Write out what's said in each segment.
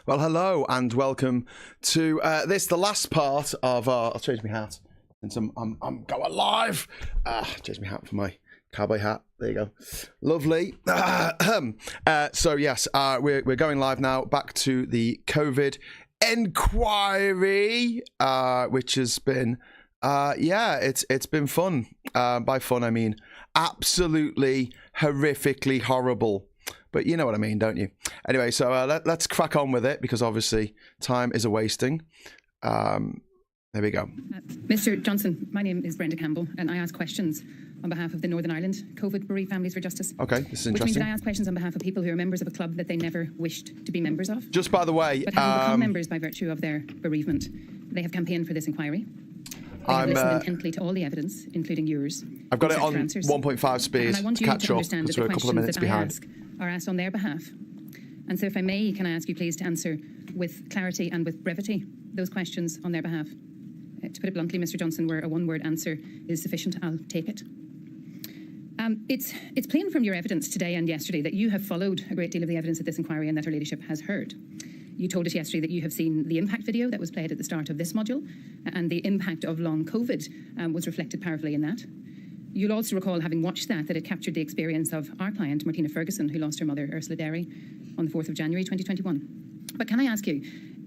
Well, hello and welcome to the last part of our... I'll change my hat since I'm going live. Change my hat for my cowboy hat. There you go. Lovely. So yes, we're going live now. Back to the COVID inquiry, which has been, it's been fun. By fun, I mean absolutely horrifically horrible. But you know what I mean, don't you? Anyway, so let's crack on with it because obviously time is a wasting. There we go. Mr. Johnson, my name is Brenda Campbell and I ask questions on behalf of the Northern Ireland COVID Bereaved Families for Justice. Okay, this is interesting. Which means that I ask questions on behalf of people who are members of a club that they never wished to be members of. Just by the way... But having become members by virtue of their bereavement, they have campaigned for this inquiry. They have listened intently to all the evidence, including yours. I've got it on 1.5 speed and I want you catch to up understand that because we're the a couple of minutes questions that I behind. ask are asked on their behalf. And so if I may, can I ask you please to answer with clarity and with brevity those questions on their behalf? To put it bluntly, Mr. Johnson, where a one-word answer is sufficient, I'll take it. It's plain from your evidence today and yesterday that you have followed a great deal of the evidence at this inquiry and that Her Ladyship has heard. You told us yesterday that you have seen the impact video that was played at the start of this module, and the impact of long COVID was reflected powerfully in that. You'll also recall, having watched that it captured the experience of our client, Martina Ferguson, who lost her mother, Ursula Derry, on the 4th of January 2021. But can I ask you,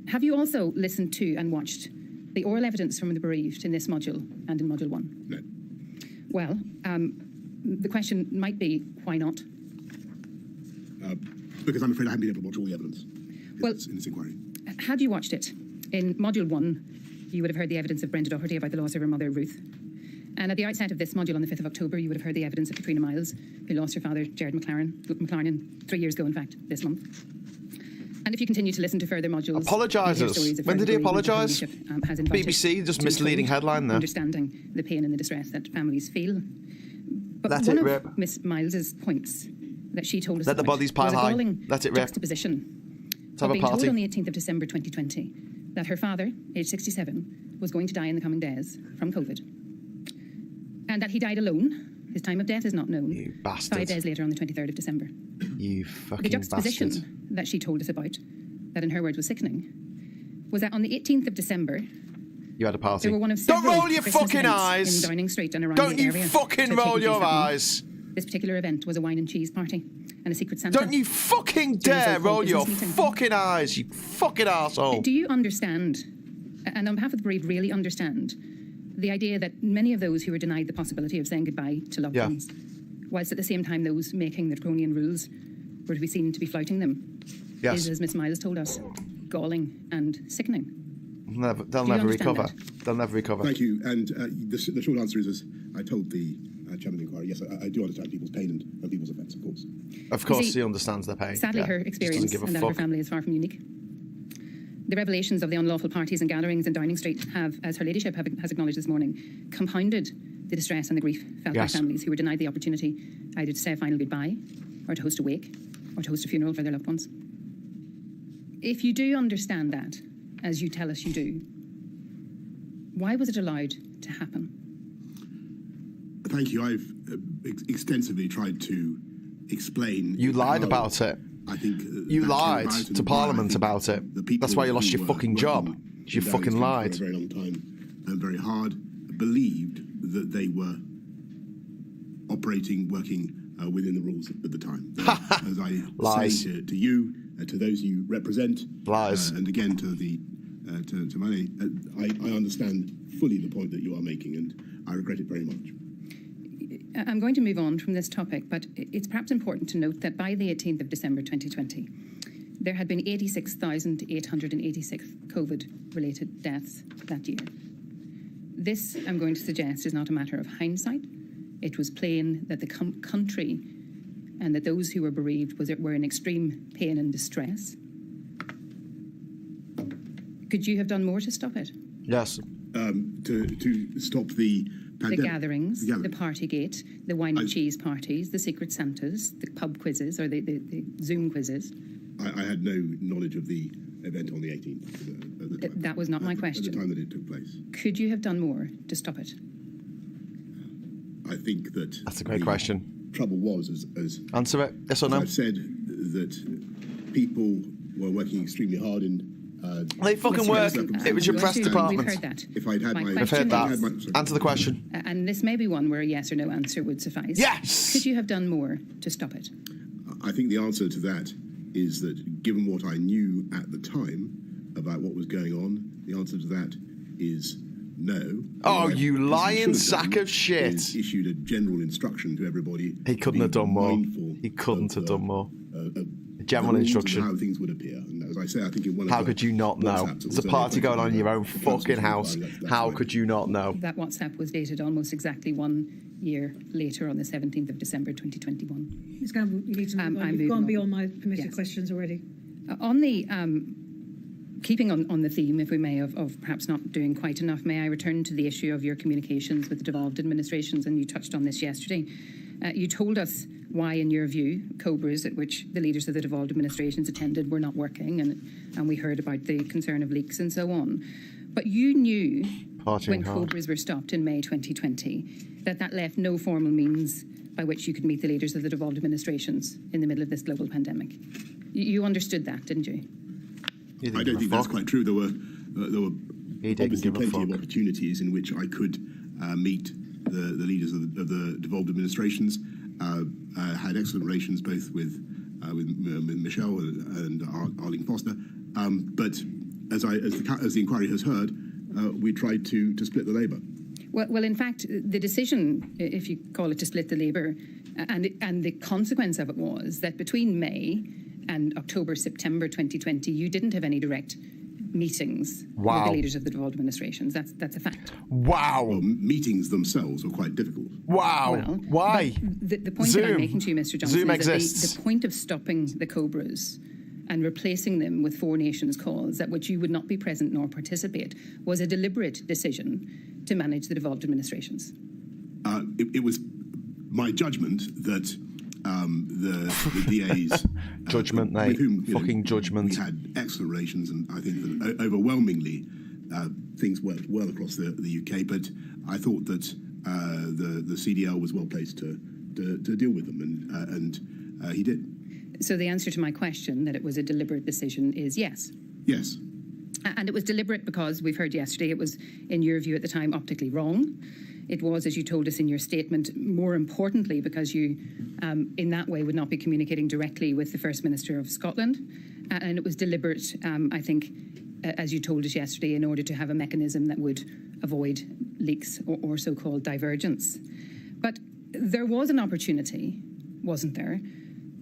have you also listened to and watched the oral evidence from the bereaved in this module and in Module 1? No. Well, the question might be, why not? Because I'm afraid I haven't been able to watch all the evidence in this inquiry. Had you watched it, in Module 1, you would have heard the evidence of Brenda Doherty about the loss of her mother, Ruth. And at the outset of this module on the 5th of October, you would have heard the evidence of Katrina Miles, who lost her father, Gerard McLaren, 3 years ago, in fact, this month. And if you continue to listen to further modules... Apologises. When did he apologise? BBC, just misleading headline there. Understanding the pain and the distress that families feel. But Let one it of rip. Miss Miles's points that she told us Let the bodies pile was a high. galling Let it rip. juxtaposition Let's have a being told party. on the 18th of December 2020 that her father, aged 67, was going to die in the coming days from COVID. And that he died alone. His time of death is not known. You bastard. 5 days later on the 23rd of December. You fucking The juxtaposition bastard. that she told us about, that in her words was sickening, was that on the 18th of December, You had a party. there were one of Don't several roll your Christmas fucking events eyes. in Downing Street and around Don't the you area fucking that had roll taken your place that month. eyes. This particular event was a wine and cheese party and a secret Santa. Don't you fucking dare roll your fucking eyes, you fucking arsehole. Do you understand, and on behalf of the bereaved, really understand, the idea that many of those who were denied the possibility of saying goodbye to loved ones, whilst at the same time those making the draconian rules were to be seen to be flouting them, is, as Miss Miles told us, galling and sickening? They'll never recover. They'll never recover. Thank you. And the short answer is, as I told the chairman of the inquiry, yes, I do understand people's pain and people's offence, of course. Of course, see, he understands their pain. Sadly, her experience and that of her family is far from unique. The revelations of the unlawful parties and gatherings in Downing Street have, as Her Ladyship has acknowledged this morning, compounded the distress and the grief felt by families who were denied the opportunity either to say a final goodbye, or to host a wake, or to host a funeral for their loved ones. If you do understand that, as you tell us you do, why was it allowed to happen? Thank you. I've extensively tried to explain... You lied about it. I think you lied to Parliament about it. That's why you lost your fucking job. You fucking lied. For a very long time and very hard, believed that they were operating, working within the rules at the time. As I say to you, to those you represent, lies, and again to the to Manny, I understand fully the point that you are making, and I regret it very much. I'm going to move on from this topic, but it's perhaps important to note that by the 18th of December 2020, there had been 86,886 COVID-related deaths that year. This, I'm going to suggest, is not a matter of hindsight. It was plain that the country and that those who were bereaved were in extreme pain and distress. Could you have done more to stop it? Yes. To stop the pandemic. The gatherings, the Partygate, the wine and cheese parties, the secret Santas, the pub quizzes or the Zoom quizzes. I had no knowledge of the event on the 18th. At the time. That was not my question. At the time that it took place. Could you have done more to stop it? I think that... That's a great question. Trouble was, as answer it, yes or no? I've said, that people were working extremely hard in. They fucking work. It was your press department. We've heard that. If I'd had We've heard that. Answer the question. And this may be one where a yes or no answer would suffice. Yes! Could you have done more to stop it? I think the answer to that is that, given what I knew at the time about what was going on, the answer to that is no. Oh, you lying sack of shit. Issued a general instruction to everybody. He couldn't have done more. He couldn't have done more. A general instruction. How things would appear. And as I say, I think in one of How the could you not know? There's a party going on in your own fucking house. How could you not know? That WhatsApp was dated almost exactly 1 year later on the 17th of December 2021. Ms. Gamble, you need to move on. You've gone beyond my permitted questions already. On the keeping on the theme, if we may, of perhaps not doing quite enough, may I return to the issue of your communications with the devolved administrations? And you touched on this yesterday. You told us why, in your view, Cobras at which the leaders of the devolved administrations attended were not working, and we heard about the concern of leaks and so on. But you knew when Cobras were stopped in May 2020 that left no formal means by which you could meet the leaders of the devolved administrations in the middle of this global pandemic. You understood that, didn't you? I don't think that's quite true. There were obviously plenty of opportunities in which I could meet the leaders of the devolved administrations. Had excellent relations both with Michelle and Arlene Foster. But as the inquiry has heard, we tried to split the labour. Well, in fact, the decision, if you call it to split the labour, and the consequence of it was that between May and October, September 2020, you didn't have any direct meetings with the leaders of the devolved administrations. That's a fact. Wow. Well, meetings themselves were quite difficult. Wow. Well, why? The point that I'm making to you, Mr. Johnson, Zoom is that exists. the point of stopping the Cobras and replacing them with Four Nations calls at which you would not be present nor participate was a deliberate decision to manage the devolved administrations. It was my judgment that the DAs judgment, with whom judgment. we had excellent relations, and I think that overwhelmingly things worked well across the UK. But I thought that the CDL was well placed to deal with them, and he did. So the answer to my question that it was a deliberate decision is yes. Yes. And it was deliberate because we've heard yesterday it was, in your view at the time, optically wrong. It was, as you told us in your statement, more importantly because you, in that way, would not be communicating directly with the First Minister of Scotland. And it was deliberate, I think, as you told us yesterday, in order to have a mechanism that would avoid leaks or so-called divergence. But there was an opportunity, wasn't there,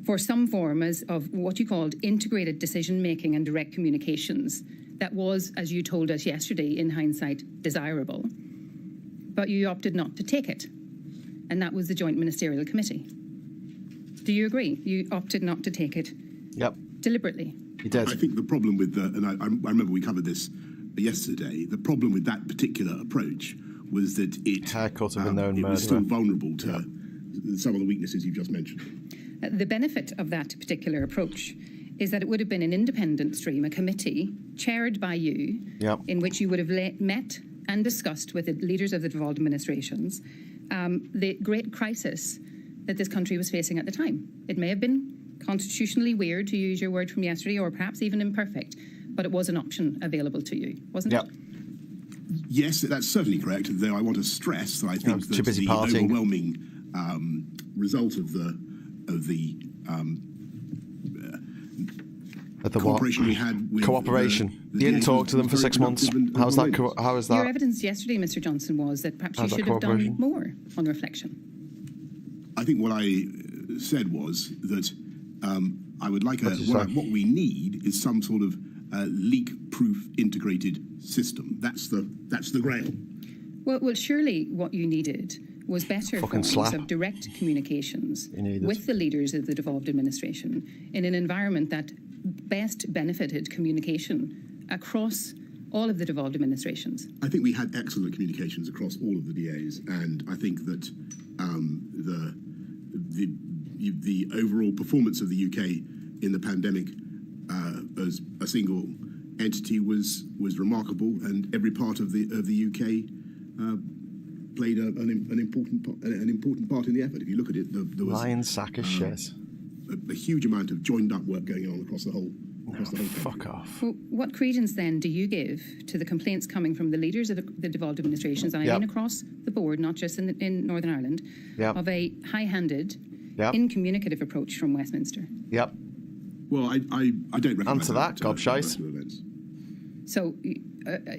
for some form of what you called integrated decision-making and direct communications that was, as you told us yesterday, in hindsight, desirable. But you opted not to take it. And that was the Joint Ministerial Committee. Do you agree? You opted not to take it deliberately. You did. I think the problem with and I remember we covered this yesterday, the problem with that particular approach was that it was still vulnerable to some of the weaknesses you've just mentioned. The benefit of that particular approach is that it would have been an independent stream, a committee chaired by you, in which you would have met and discussed with the leaders of the devolved administrations the great crisis that this country was facing at the time. It may have been constitutionally weird, to use your word from yesterday, or perhaps even imperfect, but it was an option available to you, wasn't it? Yes, that's certainly correct, though I want to stress that I think that the overwhelming result of the cooperation we had with cooperation. You didn't talk to them for 6 months. How is that? Your evidence yesterday, Mr. Johnson, was that perhaps you should have done more on reflection. I think what I said was that I would like what we need is some sort of leak-proof integrated system. That's the grail. Well, surely what you needed was better forms of direct communications with the leaders of the devolved administration in an environment that best benefited communication across all of the devolved administrations. I think we had excellent communications across all of the DAs, and I think that the overall performance of the UK in the pandemic as a single entity was remarkable, and every part of the UK played an important part in the effort. If you look at it, there was lion sack of shit. A huge amount of joined up work going on across the whole across the whole country. Fuck off. Well, what credence then do you give to the complaints coming from the leaders of the devolved administrations, and I mean across the board, not just in Northern Ireland, of a high-handed, incommunicative approach from Westminster? Yep. Well, I don't recognise Answer that, gobshite. So,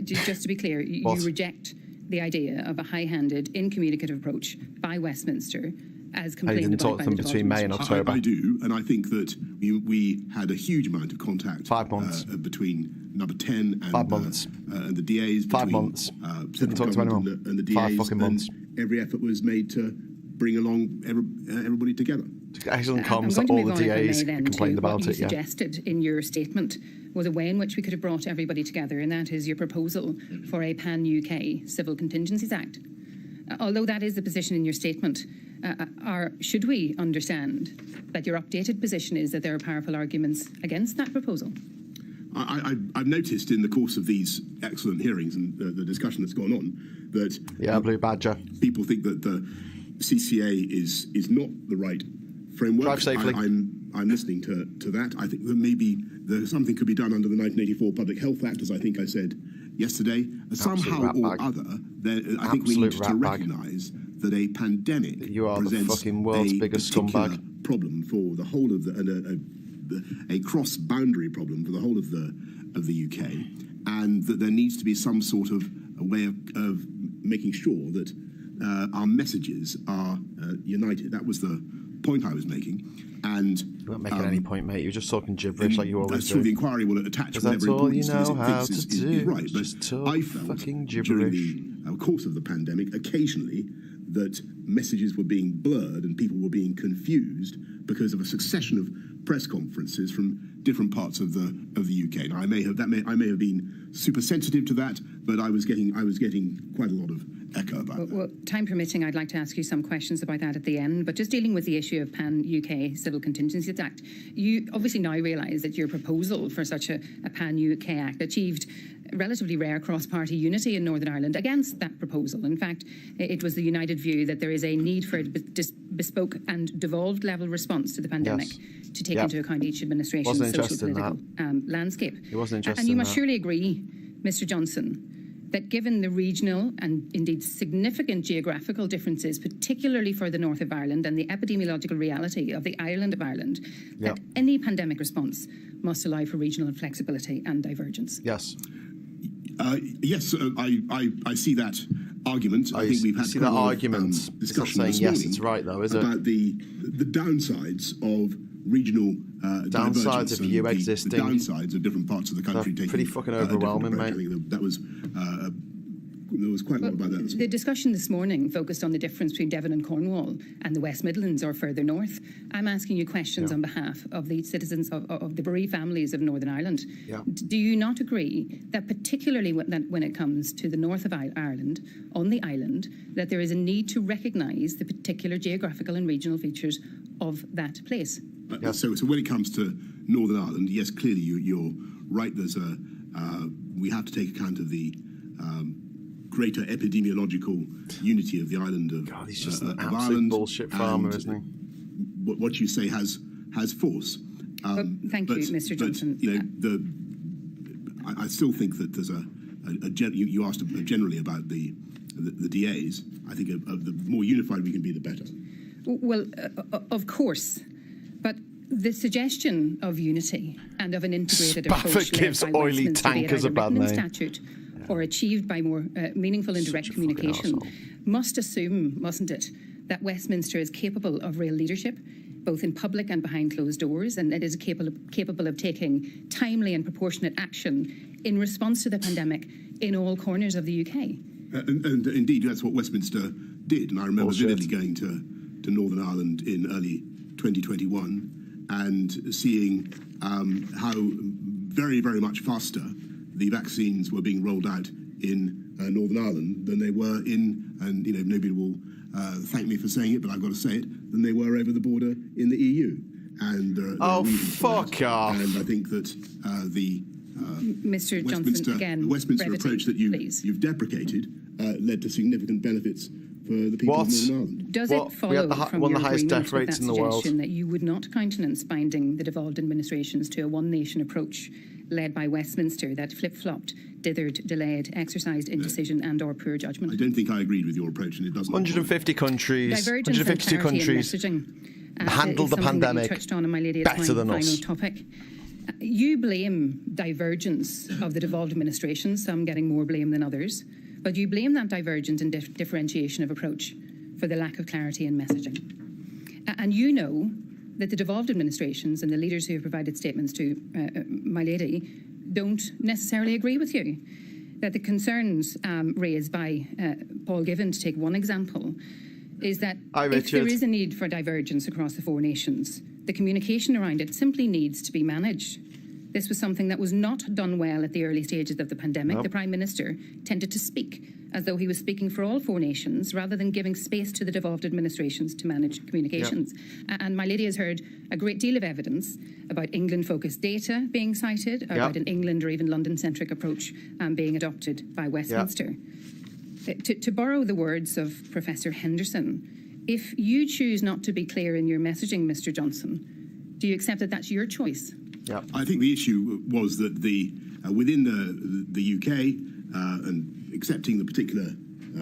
just to be clear, you reject the idea of a high-handed, incommunicative approach by Westminster as complained about by the between May and October. I do, and I think that we had a huge amount of contact 5 months between Number 10 and 5 months and the DAs. 5 months. Didn't talk to anyone. And the DAs. 5 fucking months. Every effort was made to bring along everybody together. Excellent comms that all the DAs complained about it. What you suggested in your statement was a way in which we could have brought everybody together, and that is your proposal for a pan-UK Civil Contingencies Act. Although that is the position in your statement, should we understand that your updated position is that there are powerful arguments against that proposal? I've noticed in the course of these excellent hearings and the discussion that's gone on that Blue Badger. people think that the CCA is not the right framework. Drive safely. I'm listening to that. I think that maybe something could be done under the 1984 Public Health Act, as I think I said yesterday. Somehow or other, I think we need to recognise that a pandemic presents the fucking world's biggest scumbag problem for the whole of a cross-boundary problem for the whole of the UK, and that there needs to be some sort of a way of making sure that our messages are united. That was the point I was making. And you're not making any point, mate. You're just talking gibberish like you always do. That's true. The inquiry will attach whatever importance it thinks is right. But I felt during the course of the pandemic, occasionally, that messages were being blurred and people were being confused because of a succession of press conferences from different parts of the UK. Now, I may have been super sensitive to that, but I was getting quite a lot of echo about that. Well, time permitting, I'd like to ask you some questions about that at the end, but just dealing with the issue of Pan-UK Civil Contingencies Act, you obviously now realise that your proposal for such a Pan-UK Act achieved relatively rare cross-party unity in Northern Ireland against that proposal. In fact, it was the united view that there is a need for a bespoke and devolved level response to the pandemic to take into account each administration's social-political landscape. He wasn't interested and you must surely agree, Mr Johnson, that given the regional and indeed significant geographical differences, particularly for the north of Ireland and the epidemiological reality of the island of Ireland, that any pandemic response must allow for regional flexibility and divergence. Yes. Yes, I see that argument. I think we've had that argument. Discussion saying this yes, morning it's right though, is it? About the downsides of regional downsides of you existing. The downsides of different parts of the country taking pretty fucking overwhelming, mate. I think that was there was quite a lot about that. The discussion this morning focused on the difference between Devon and Cornwall and the West Midlands or further north. I'm asking you questions on behalf of the citizens of the bereaved families of Northern Ireland. Do you not agree that particularly when it comes to the north of Ireland, on the island, that there is a need to recognise the particular geographical and regional features of that place? So when it comes to Northern Ireland, yes, clearly you're right. There's we have to take account of the greater epidemiological unity of the island of God, he's just an absolute Ireland bullshit farmer, isn't he? What you say has force. Thank you, Mr. Johnson. I still think that there's you asked generally about the DAs. I think the more unified we can be, the better. Well, of course, but the suggestion of unity and of an integrated approach gives led by oily Westminster, be it tankers a either bad written in name. statute or achieved by more meaningful and direct communication, must assume, mustn't it, that Westminster is capable of real leadership, both in public and behind closed doors, and it is capable of taking timely and proportionate action in response to the pandemic in all corners of the UK. And indeed, that's what Westminster did. And I remember vividly going to Northern Ireland in early 2021 and seeing how very, very much faster the vaccines were being rolled out in Northern Ireland than they were and nobody will thank me for saying it, but I've got to say it, than they were over the border in the EU. And there are reasons for that. Off. And I think that the Mr. Johnson, again, Westminster brevity, approach that you've deprecated led to significant benefits for the people of Northern Ireland. Does it follow from one your of the highest agreement death with rates that in the world suggestion that you would not countenance binding the devolved administrations to a one-nation approach led by Westminster that flip-flopped, dithered, delayed, exercised indecision and or poor judgment? I don't think I agreed with your approach, and it doesn't. 150 countries, Divergence 152 and clarity in countries messaging, handled the pandemic touched on in my lady better than us. final topic. You blame divergence of the devolved administrations, some getting more blame than others, but you blame that divergence and differentiation of approach for the lack of clarity in messaging. And you know that the devolved administrations and the leaders who have provided statements to my lady don't necessarily agree with you. That the concerns raised by Paul Given, to take one example, is that if there is a need for divergence across the four nations, the communication around it simply needs to be managed. This was something that was not done well at the early stages of the pandemic. The Prime Minister tended to speak as though he was speaking for all four nations rather than giving space to the devolved administrations to manage communications. And my lady has heard a great deal of evidence about England-focused data being cited, about an England or even London-centric approach being adopted by Westminster. To borrow the words of Professor Henderson, if you choose not to be clear in your messaging, Mr. Johnson, do you accept that that's your choice? I think the issue was that within the UK and accepting the particular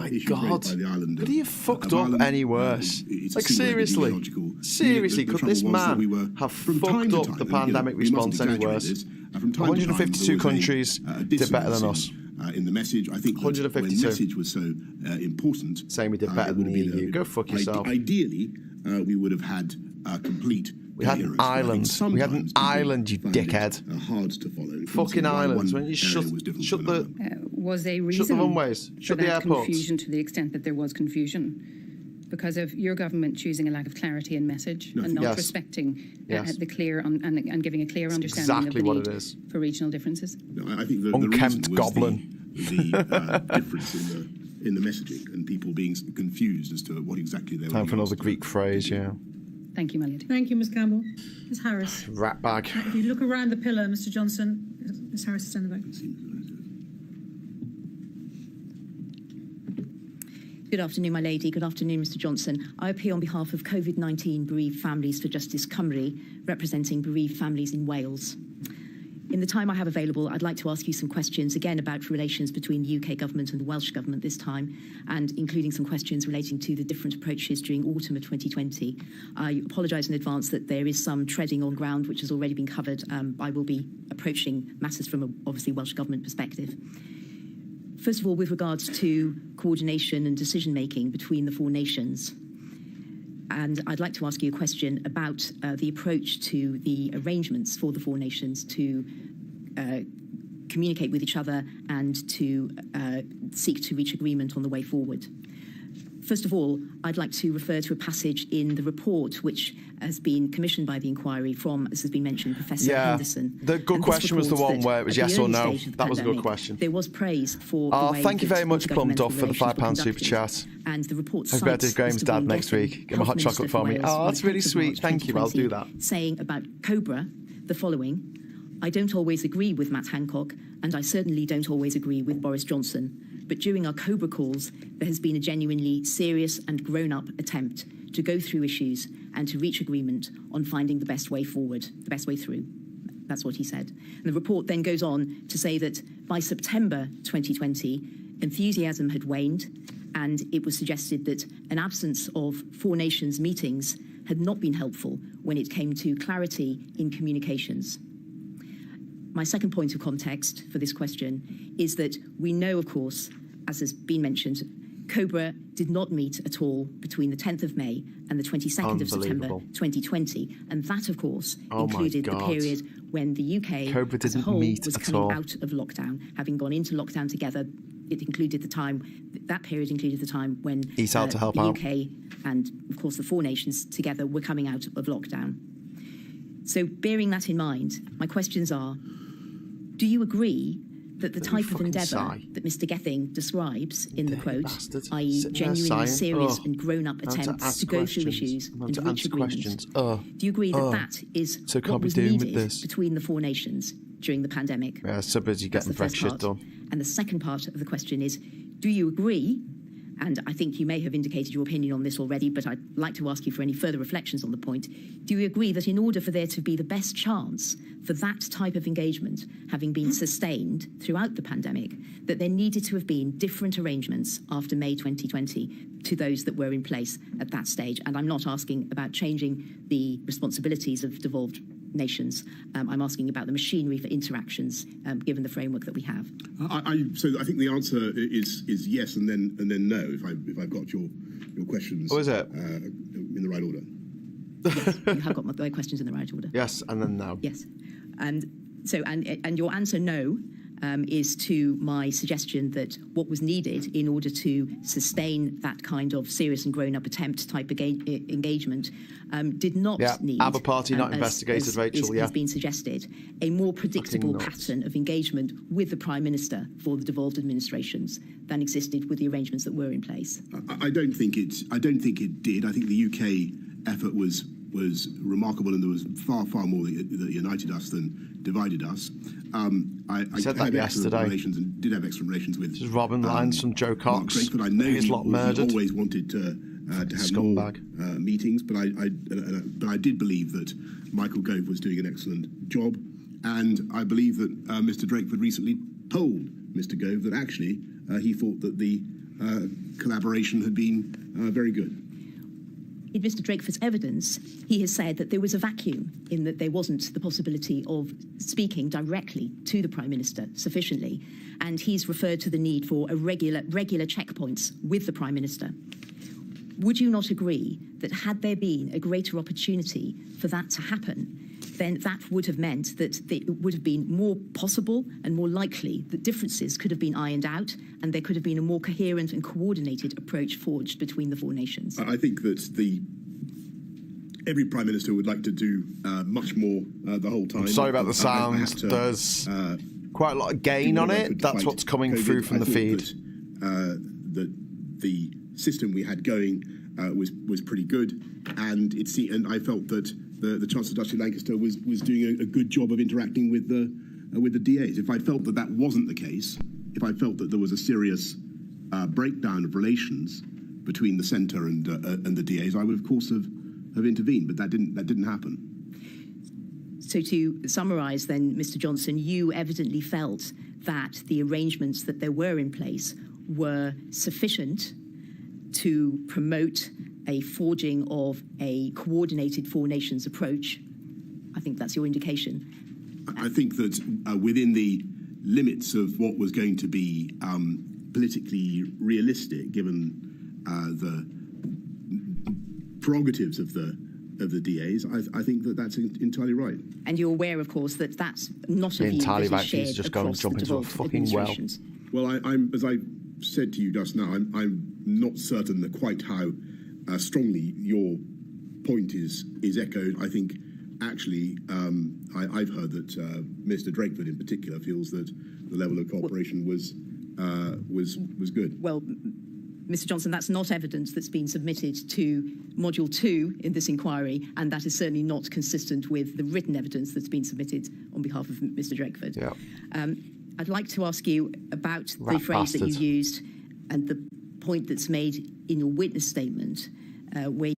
issue raised by the island. Could he have fucked up any worse? Like seriously, could this man have fucked up the pandemic response any worse? 152 countries did better than us. In the message, I think when the message was so important, saying we did better than the EU. Go fuck yourself. Ideally, we would have had a complete. We had an island. We had an island, you dickhead. Hard to follow. Fucking islands. When you shut the was a reason shut the runways, shut the airports. Confusion to the extent that there was confusion because of your government choosing a lack of clarity in message and not respecting the clear and giving a clear understanding of the need for regional differences. No, I think the unkempt reason goblin. The difference in the messaging and people being confused as to what exactly they were. Time for another Greek phrase, Thank you, my lady. Thank you, Ms. Campbell. Ms. Harris. Rat bag. If you look around the pillar, Mr. Johnson, Ms. Harris is in the back. Good afternoon, my lady. Good afternoon, Mr. Johnson. I appear on behalf of COVID-19 bereaved families for Justice Cymru, representing bereaved families in Wales. In the time I have available, I'd like to ask you some questions, again, about relations between the UK government and the Welsh government this time, and including some questions relating to the different approaches during autumn of 2020. I apologise in advance that there is some treading on ground which has already been covered. I will be approaching matters from a, obviously, Welsh government perspective. First of all, with regards to coordination and decision-making between the four nations, and I'd like to ask you a question about the approach to the arrangements for the four nations to communicate with each other and to seek to reach agreement on the way forward. First of all, I'd like to refer to a passage in the report which has been commissioned by the inquiry from, as has been mentioned, Professor Henderson. The good question was the one where it was yes or no. That was a good question. There was praise for the way thank you very much, Plum Duff, for the £5 super chat. And the report cites Mr. Graham's dad next week. Get my hot chocolate for me. Oh, that's really sweet. Thank you. I'll do that. Saying about Cobra the following: I don't always agree with Matt Hancock, and I certainly don't always agree with Boris Johnson. But during our Cobra calls, there has been a genuinely serious and grown-up attempt to go through issues and to reach agreement on finding the best way forward, the best way through. That's what he said. And the report then goes on to say that by September 2020, enthusiasm had waned, and it was suggested that an absence of four nations meetings had not been helpful when it came to clarity in communications. My second point of context for this question is that we know, of course, as has been mentioned, Cobra did not meet at all between the 10th of May and the 22nd of September 2020. And that, of course, included the period when the UK as a whole was coming out of lockdown. Having gone into lockdown together, it included the time, that period included the time when the UK and, of course, the four nations together were coming out of lockdown. So bearing that in mind, my questions are, do you agree that the type of endeavour that Mr. Gething describes in the quote, i.e. genuinely serious and grown-up attempts to go through issues and reach agreement, do you agree that that is what was needed between the four nations during the pandemic? Yeah, so busy getting Brexit done. And the second part of the question is, do you agree and I think you may have indicated your opinion on this already, but I'd like to ask you for any further reflections on the point. Do you agree that in order for there to be the best chance for that type of engagement having been sustained throughout the pandemic, that there needed to have been different arrangements after May 2020 to those that were in place at that stage? And I'm not asking about changing the responsibilities of devolved nations. I'm asking about the machinery for interactions, given the framework that we have. So I think the answer is yes, and then no. If I've got your questions, is it in the right order? Yes, you have got my questions in the right order. Yes, and then no. Yes, and your answer no is to my suggestion that what was needed in order to sustain that kind of serious and grown-up attempt type engagement did not need, have a party not investigated, Rachel, has been suggested, a more predictable pattern of engagement with the Prime Minister for the devolved administrations than existed with the arrangements that were in place. I don't think it did. I think the UK effort was remarkable, and there was far more that united us than divided us. I said that yesterday. Relations and did have excellent relations with. This is Robin Lyons from Joe Cox. But I know his lot murdered. He always wanted to have Scumbag. more meetings. But I did believe that Michael Gove was doing an excellent job, and I believe that Mr. Drakeford recently told Mr. Gove that actually he thought that the collaboration had been very good. In Mr. Drakeford's evidence, he has said that there was a vacuum in that there wasn't the possibility of speaking directly to the Prime Minister sufficiently, and he's referred to the need for a regular checkpoints with the Prime Minister. Would you not agree that had there been a greater opportunity for that to happen, then that would have meant that it would have been more possible and more likely that differences could have been ironed out and there could have been a more coherent and coordinated approach forged between the four nations? I think that every Prime Minister would like to do much more the whole time. I'm sorry about the sound. There's quite a lot of gain on it. That's what's coming through from the feed. That the system we had going was pretty good, and I felt that the Chancellor Duchy of Lancaster was doing a good job of interacting with the DAs. If I felt that wasn't the case, if I felt that there was a serious breakdown of relations between the centre and the DAs, I would of course have intervened. But that didn't happen. So to summarise then, Mr. Johnson, you evidently felt that the arrangements that there were in place were sufficient to promote a forging of a coordinated four nations approach. I think that's your indication. I think that within the limits of what was going to be politically realistic, given the prerogatives of the DAs, I think that's entirely right. And you're aware, of course, that that's not a view entirely that is right. shared Just go and jump into a fucking well. Well, I'm as I said to you just now, I'm not certain that quite how strongly your point is echoed. I think actually I've heard that Mr. Drakeford in particular feels that the level of cooperation was good. Well, Mr. Johnson, that's not evidence that's been submitted to Module 2 in this inquiry, and that is certainly not consistent with the written evidence that's been submitted on behalf of Mr. Drakeford. Yeah. I'd like to ask you about the phrase that you used and the point that's made in your witness statement where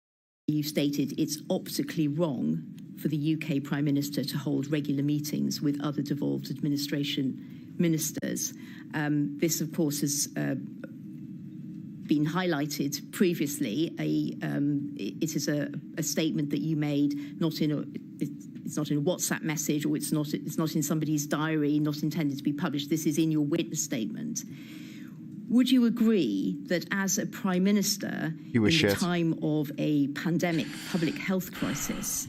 you stated it's optically wrong for the UK Prime Minister to hold regular meetings with other devolved administration ministers. This, of course, has been highlighted previously. It is a statement that you made, it's not in a WhatsApp message, or it's not in somebody's diary, not intended to be published. This is in your witness statement. Would you agree that as a Prime Minister in the time of a pandemic public health crisis,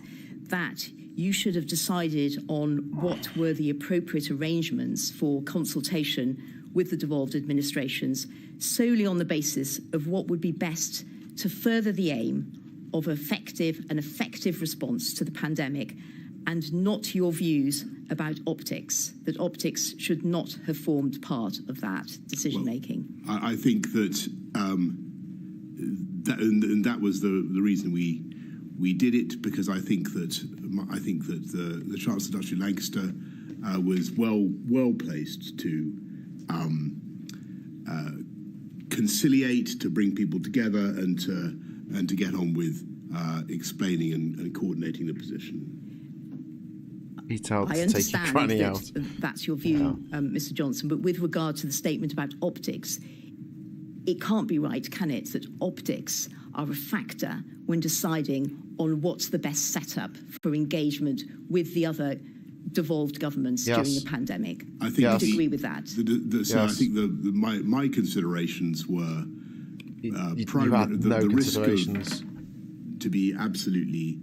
that you should have decided on what were the appropriate arrangements for consultation with the devolved administrations solely on the basis of what would be best to further the aim of an effective response to the pandemic, and not your views about optics, that optics should not have formed part of that decision-making? Well, I think that that was the reason we did it, because I think that the Chancellor Duchy of Lancaster was well placed to conciliate, to bring people together, and to get on with explaining and coordinating the position. I understand that's your view, Mr. Johnson, but with regard to the statement about optics, it can't be right, can it, that optics are a factor when deciding on what's the best setup for engagement with the other devolved governments during the pandemic? I think you'd agree with that. I think my considerations were the risk to be absolutely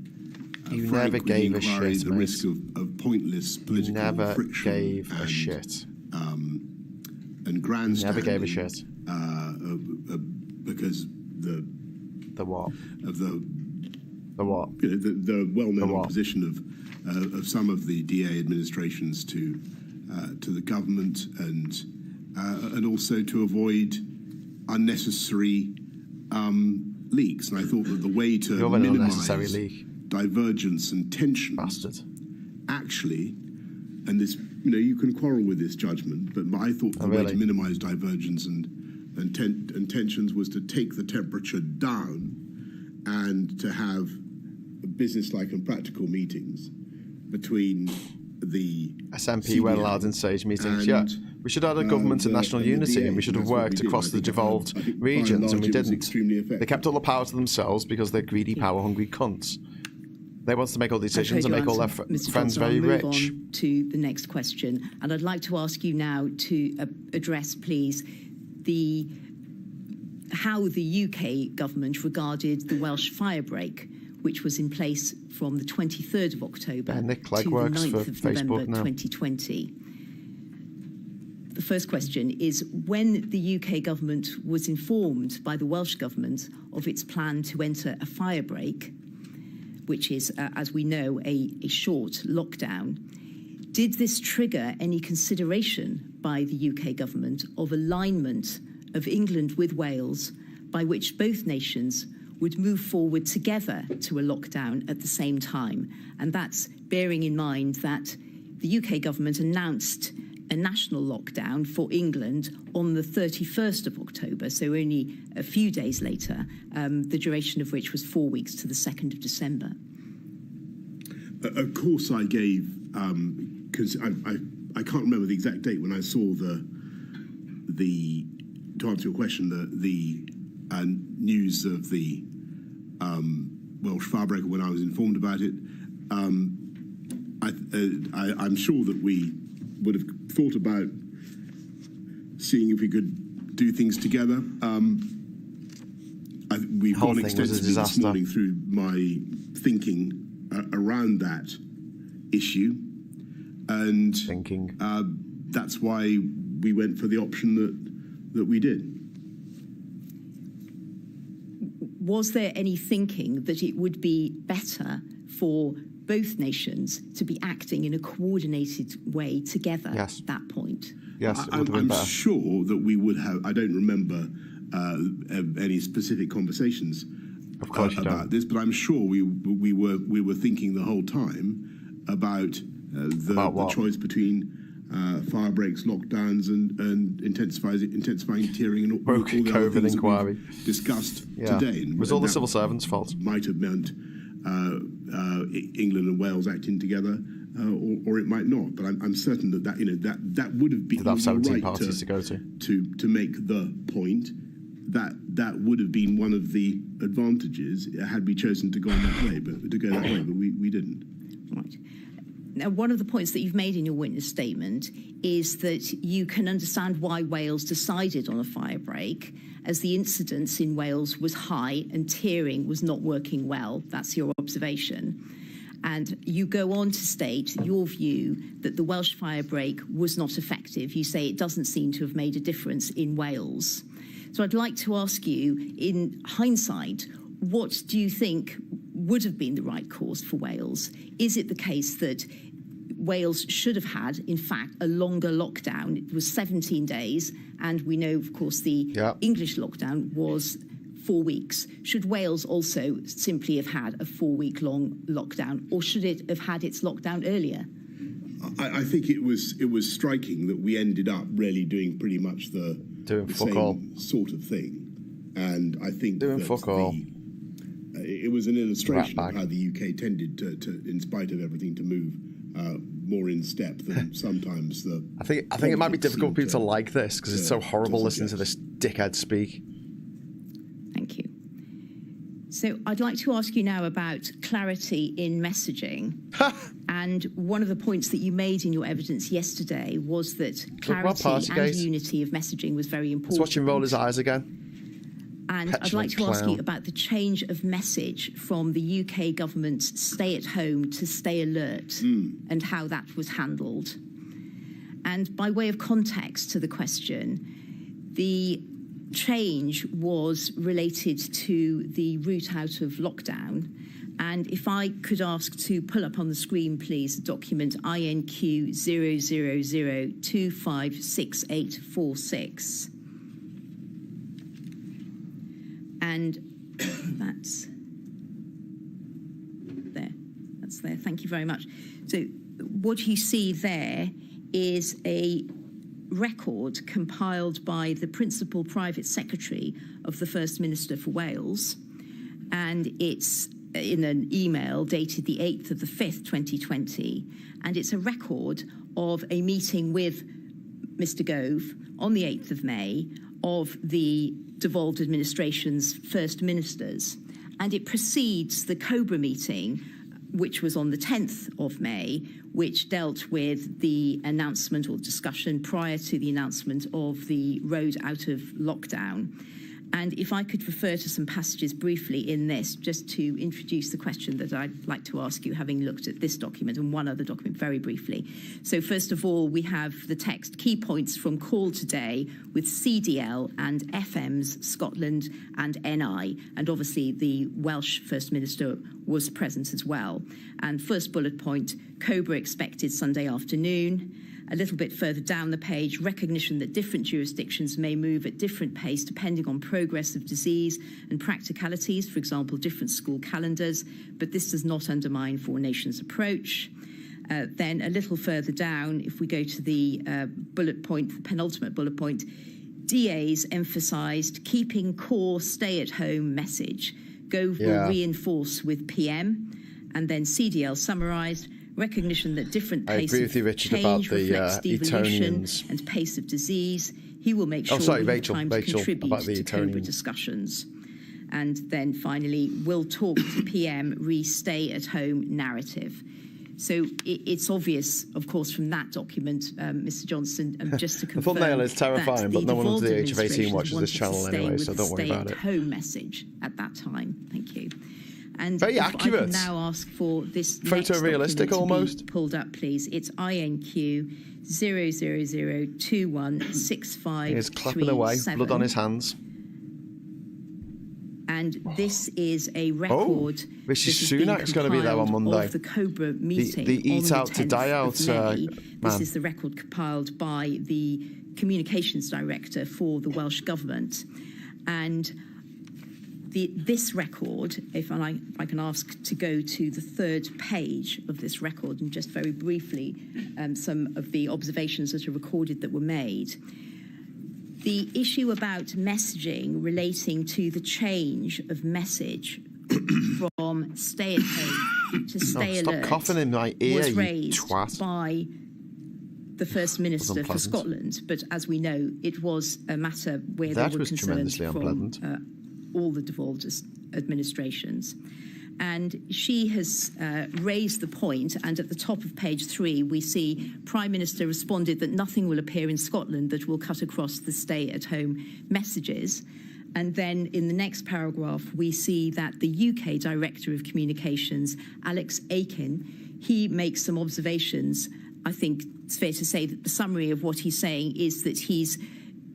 you frank never with gave the inquiry, a shit, the risk of pointless political you never friction gave a shit. And grandstanding. Never gave a shit. Because the what? Of the what? The well-known opposition of some of the DA administrations to the government, and also to avoid unnecessary leaks. And I thought that the way to minimise divergence and tension, actually, and this, you can quarrel with this judgment, but I thought the way to minimise divergence and tensions was to take the temperature down and to have business-like and practical meetings between the SNP were allowed in stage meetings. Yeah, we should have had a government and national unity, and we should have worked across the devolved regions, and we didn't. They kept all the power to themselves because they're greedy, power-hungry cunts. They want to make all the decisions and make all their friends very rich. I'll move on to the next question, and I'd like to ask you now to address, please, how the UK government regarded the Welsh firebreak, which was in place from the 23rd of October to the 9th of November 2020. The first question is, when the UK government was informed by the Welsh government of its plan to enter a firebreak, which is, as we know, a short lockdown, did this trigger any consideration by the UK government of alignment of England with Wales, by which both nations would move forward together to a lockdown at the same time? And that's bearing in mind that the UK government announced a national lockdown for England on the 31st of October, so only a few days later, the duration of which was 4 weeks to the 2nd of December. Of course, I gave, because I can't remember the exact date when I saw to answer your question, the news of the Welsh firebreak when I was informed about it. I'm sure that we would have thought about seeing if we could do things together. We've gone extensively this morning through my thinking around that issue, and that's why we went for the option that we did. Was there any thinking that it would be better for both nations to be acting in a coordinated way together at that point? Yes, I'm sure that we would have. I don't remember any specific conversations about this, but I'm sure we were thinking the whole time about the choice between fire breaks, lockdowns, and intensifying tiering, and all the other things inquiry we've discussed today. It was all the civil servants' fault. Might have meant England and Wales acting together, or it might not. But I'm certain that would have been 17 parties to go to make the point. That would have been one of the advantages had we chosen to go that way, but we didn't. Right. Now, one of the points that you've made in your witness statement is that you can understand why Wales decided on a firebreak, as the incidence in Wales was high and tiering was not working well. That's your observation. And you go on to state your view that the Welsh firebreak was not effective. You say it doesn't seem to have made a difference in Wales. So I'd like to ask you, in hindsight, what do you think would have been the right course for Wales? Is it the case that Wales should have had, in fact, a longer lockdown? It was 17 days, and we know, of course, the English lockdown was 4 weeks. Should Wales also simply have had a 4-week-long lockdown, or should it have had its lockdown earlier? I think it was striking that we ended up really doing pretty much the same sort of thing, and I think it was an illustration of how the UK tended to, in spite of everything, to move more in step than sometimes the. I think it might be difficult for people to like this because it's so horrible listening to this dickhead speak. Thank you. So I'd like to ask you now about clarity in messaging. And one of the points that you made in your evidence yesterday was that clarity and unity of messaging was very important. Let's watch him roll his eyes again. And I'd like to ask you about the change of message from the UK government's stay at home to stay alert and how that was handled. And by way of context to the question, the change was related to the route out of lockdown. And if I could ask to pull up on the screen, please, document INQ 000256846. And that's there. Thank you very much. So what you see there is a record compiled by the Principal Private Secretary of the First Minister for Wales. And it's in an email dated the 8th of the 5th, 2020. And it's a record of a meeting with Mr. Gove on the 8th of May of the devolved administration's first ministers. And it precedes the COBRA meeting, which was on the 10th of May, which dealt with the announcement or discussion prior to the announcement of the road out of lockdown. And if I could refer to some passages briefly in this, just to introduce the question that I'd like to ask you, having looked at this document and one other document very briefly. So first of all, we have the text, key points from call today with CDL and FM's Scotland and NI. And obviously the Welsh First Minister was present as well. And first bullet point, COBRA expected Sunday afternoon. A little bit further down the page, recognition that different jurisdictions may move at different pace depending on progress of disease and practicalities, for example, different school calendars, but this does not undermine Four Nations approach. Then a little further down, if we go to the bullet point, the penultimate bullet point, DAs emphasised keeping core stay-at-home message. Gove will reinforce with PM, and then CDL summarised, recognition that different pace of change reflects devolution and pace of disease. He will make sure we have time to contribute to COBRA discussions. And then finally, we'll talk to PM re-stay-at-home narrative. So it's obvious, of course, from that document, Mr. Johnson, just to confirm, the thumbnail is terrifying, but no one under the age of 18 watches this channel anyway, so don't worry about it. Home message at that time. Thank you. And very accurate. I can now ask for this photorealistic almost. Pulled up, please. It's INQ 000216537. He's clapping away, blood on his hands. And this is a record. Rishi Sunak's going to be there on Monday. Of the COBRA meeting. The eat out to die out. This is the record compiled by the communications director for the Welsh government, and this record, if I can ask to go to the third page of this record, and just very briefly, some of the observations that are recorded that were made. The issue about messaging relating to the change of message from stay at home to stay alert stop coughing in my ear, was raised you twat. by the First Minister for Scotland. But as we know, it was a matter where there were concerns from all the devolved administrations. And she has raised the point, and at the top of page 3, we see Prime Minister responded that nothing will appear in Scotland that will cut across the stay-at-home messages. And then in the next paragraph, we see that the UK Director of Communications, Alex Aiken, he makes some observations. I think it's fair to say that the summary of what he's saying is that he's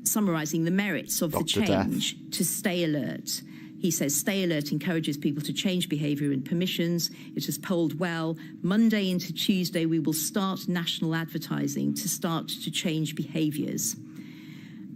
summarising the merits of the change to stay alert. He says, stay alert encourages people to change behaviour and permissions. It has polled well. Monday into Tuesday, we will start national advertising to start to change behaviours.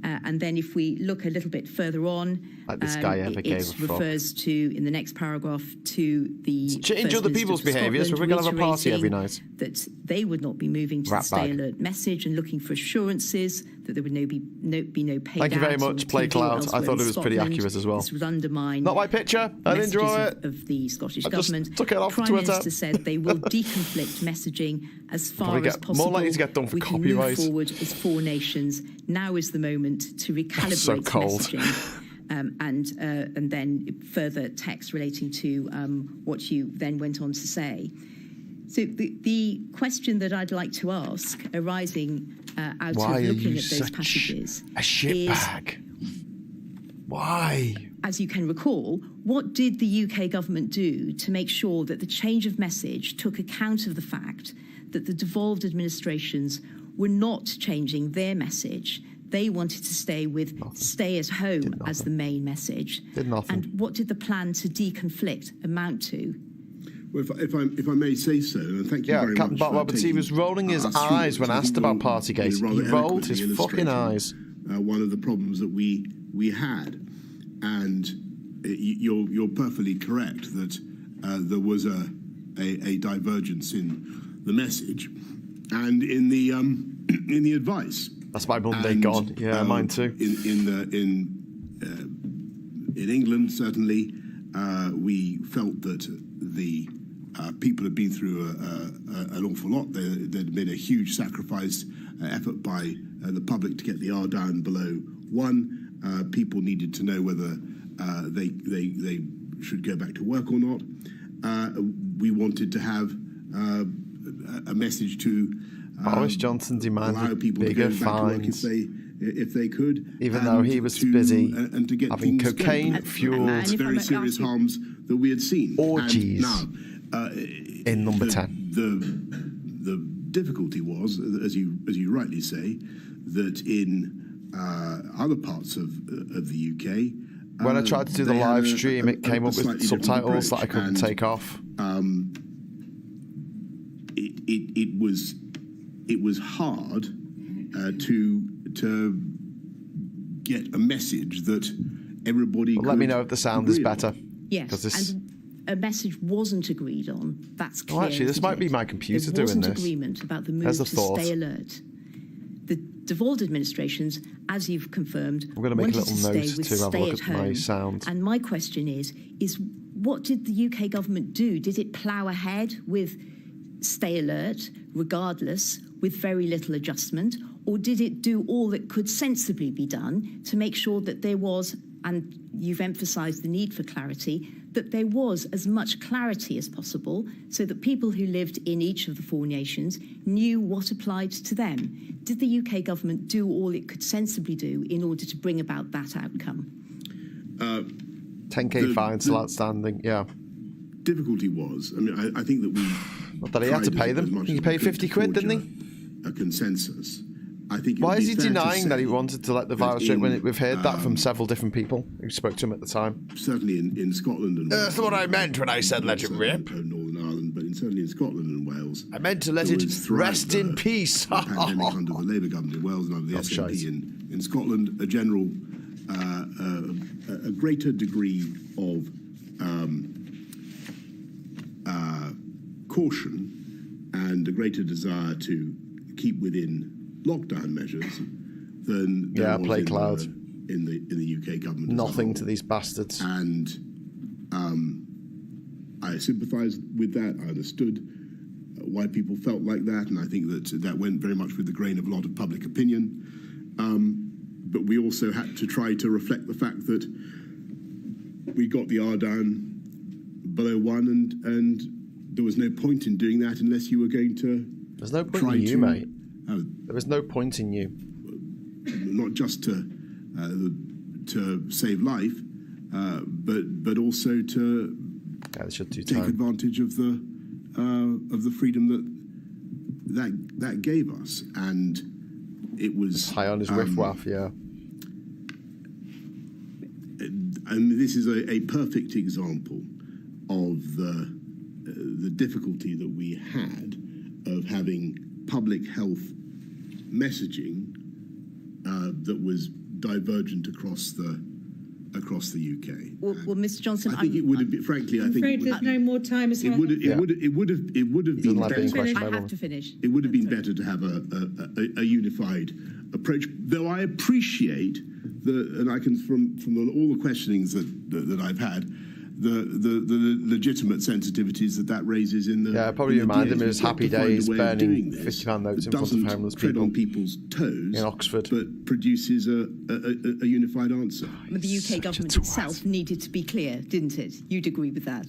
And then if we look a little bit further on, Like this guy ever gave a fuck. It refers to, in the next paragraph, to the change other people's behaviours. We're going to have a party every night. That they would not be moving to the stay alert message and looking for assurances that there would be no paid. Thank you very much, Play Cloud. I thought it was pretty accurate as well. This would undermine. Not my picture. I didn't draw it. Of the Scottish I government. Just took it off Prime Twitter. Minister said they will deconflict messaging as far as possible. More likely to get done for we copyright. can move forward as 4 nations. Now is the moment to recalibrate messaging. And then further text relating to what you then went on to say. So the question that I'd like to ask, arising out of looking at those passages, a shitbag? Why? As you can recall, what did the UK government do to make sure that the change of message took account of the fact that the devolved administrations were not changing their message? They wanted to stay with stay at home as the main message. Did nothing. And what did the plan to deconflict amount to? Well, if I may say so, and thank you very Captain much. Roberts, he was rolling his eyes when asked about Partygate. He rolled his fucking eyes. One of the problems that we had, and you're perfectly correct that there was a divergence in the message and in the advice. That's my Monday gone. Yeah, mine too. In England, certainly, we felt that the people had been through an awful lot. There'd been a huge sacrifice effort by the public to get the R down below 1. People needed to know whether they should go back to work or not. We wanted to have a message to Boris Johnson demanded bigger fines if they could, even though he was busy and to get having cocaine-fueled very serious harms that we had seen. Orgies in number 10. The difficulty was, as you rightly say, that in other parts of the UK, when I tried to do the live stream, it came up with subtitles that I couldn't take off. It was hard to get a message that everybody. Well, let me know if the sound is better. Yes, and a message wasn't agreed on. That's clear. Oh, actually, this might be my computer doing this. There wasn't agreement about the move to stay alert. The devolved administrations, as you've confirmed, I'm going to make a little note to have a look at my sound. And my question is what did the UK government do? Did it plough ahead with stay alert, regardless, with very little adjustment, or did it do all that could sensibly be done to make sure that there was, and you've emphasised the need for clarity, that there was as much clarity as possible so that people who lived in each of the 4 nations knew what applied to them? Did the UK government do all it could sensibly do in order to bring about that outcome? 10k fine still outstanding, yeah. Difficulty was, I think that we... Not that he had to pay them. He paid 50 quid, didn't he? A consensus. I think. Why is he denying that he wanted to let the virus go when we've heard that from several different people who spoke to him at the time? Certainly in Scotland and Wales. That's what I meant when I said let him rip. Northern Ireland, but certainly in Scotland and Wales. I meant to let it rest in peace. The pandemic under the Labour government in Wales and under the SNP in Scotland, a general, a greater degree of caution and a greater desire to keep within lockdown measures than Play Cloud in the UK government. Nothing to these bastards. And I sympathised with that. I understood why people felt like that, and I think that went very much with the grain of a lot of public opinion. But we also had to try to reflect the fact that we got the R down below 1, and there was no point in doing that unless you were going to. There's no point in you, mate. There was no point in you. Not just to save life, but also to take advantage of the freedom that gave us, and it was it's high on his whiff-waff, yeah. And this is a perfect example of the difficulty that we had of having public health messaging that was divergent across the across the UK. Well, Mr. Johnson, I think it would have been, frankly, I'm afraid there's no more time. It would have been better. I have to finish. It would have been better to have a unified approach. Though I appreciate and I can from all the questionings that I've had, the legitimate sensitivities that raises in the probably remind them it was happy days burning £50 notes in front of homeless tread people on people's toes in Oxford, but produces a unified answer. The UK government itself needed to be clear, didn't it? You'd agree with that?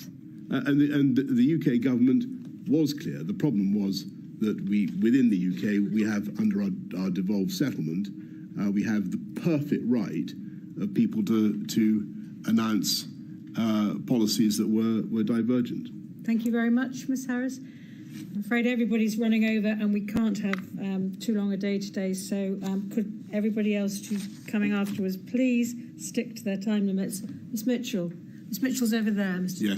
And the UK government was clear. The problem was that within the UK, we have, under our devolved settlement, we have the perfect right of people to announce policies that were divergent. Thank you very much, Ms. Harris. I'm afraid everybody's running over and we can't have too long a day today, so could everybody else who's coming afterwards please stick to their time limits. Ms. Mitchell. Ms. Mitchell's over there, Mr. Yeah.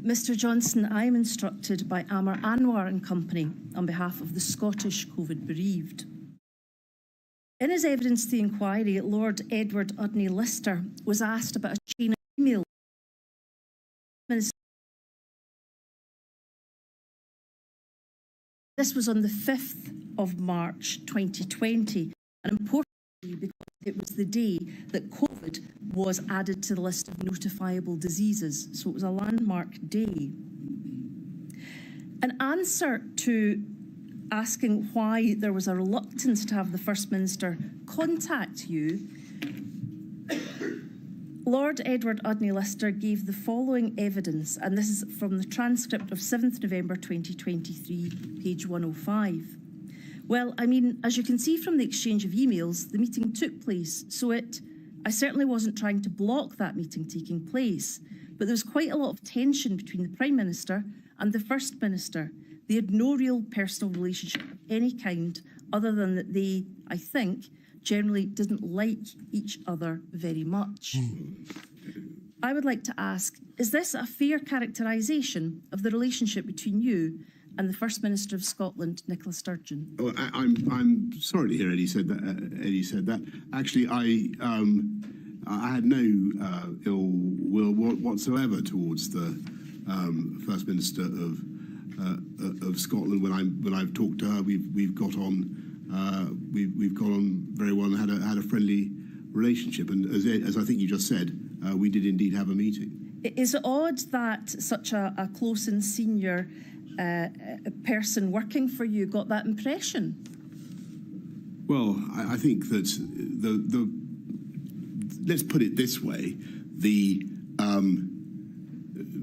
Mr. Johnson, I am instructed by Amar Anwar and Company on behalf of the Scottish COVID bereaved. In his evidence to the inquiry, Lord Edward Udney Lister was asked about a chain of emails. This was on the 5th of March 2020, and importantly because it was the day that COVID was added to the list of notifiable diseases, so it was a landmark day. An answer to asking why there was a reluctance to have the First Minister contact you, Lord Edward Udney Lister gave the following evidence, and this is from the transcript of 7th November 2023, page 105. Well, I mean, as you can see from the exchange of emails, the meeting took place, so I certainly wasn't trying to block that meeting taking place, but there was quite a lot of tension between the Prime Minister and the First Minister. They had no real personal relationship of any kind, other than that they, I think, generally didn't like each other very much. I would like to ask, is this a fair characterisation of the relationship between you and the First Minister of Scotland, Nicola Sturgeon? Oh, I'm sorry to hear Eddie said that. Actually, I had no ill will whatsoever towards the First Minister of Scotland. When I've talked to her, we've got on very well and had a friendly relationship. And as I think you just said, we did indeed have a meeting. Is it odd that such a close and senior person working for you got that impression? Well, I think that let's put it this way: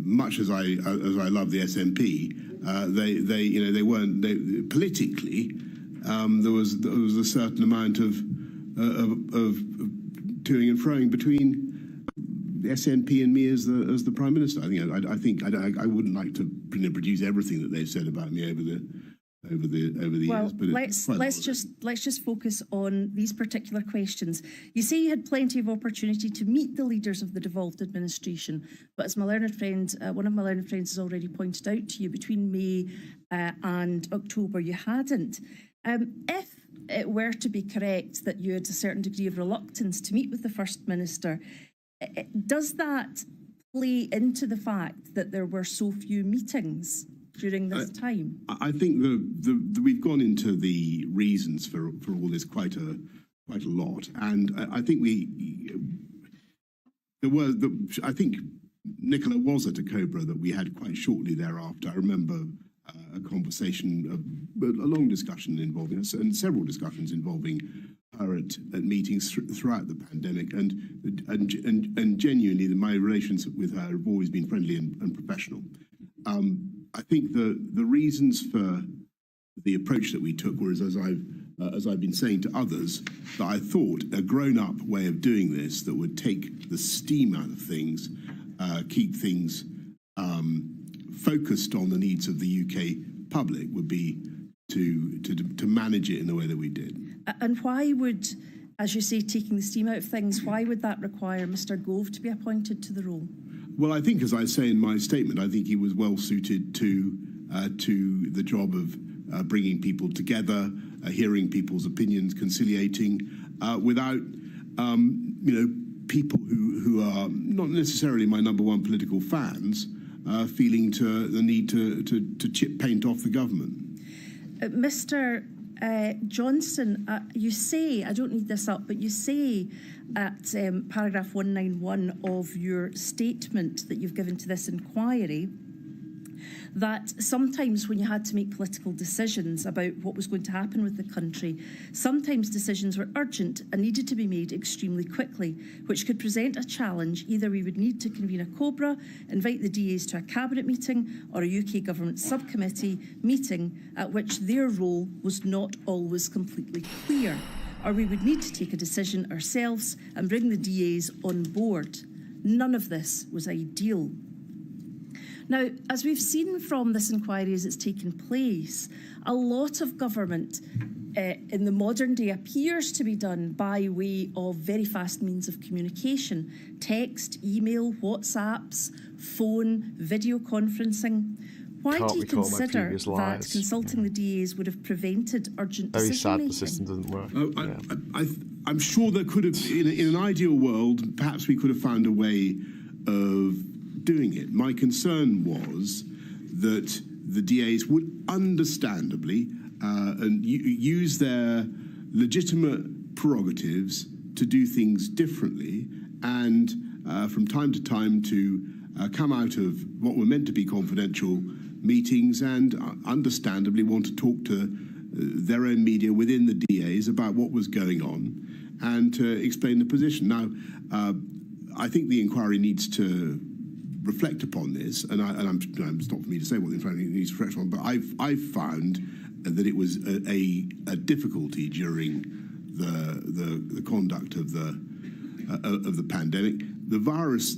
much as I love the SNP, they weren't politically. There was a certain amount of toing and froing between the SNP and me as the Prime Minister. I wouldn't like to produce everything that they've said about me over the years. But let's just focus on these particular questions. You say you had plenty of opportunity to meet the leaders of the devolved administration, but as my learned friend, one of my learned friends has already pointed out to you, between May and October you hadn't. If it were to be correct that you had a certain degree of reluctance to meet with the First Minister, does that play into the fact that there were so few meetings during this time? I think we've gone into the reasons for all this quite a lot, and I think I think Nicola was at a Cobra that we had quite shortly thereafter. I remember a conversation, a long discussion involving us, and several discussions involving her at meetings throughout the pandemic, and genuinely, my relations with her have always been friendly and professional. I think the reasons for the approach that we took were, as I've been saying to others, that I thought a grown-up way of doing this that would take the steam out of things, keep things focused on the needs of the UK public, would be to manage it in the way that we did. And why would, as you say, taking the steam out of things, why would that require Mr. Gove to be appointed to the role? Well, I think, as I say in my statement, I think he was well suited to the job of bringing people together, hearing people's opinions, conciliating, without, people who are not necessarily my number one political fans, feeling the need to chip paint off the government. Mr. Johnson, you say, I don't need this up, but you say at paragraph 191 of your statement that you've given to this inquiry that sometimes when you had to make political decisions about what was going to happen with the country, sometimes decisions were urgent and needed to be made extremely quickly, which could present a challenge. Either we would need to convene a COBRA, invite the DAs to a cabinet meeting or a UK government subcommittee meeting at which their role was not always completely clear, or we would need to take a decision ourselves and bring the DAs on board. None of this was ideal. Now, as we've seen from this inquiry as it's taken place, a lot of government in the modern day appears to be done by way of very fast means of communication: text, email, WhatsApps, phone, video conferencing. Why do you consider that consulting the DAs would have prevented urgent decision-making? Very sad the system doesn't work. I'm sure there could have, in an ideal world, perhaps we could have found a way of doing it. My concern was that the DAs would understandably and use their legitimate prerogatives to do things differently, and from time to time to come out of what were meant to be confidential meetings and understandably want to talk to their own media within the DAs about what was going on and to explain the position. Now, I think the inquiry needs to reflect upon this, and it's not for me to say what the inquiry needs to reflect on, but I've found that it was a difficulty during the conduct of the pandemic. The virus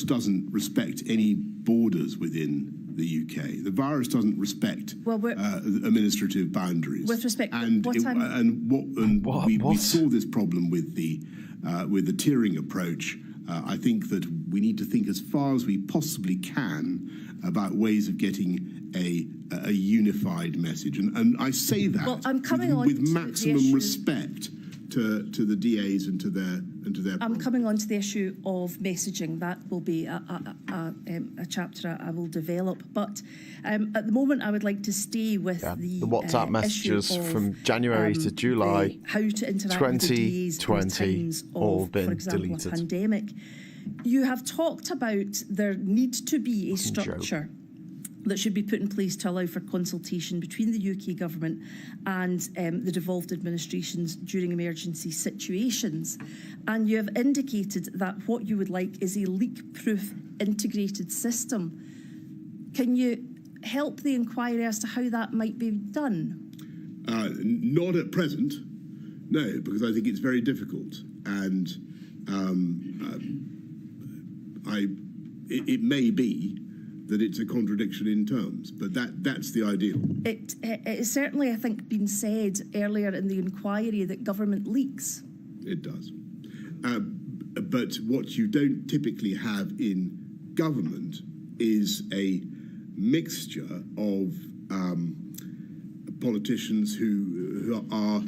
doesn't respect any borders within the UK. The virus doesn't respect administrative boundaries. With respect, we saw this problem with the tiering approach. I think that we need to think as far as we possibly can about ways of getting a unified message, and I say that with maximum respect to the DAs and to their. I'm coming on to the issue of messaging. That will be a chapter I will develop. But at the moment, I would like to stay with the WhatsApp messages from January to July. How to interact with the DAs in times of, for example, deleted. A pandemic. You have talked about there needs to be a structure that should be put in place to allow for consultation between the UK government and the devolved administrations during emergency situations. And you have indicated that what you would like is a leak-proof integrated system. Can you help the inquiry as to how that might be done? Not at present, no, because I think it's very difficult. And it may be that it's a contradiction in terms, but that's the ideal. It's certainly, I think, been said earlier in the inquiry that government leaks. It does. But what you don't typically have in government is a mixture of politicians who are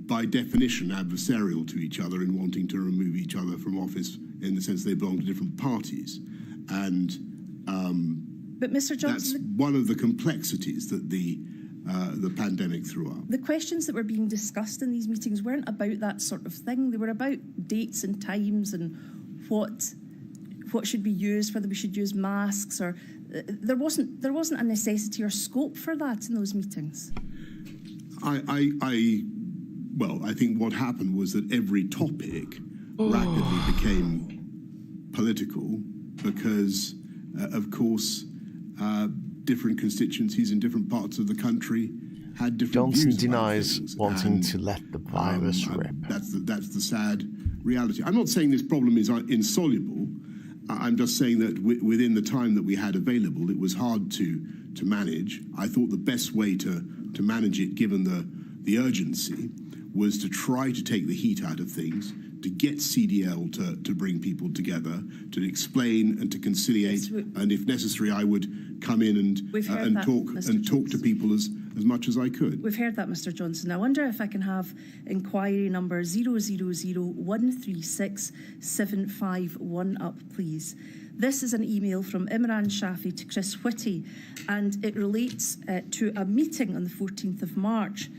by definition adversarial to each other and wanting to remove each other from office in the sense they belong to different parties. And but Mr. Johnson, that's one of the complexities that the pandemic threw up. The questions that were being discussed in these meetings weren't about that sort of thing. They were about dates and times and what should be used, whether we should use masks, or there wasn't a necessity or scope for that in those meetings. I think what happened was that every topic rapidly became political because, of course, different constituencies in different parts of the country had different views. Johnson denies wanting to let the virus rip. That's the sad reality. I'm not saying this problem is insoluble. I'm just saying that within the time that we had available, it was hard to manage. I thought the best way to manage it, given the urgency, was to try to take the heat out of things, to get CDL to bring people together, to explain and to conciliate, and if necessary, I would come in and talk to people as much as I could. We've heard that, Mr. Johnson. I wonder if I can have inquiry number 000136751 up, please. This is an email from Imran Shafi to Chris Whitty, and it relates to a meeting on the 14th of March.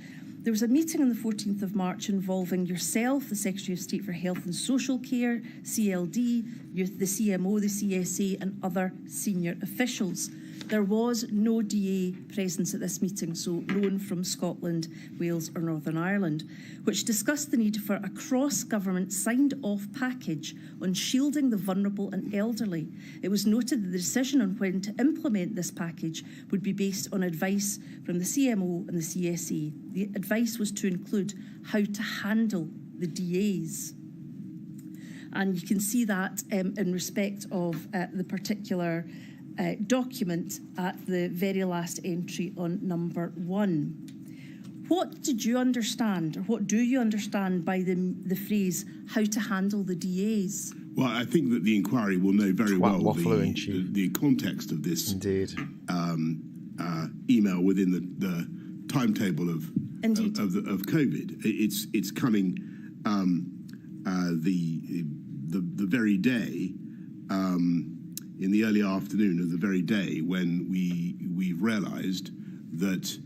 There was a meeting on the 14th of March involving yourself, the Secretary of State for Health and Social Care, CLD, the CMO, the CSA, and other senior officials. There was no DA presence at this meeting, so no one from Scotland, Wales or Northern Ireland, which discussed the need for a cross-government signed-off package on shielding the vulnerable and elderly. It was noted that the decision on when to implement this package would be based on advice from the CMO and the CSA. The advice was to include how to handle the DAs. And you can see that in respect of the particular document at the very last entry on number 1. What did you understand, or what do you understand by the phrase, how to handle the DAs? Well, I think that the inquiry will know very well the context of this email within the timetable of COVID. It's coming the very day, in the early afternoon of the very day when we realised that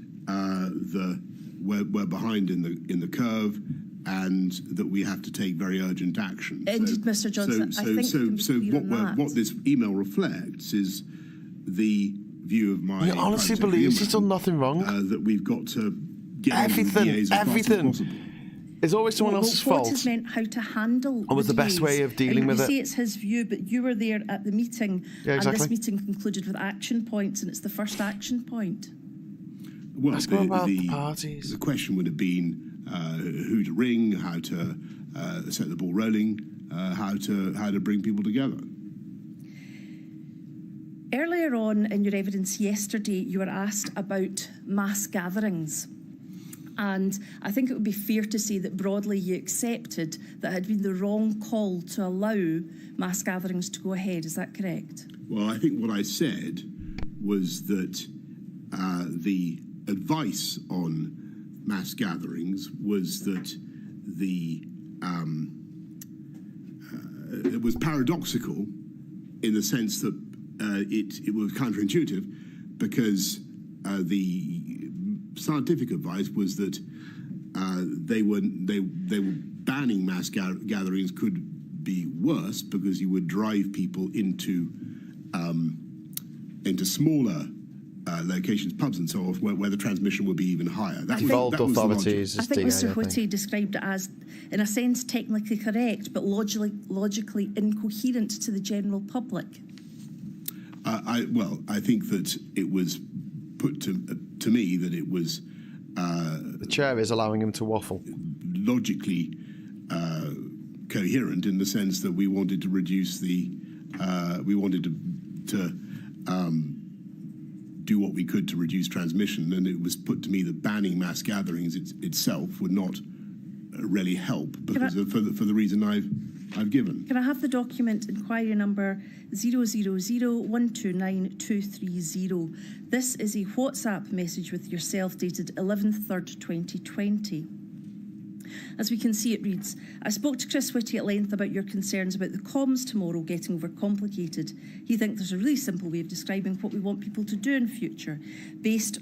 we're behind in the curve, and that we have to take very urgent action. Indeed, Mr. Johnson. What this email reflects is the view of my. He honestly believes he's done nothing wrong. That we've got to get everything. as fast as possible. It's always someone else's fault. What is meant how to handle What was the best way of dealing with it? You say it's his view, but you were there at the meeting, and this meeting concluded with action points, and it's the first action point. Well, the parties. The question would have been who to ring, how to set the ball rolling, how to bring people together. Earlier on in your evidence yesterday, you were asked about mass gatherings. And I think it would be fair to say that broadly you accepted that it had been the wrong call to allow mass gatherings to go ahead. Is that correct? Well, I think what I said was that the advice on mass gatherings was that it was paradoxical in the sense that it was counterintuitive, because the scientific advice was that they were banning mass gatherings could be worse because you would drive people into smaller locations, pubs and so on, where the transmission would be even higher. Involved authorities. I think Mr. Whitty described it as, in a sense, technically correct, but logically incoherent to the general public. I think that it was put to me that it was the chair is allowing him to waffle. Logically coherent in the sense that we wanted to reduce the we wanted to do what we could to reduce transmission, and it was put to me that banning mass gatherings itself would not really help because for the reason I've given. Can I have the document inquiry number 000129230? This is a WhatsApp message with yourself dated 11/3, 2020. As we can see, it reads, I spoke to Chris Whitty at length about your concerns about the comms tomorrow getting overcomplicated. He thinks there's a really simple way of describing what we want people to do in future, based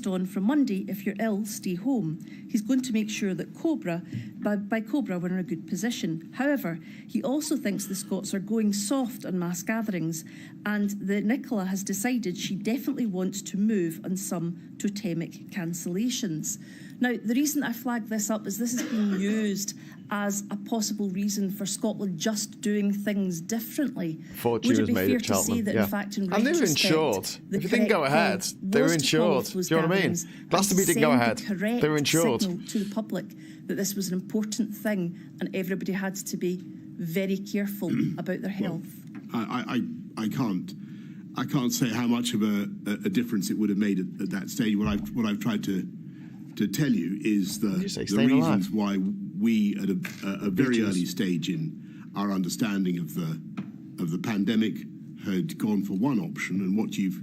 on from Monday, if you're ill, stay home. He's going to make sure that by Cobra, we're in a good position. However, he also thinks the Scots are going soft on mass gatherings, and that Nicola has decided she definitely wants to move on some totemic cancellations. Now, the reason I flagged this up is this is being used as a possible reason for Scotland just doing things differently. Fortune Would it be made fair it to say that, yeah. in fact, in and they were insured. If it didn't go ahead, they were insured. Do you know what I mean? Glastonbury didn't go ahead. They were insured. Signal to the public that this was an important thing, and everybody had to be very careful about their health. I can't say how much of a difference it would have made at that stage. What I've tried to to tell you is the reasons why we, at a very early stage in our understanding of the pandemic, had gone for one option, and what you've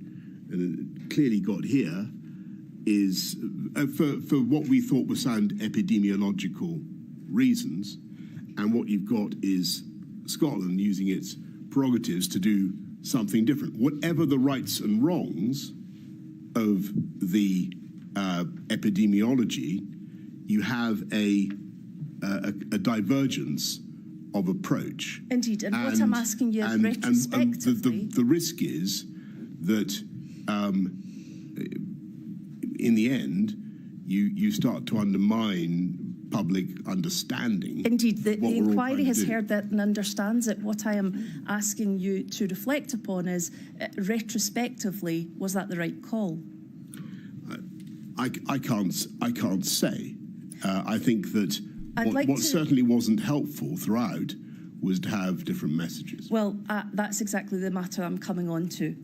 clearly got here is for what we thought were sound epidemiological reasons, and what you've got is Scotland using its prerogatives to do something different. Whatever the rights and wrongs of the epidemiology, you have a divergence of approach. Indeed, and what I'm asking you is retrospectively. The risk is that in the end, you start to undermine public understanding. Indeed, the inquiry has heard that and understands it. What I am asking you to reflect upon is, retrospectively, was that the right call? I can't say. I think that what certainly wasn't helpful throughout was to have different messages. Well, that's exactly the matter I'm coming on to.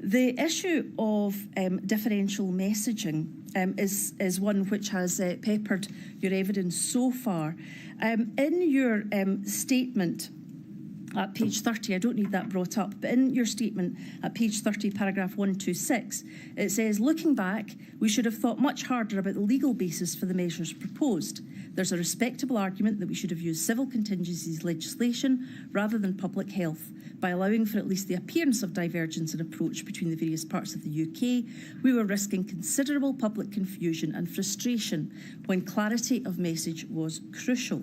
The issue of differential messaging is one which has peppered your evidence so far. In your statement at page 30, I don't need that brought up, but in your statement at page 30, paragraph 126, it says, looking back, we should have thought much harder about the legal basis for the measures proposed. There's a respectable argument that we should have used civil contingencies legislation rather than public health. By allowing for at least the appearance of divergence in approach between the various parts of the UK, we were risking considerable public confusion and frustration when clarity of message was crucial.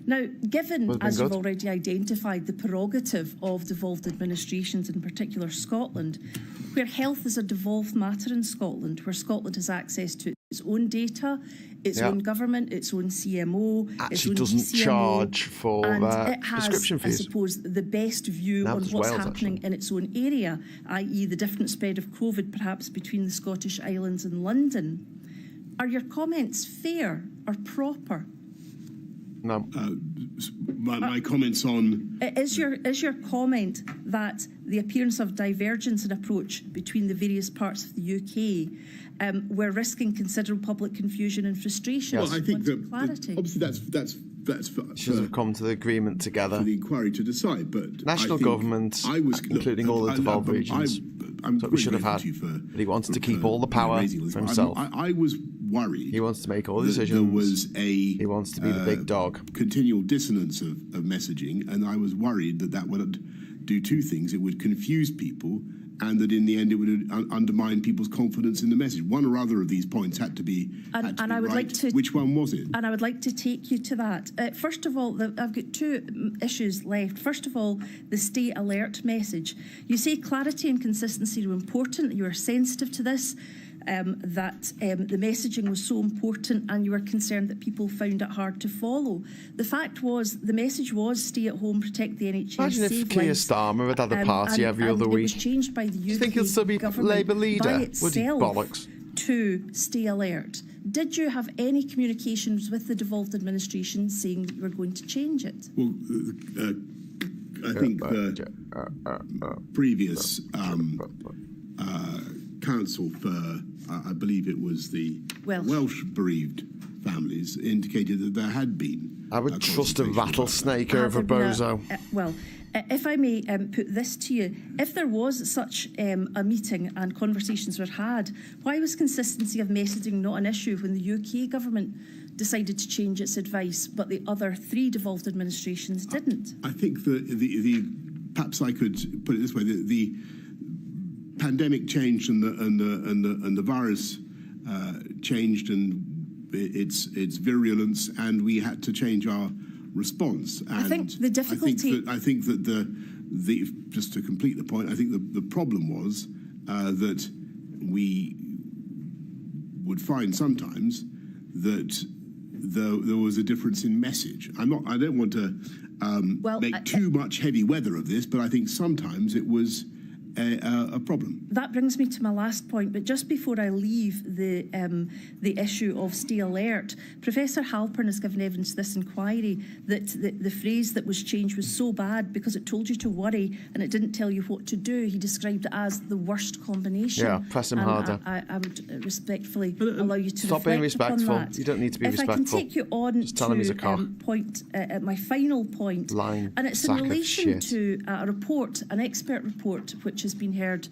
Now, given, as you've already identified, the prerogative of devolved administrations, in particular Scotland, where health is a devolved matter in Scotland, where Scotland has access to its own data, its own government, its own CMO, its own doesn't DCMO, charge for and it has, prescription fees. I suppose, the best view on what's happening in its own area, i.e. the different spread of COVID perhaps between the Scottish Islands and London. Are your comments fair or proper? No. My comments on... Is your comment that the appearance of divergence in approach between the various parts of the UK we're risking considerable public confusion and frustration? Well, I think that clarity. Obviously that's for... Should have come to the agreement together. For the inquiry to decide, but... National government, including all the devolved regions, so we should have had. But he wants to keep all the power for himself. I was worried. He wants to make all the decisions. He wants to be the big dog. Continual dissonance of messaging, and I was worried that would do two things. It would confuse people, and that in the end it would undermine people's confidence in the message. One or other of these points had to be and I would right. like to. Which one was it? And I would like to take you to that. First of all, I've got two issues left. First of all, the stay alert message. You say clarity and consistency are important. You are sensitive to this. That the messaging was so important and you were concerned that people found it hard to follow. The fact was, the message was stay at home, protect the NHS. Imagine if Keir Starmer had had a party every other week. It was changed by the UK. Do you think he'll still be Labour leader? Would he bollocks? To stay alert. Did you have any communications with the devolved administration saying that you were going to change it? Well, I think the previous council for, I believe it was the Welsh bereaved families, indicated that there had been. I would trust a rattlesnake over a bozo. Well, if I may put this to you, if there was such a meeting and conversations were had, why was consistency of messaging not an issue when the UK government decided to change its advice, but the other three devolved administrations didn't? I think the perhaps I could put it this way: the pandemic changed and the virus changed and its virulence, and we had to change our response. And I think the difficulty. I think that the just to complete the point, I think the problem was that we would find sometimes that there was a difference in message. I don't want to make too much heavy weather of this, but I think sometimes it was a problem. That brings me to my last point, but just before I leave the issue of stay alert, Professor Halpern has given evidence to this inquiry that the phrase that was changed was so bad because it told you to worry and it didn't tell you what to do. He described it as the worst combination. Yeah, press him harder. I would respectfully allow you to stop being respectful. Upon that. You don't need to be respectful. If I can take you on just tell him he's a cock. My final point, Lying and it's in relation to a report, an expert report, which has been heard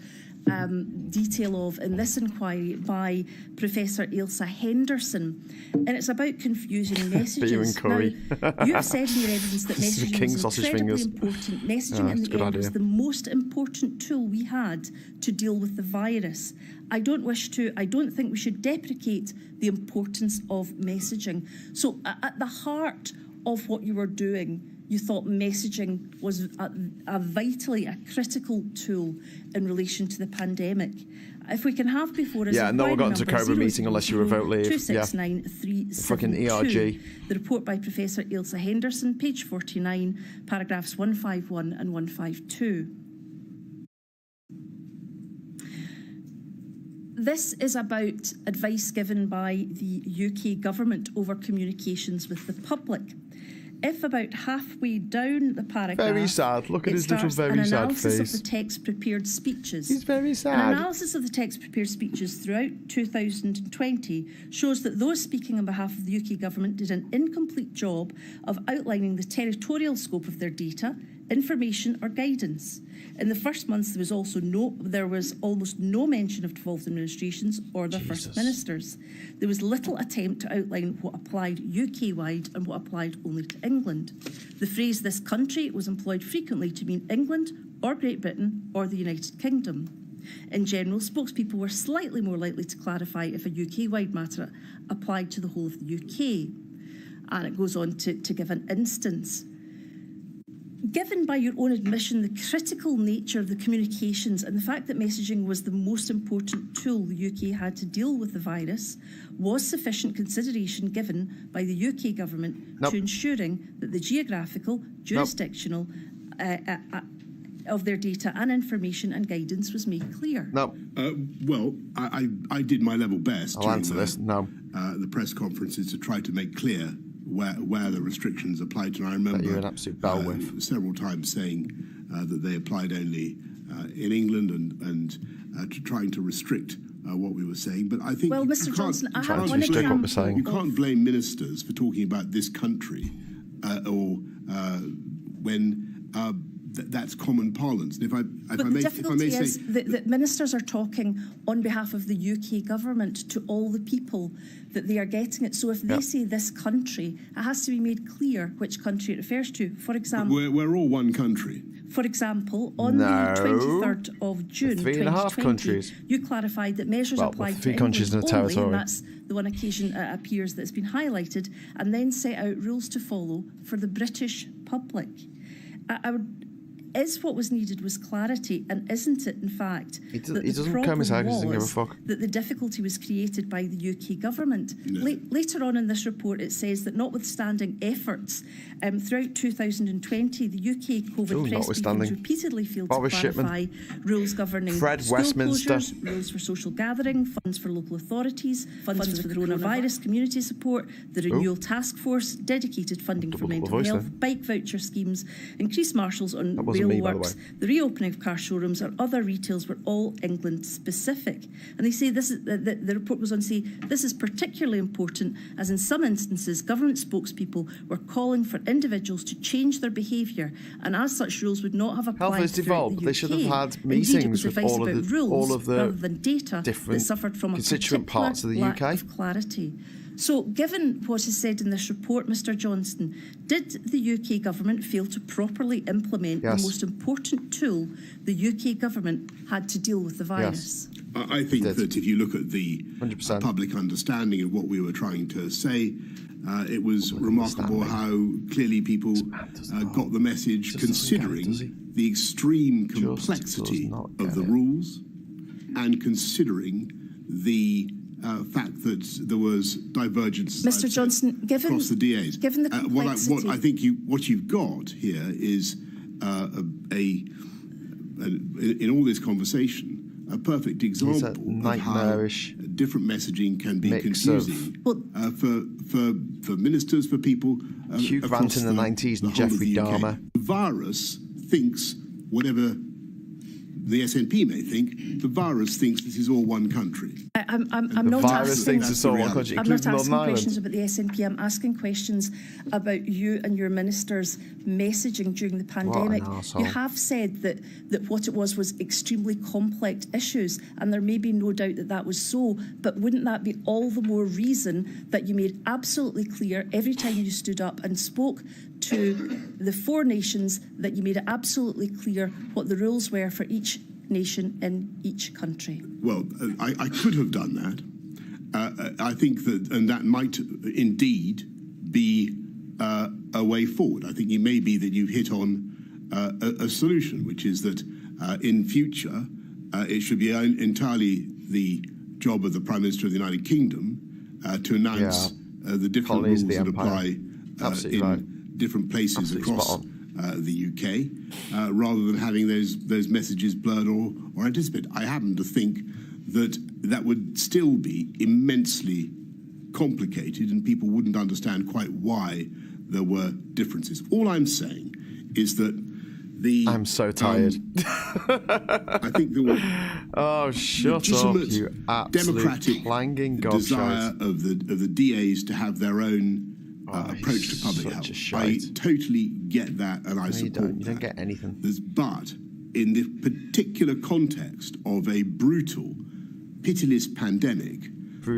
detail of in this inquiry by Professor Ailsa Henderson, and it's about confusing messages. Now, you have said in your evidence that messaging was incredibly important. Messaging in the end was the most important tool we had to deal with the virus. I don't think we should deprecate the importance of messaging. So at the heart of what you were doing, you thought messaging was a critical tool in relation to the pandemic. If we can have before us... Yeah, no one got into Cobra meeting unless you were vote leave. 269-372. Fucking ERG. The report by Professor Ailsa Henderson, page 49, paragraphs 151 and 152. This is about advice given by the UK government over communications with the public. If about halfway down the paragraph... Very sad. Look at his little very sad face. An analysis of the text-prepared speeches. He's very sad. An analysis of the text-prepared speeches throughout 2020 shows that those speaking on behalf of the UK government did an incomplete job of outlining the territorial scope of their data, information or guidance. In the first months, there was almost no mention of devolved administrations or their first ministers. There was little attempt to outline what applied UK-wide and what applied only to England. The phrase "this country" was employed frequently to mean England or Great Britain or the United Kingdom. In general, spokespeople were slightly more likely to clarify if a UK-wide matter applied to the whole of the UK. And it goes on to give an instance. Given by your own admission the critical nature of the communications and the fact that messaging was the most important tool the UK had to deal with the virus, was sufficient consideration given by the UK government to ensuring that the geographical, jurisdictional of their data and information and guidance was made clear? No. Well, I did my level best I'll answer this. No. The press conferences to try to make clear where the restrictions applied to. And I remember you're an absolute bellwith. Several times saying that they applied only in England and trying to restrict what we were saying. But I think Mr. Johnson, I have one example. You can't blame ministers for talking about this country when that's common parlance. And the difficulty is that ministers are talking on behalf of the UK government to all the people that they are getting it. So if they say this country, it has to be made clear which country it refers to. For example, we're all one country. For example, on the 23rd of June 2020, you clarified that measures applied to England only, and that's the one occasion it appears that's been highlighted, and then set out rules to follow for the British public. Is what was needed was clarity, and isn't it, in fact, he doesn't comb his hair because he doesn't give a fuck. That the difficulty was created by the UK government? No. Later on in this report, it says that notwithstanding efforts throughout 2020, the UK COVID press briefings repeatedly failed to clarify rules governing school closures, rules for social gathering, funds for local authorities, funds for the coronavirus community support, the renewal task force, dedicated funding for mental health, bike voucher schemes, increased marshals on works, the reopening of car showrooms or other retails were all England specific. And they say this is the report goes on to say this is particularly important as in some instances government spokespeople were calling for individuals to change their behaviour, and as such rules would not have applied throughout the UK. They should have had meetings with all of the rather than data different that suffered from constituent parts of the lack UK. Of clarity. So, given what is said in this report, Mr. Johnston, did the UK government fail to properly implement the most important tool the UK government had to deal with the virus? Yes. I think that if you look at the public understanding of what we were trying to say, it was remarkable how clearly people got the message, considering the extreme complexity of the rules and considering the fact that there was divergence Mr. Johnson, across the DAs. Given the complexity... what I think what you've got here is in all this conversation, a perfect example of how different messaging can be confusing for ministers, for people. Hugh Grant in the 90s and Jeffrey Dahmer. The virus thinks whatever the SNP may think, the virus thinks this is all one country. I'm not asking questions about the SNP. I'm asking questions about you and your minister's messaging during the pandemic. You have said that what it was extremely complex issues, and there may be no doubt that was so, but wouldn't that be all the more reason that you made absolutely clear every time you stood up and spoke to the 4 nations that you made it absolutely clear what the rules were for each nation in each country? Well, I could have done that. I think that might indeed be a way forward. I think it may be that you've hit on a solution, which is that in future it should be entirely the job of the Prime Minister of the United Kingdom to announce the different rules that apply in different places across the UK, rather than having those messages blurred or anticipated. I happen to think that would still be immensely complicated, and people wouldn't understand quite why there were differences. All I'm saying is that I'm so tired. I think there were shut up, you democratic clanging desire of the DAs to have their own approach to public health. I totally get that, and I support that. You don't get anything. But in the particular context of a brutal, pitiless pandemic,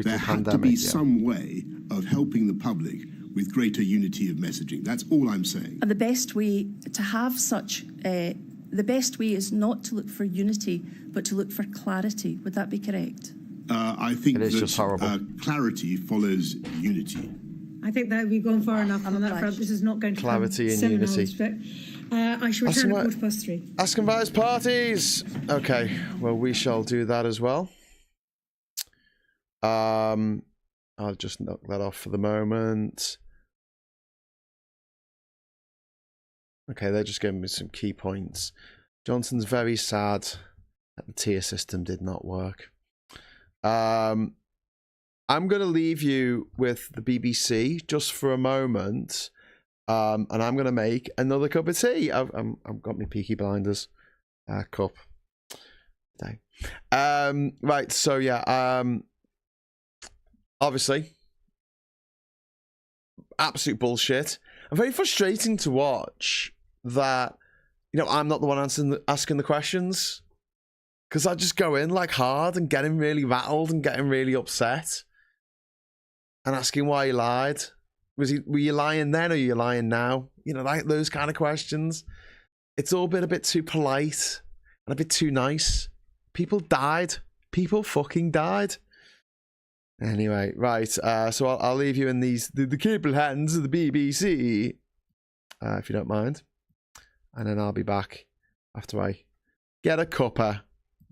there had to be some way of helping the public with greater unity of messaging. That's all I'm saying. And the best way to have such, the best way is not to look for unity, but to look for clarity. Would that be correct? I think that clarity follows unity. I think that we've gone far enough on that front. This is not going to clarity and unity. But I shall return at 3:15. Asking about his parties. Okay, well, we shall do that as well. I'll just knock that off for the moment. Okay, they're just giving me some key points. Johnson's very sad that the tier system did not work. I'm going to leave you with the BBC just for a moment, and I'm going to make another cup of tea. I've got my Peaky Blinders cup today. Right, so yeah, obviously, absolute bullshit. And very frustrating to watch that, I'm not the one asking the questions, because I just go in like hard and get him really rattled and get him really upset. And asking why he lied. Were you lying then or are you lying now? Like those kind of questions. It's all been a bit too polite and a bit too nice. People died. People fucking died. Anyway, right. So I'll leave you in the capable hands of the BBC, if you don't mind. And then I'll be back after I get a cuppa.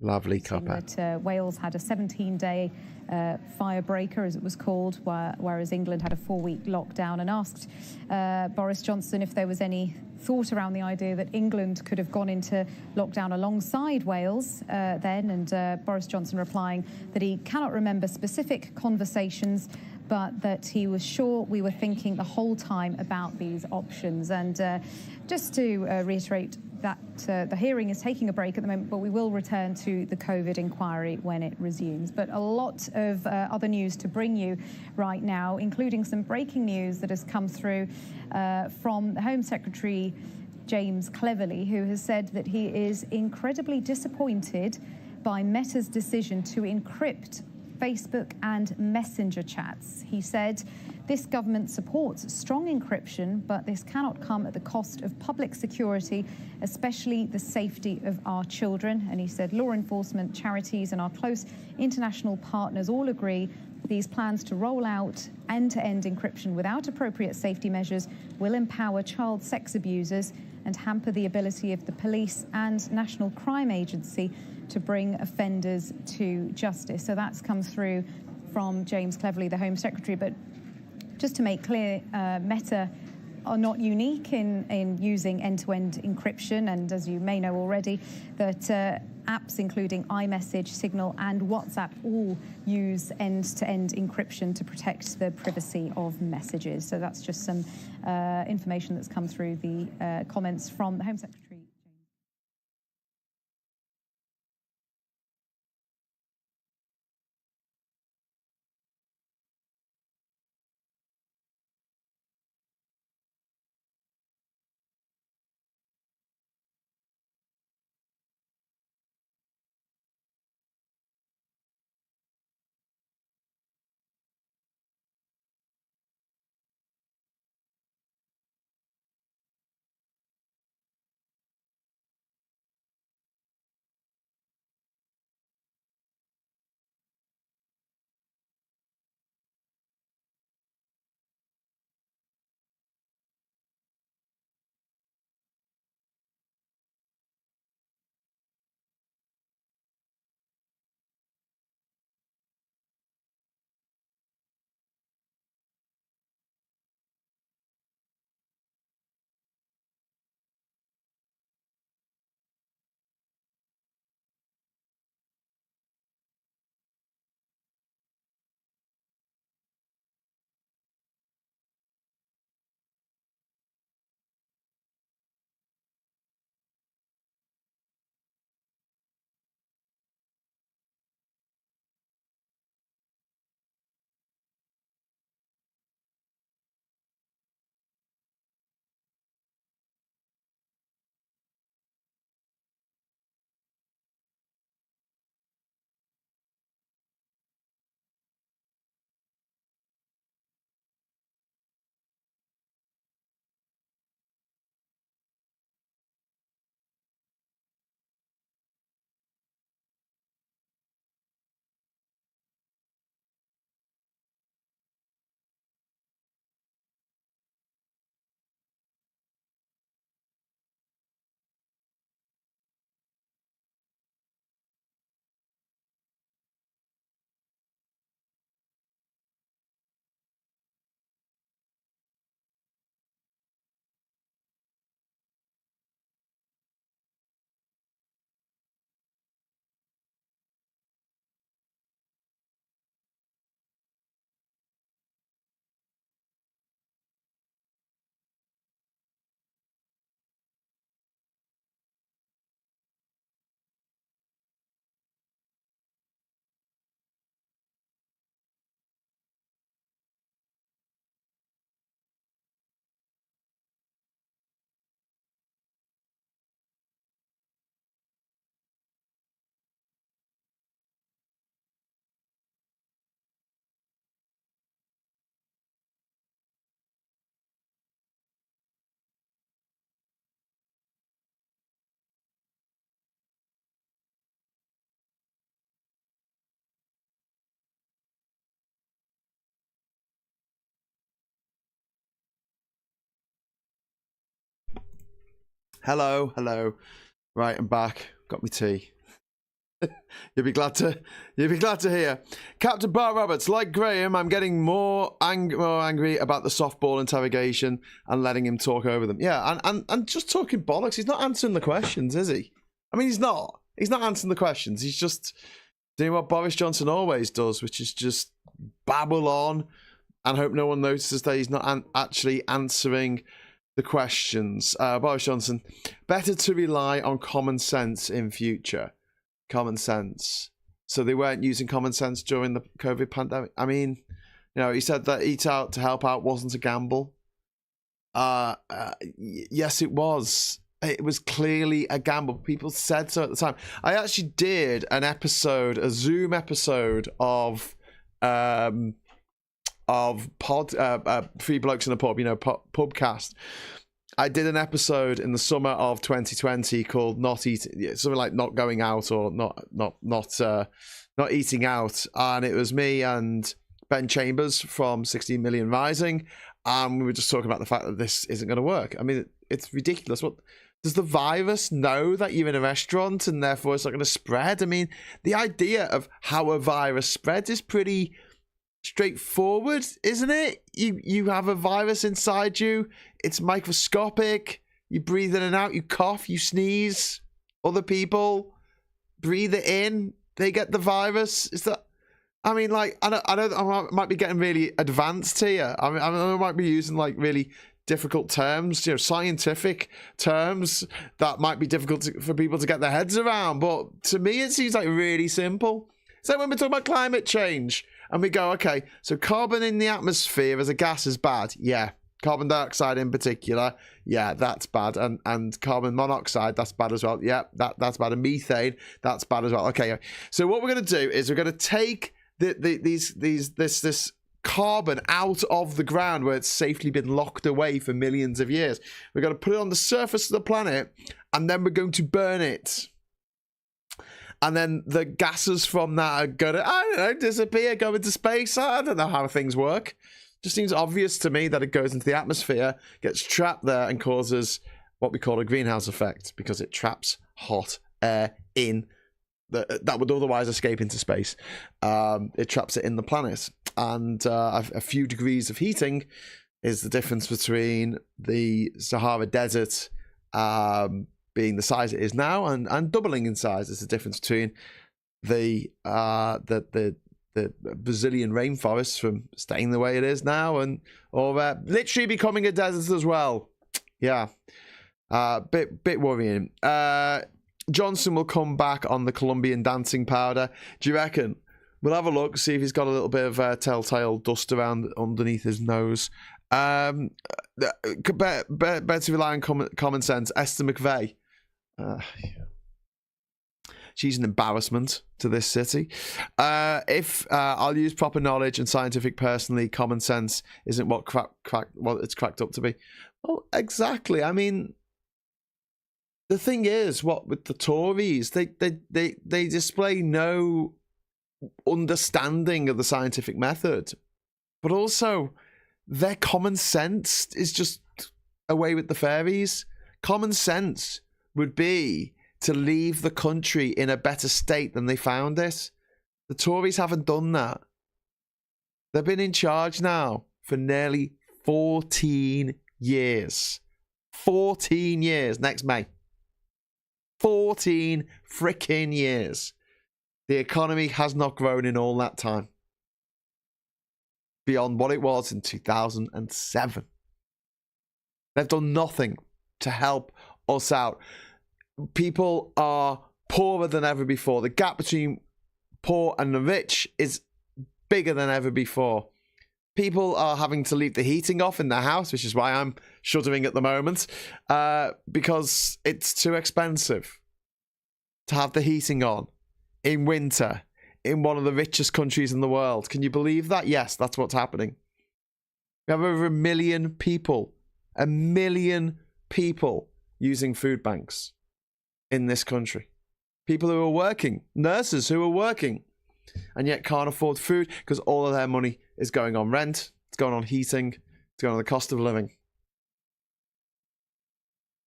Lovely cuppa. That Wales had a 17-day firebreaker, as it was called, whereas England had a 4-week lockdown, and asked Boris Johnson if there was any thought around the idea that England could have gone into lockdown alongside Wales then, and Boris Johnson replying that he cannot remember specific conversations, but that he was sure we were thinking the whole time about these options. And just to reiterate that the hearing is taking a break at the moment, but we will return to the COVID inquiry when it resumes. But a lot of other news to bring you right now, including some breaking news that has come through from the Home Secretary James Cleverly, who has said that he is incredibly disappointed by Meta's decision to encrypt Facebook and Messenger chats. He said, this government supports strong encryption, but this cannot come at the cost of public security, especially the safety of our children. And he said law enforcement, charities and our close international partners all agree these plans to roll out end-to-end encryption without appropriate safety measures will empower child sex abusers and hamper the ability of the police and National Crime Agency to bring offenders to justice. So that's come through from James Cleverly, the Home Secretary. But just to make clear, Meta are not unique in using end-to-end encryption, and as you may know already, that apps including iMessage, Signal and WhatsApp all use end-to-end encryption to protect the privacy of messages. So that's just some information that's come through the comments from the Home Secretary. Hello. Right, I'm back. Got me tea. You'll be glad to hear. Captain Bart Roberts, like Graham, I'm getting more angry about the softball interrogation and letting him talk over them. Yeah, and just talking bollocks. He's not answering the questions, is he? I mean, he's not. He's not answering the questions. He's just doing what Boris Johnson always does, which is just babble on and hope no one notices that he's not actually answering the questions. Boris Johnson, better to rely on common sense in future. Common sense. So they weren't using common sense during the COVID pandemic. I mean, you know, he said that Eat Out to Help Out wasn't a gamble. Yes, it was. It was clearly a gamble. People said so at the time. I actually did an episode, a Zoom episode of Three Blokes in a Pub, you know, pubcast. I did an episode in the summer of 2020 called "Not Eating," something like "Not Going Out" or not eating out, and it was me and Ben Chambers from 16 Million Rising, and we were just talking about the fact that this isn't going to work. I mean, it's ridiculous. What does the virus know that you're in a restaurant and therefore it's not going to spread? I mean, the idea of how a virus spreads is pretty straightforward, isn't it? You have a virus inside you. it's microscopic. You breathe in and out, you cough, you sneeze. Other people breathe it in, they get the virus. Is that? I mean, like, I know I might be getting really advanced here. I might be using like really difficult terms, scientific terms that might be difficult for people to get their heads around. But to me, it seems like really simple. So when we're talking about climate change and we go, okay, so carbon in the atmosphere as a gas is bad. Yeah. Carbon dioxide in particular, yeah, that's bad. And carbon monoxide, that's bad as well. Yeah, that's bad. And methane, that's bad as well. Okay, so what we're going to do is we're going to take this carbon out of the ground where it's safely been locked away for millions of years. We're going to put it on the surface of the planet, and then we're going to burn it. And then the gases from that are going to, I don't know, disappear, go into space. I don't know how things work. Just seems obvious to me that it goes into the atmosphere, gets trapped there, and causes what we call a greenhouse effect because it traps hot air in that would otherwise escape into space. It traps it in the planet, and a few degrees of heating is the difference between the Sahara Desert being the size it is now and doubling in size. Is the difference between the Brazilian rainforest from staying the way it is now or literally becoming a desert as well. Yeah. Bit worrying. Johnson will come back on the Colombian dancing powder. Do you reckon? We'll have a look, see if he's got a little bit of telltale dust around underneath his nose. Better to rely on common sense. Esther McVeigh. She's an embarrassment to this city. If I'll use proper knowledge and scientific personally, common sense isn't what it's cracked up to be. Well, exactly. I mean, the thing is, what with the Tories, they display no understanding of the scientific method, but also their common sense is just away with the fairies. Common sense would be to leave the country in a better state than they found it. The Tories haven't done that. They've been in charge now for nearly 14 years. 14 years next May. 14 freaking years. The economy has not grown in all that time. Beyond what it was in 2007. They've done nothing to help us out. People are poorer than ever before. The gap between poor and the rich is bigger than ever before. People are having to leave the heating off in their house, which is why I'm shuddering at the moment, because it's too expensive to have the heating on in winter in one of the richest countries in the world. Can you believe that? Yes, that's what's happening. We have over 1 million people, 1 million people using food banks in this country. People who are working, nurses who are working, and yet can't afford food because all of their money is going on rent, it's going on heating, it's going on the cost of living.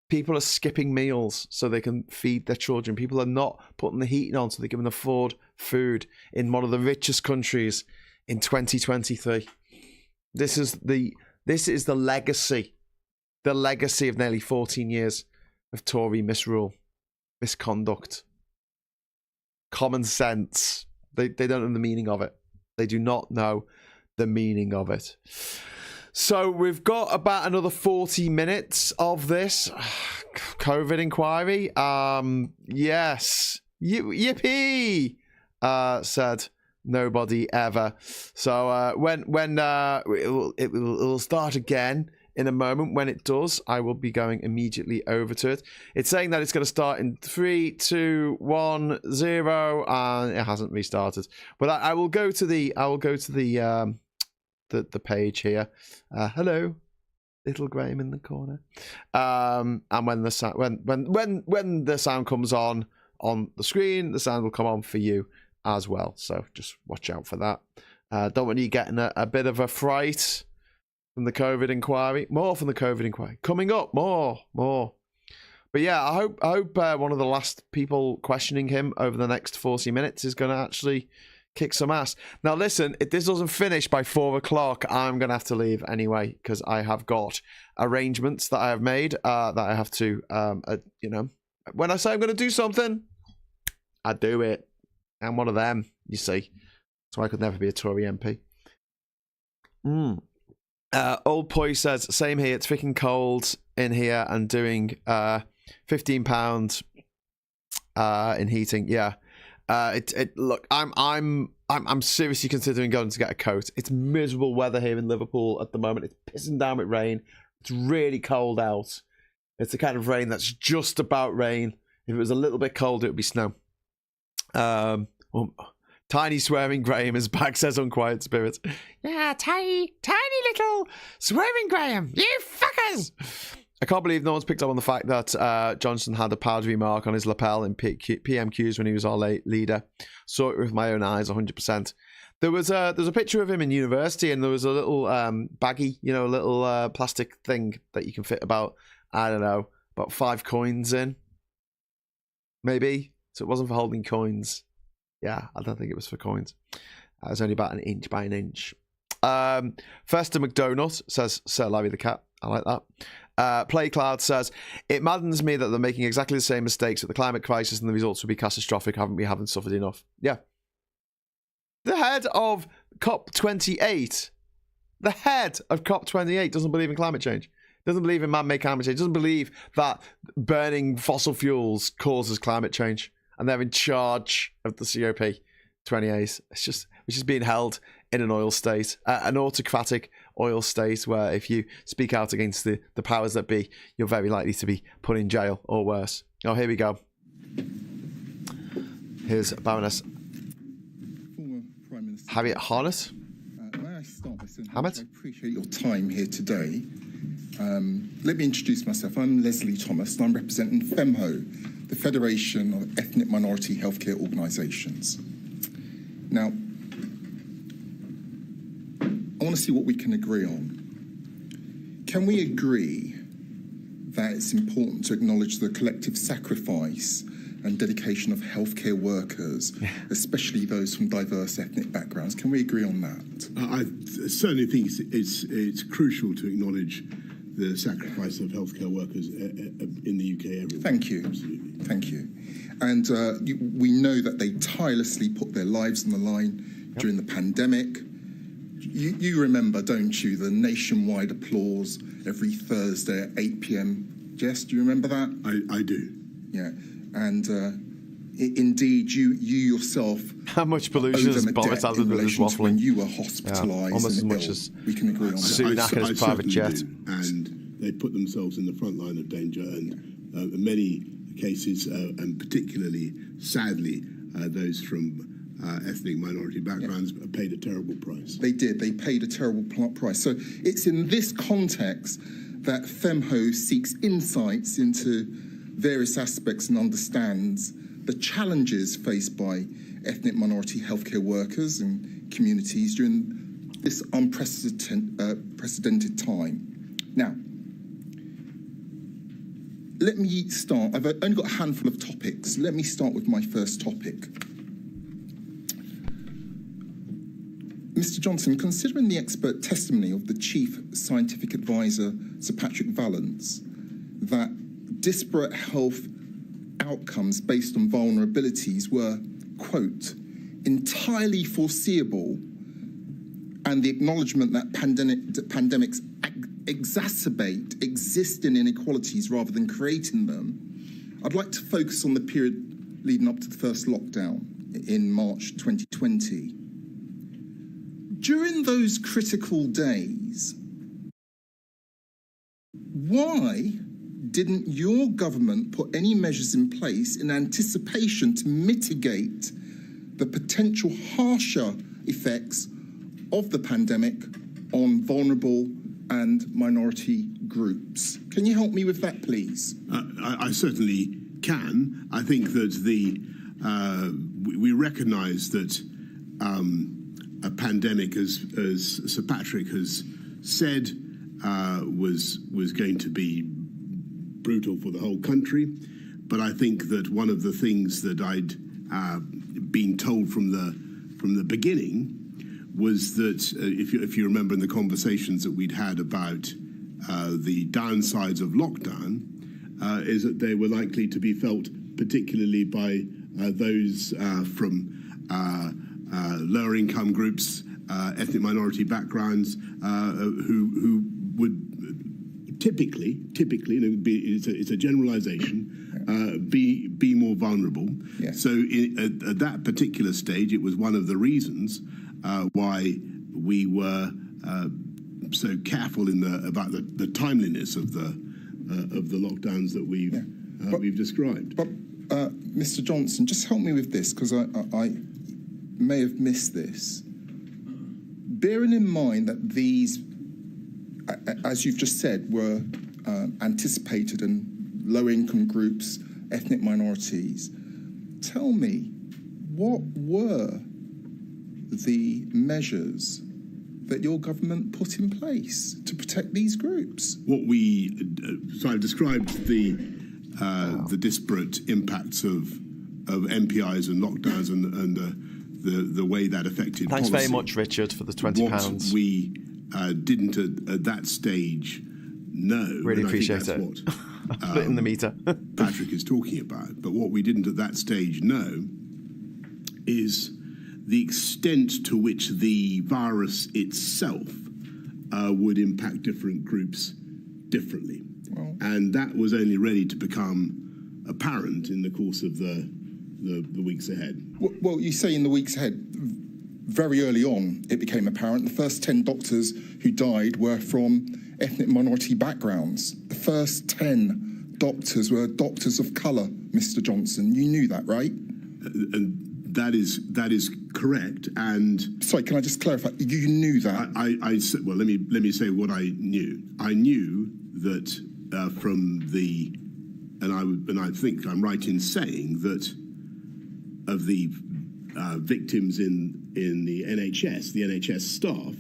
People are skipping meals so they can feed their children. People are not putting the heating on so they can afford food in one of the richest countries in 2023. This is the legacy of nearly 14 years of Tory misrule. Misconduct, common sense. They don't know the meaning of it. They do not know the meaning of it. So we've got about another 40 minutes of this COVID inquiry. Yes, yippee, said nobody ever. So when it will start again. In a moment, when it does, I will be going immediately over to it. It's saying that it's going to start in 3, 2, 1, 0, and it hasn't restarted. But I will go to the page here. Hello, little Graham in the corner. And when the sound when the sound comes on the screen, the sound will come on for you as well. So just watch out for that. Don't want you getting a bit of a fright from the COVID inquiry. More from the COVID inquiry coming up. More. But yeah, I hope one of the last people questioning him over the next 40 minutes is going to actually kick some ass. Now, listen, if this doesn't finish by 4 o'clock, I'm going to have to leave anyway, because I have got arrangements that I have made that I have to, when I say I'm going to do something, I do it. I'm one of them, you see. So I could never be a Tory MP. Old Poi says, same here, it's freaking cold in here and doing £15 in heating. Yeah. Look, I'm seriously considering going to get a coat. It's miserable weather here in Liverpool at the moment. It's pissing down with rain. It's really cold out. It's the kind of rain that's just about rain. If it was a little bit cold, it would be snow. Tiny swearing Graham is back, says Unquiet Spirit. Yeah, tiny little swearing Graham. You fuckers! I can't believe no one's picked up on the fact that Johnson had a powdery mark on his lapel in PMQs when he was our leader. Saw it with my own eyes, 100%. There's a picture of him in university, and there was a little baggie, a little plastic thing that you can fit about 5 coins in, maybe. So it wasn't for holding coins. Yeah, I don't think it was for coins. It was only about an inch by an inch. Fester McDonald says, Sir Larry the Cat. I like that. PlayCloud says, it maddens me that they're making exactly the same mistakes with the climate crisis and the results will be catastrophic. We haven't suffered enough. Yeah. The head of COP28 doesn't believe in climate change. Doesn't believe in man-made climate change. Doesn't believe that burning fossil fuels causes climate change. And they're in charge of the COP28. It's just being held in an oil state, an autocratic oil state where if you speak out against the powers that be, you're very likely to be put in jail or worse. Oh, here we go. Here's Baroness Former Prime Minister Harriet Harness. May I start by saying Hammett? I appreciate your time here today. Let me introduce myself. I'm Leslie Thomas, and I'm representing FEMHO, the Federation of Ethnic Minority Healthcare Organisations. Now, I want to see what we can agree on. Can we agree that it's important to acknowledge the collective sacrifice and dedication of healthcare workers, especially those from diverse ethnic backgrounds? Can we agree on that? I certainly think it's crucial to acknowledge the sacrifice of healthcare workers in the UK everywhere. Thank you. Absolutely. Thank you. And we know that they tirelessly put their lives on the line during the pandemic. You remember, don't you, the nationwide applause every Thursday at 8 p.m. Jess, do you remember that? I do. Yeah. And indeed, you yourself... How much pollution has Boris added with his waffling? When you were hospitalised, almost as and much ill. as we can agree on that. Sunak and his private jet. And they put themselves in the front line of danger, and in many cases, and particularly, sadly, those from ethnic minority backgrounds paid a terrible price. They did. They paid a terrible price. So it's in this context that FEMHO seeks insights into various aspects and understands the challenges faced by ethnic minority healthcare workers and communities during this unprecedented time. Now, let me start. I've only got a handful of topics. Let me start with my first topic. Mr. Johnson, considering the expert testimony of the Chief Scientific Advisor, Sir Patrick Vallance, that disparate health outcomes based on vulnerabilities were, quote, entirely foreseeable, and the acknowledgement that pandemics exacerbate existing inequalities rather than creating them, I'd like to focus on the period leading up to the first lockdown in March 2020. During those critical days, why didn't your government put any measures in place in anticipation to mitigate the potential harsher effects of the pandemic on vulnerable and minority groups? Can you help me with that, please? I certainly can. I think that we recognise that a pandemic, as Sir Patrick has said, was going to be brutal for the whole country. But I think that one of the things that I'd been told from the from the beginning was that, if you remember in the conversations that we'd had about the downsides of lockdown, is that they were likely to be felt particularly by those from lower income groups, ethnic minority backgrounds, who would typically, it's a generalization, be more vulnerable. Yeah. So at that particular stage, it was one of the reasons why we were so careful about the timeliness of the lockdowns that we've described. But Mr. Johnson, just help me with this, because I may have missed this. Bearing in mind that these, as you've just said, were anticipated in low-income groups, ethnic minorities, tell me, what were the measures that your government put in place to protect these groups? So I've described the disparate impacts of MPIs and lockdowns and the way that affected Thanks policy. very much, Richard, for the £20. What we didn't at that stage know. Really and appreciate I think it. that's what Put it in the meter. Patrick is talking about. But what we didn't at that stage know is the extent to which the virus itself would impact different groups differently. Well, and that was only ready to become apparent in the course of the weeks ahead. Well, you say in the weeks ahead, very early on it became apparent. The first 10 doctors who died were from ethnic minority backgrounds. The first 10 doctors were doctors of colour, Mr. Johnson. You knew that, right? And that is correct. And sorry, can I just clarify? You knew that. I said, well, let me say what I knew. I knew that from the, and I think I'm right in saying that of the victims in the NHS staff,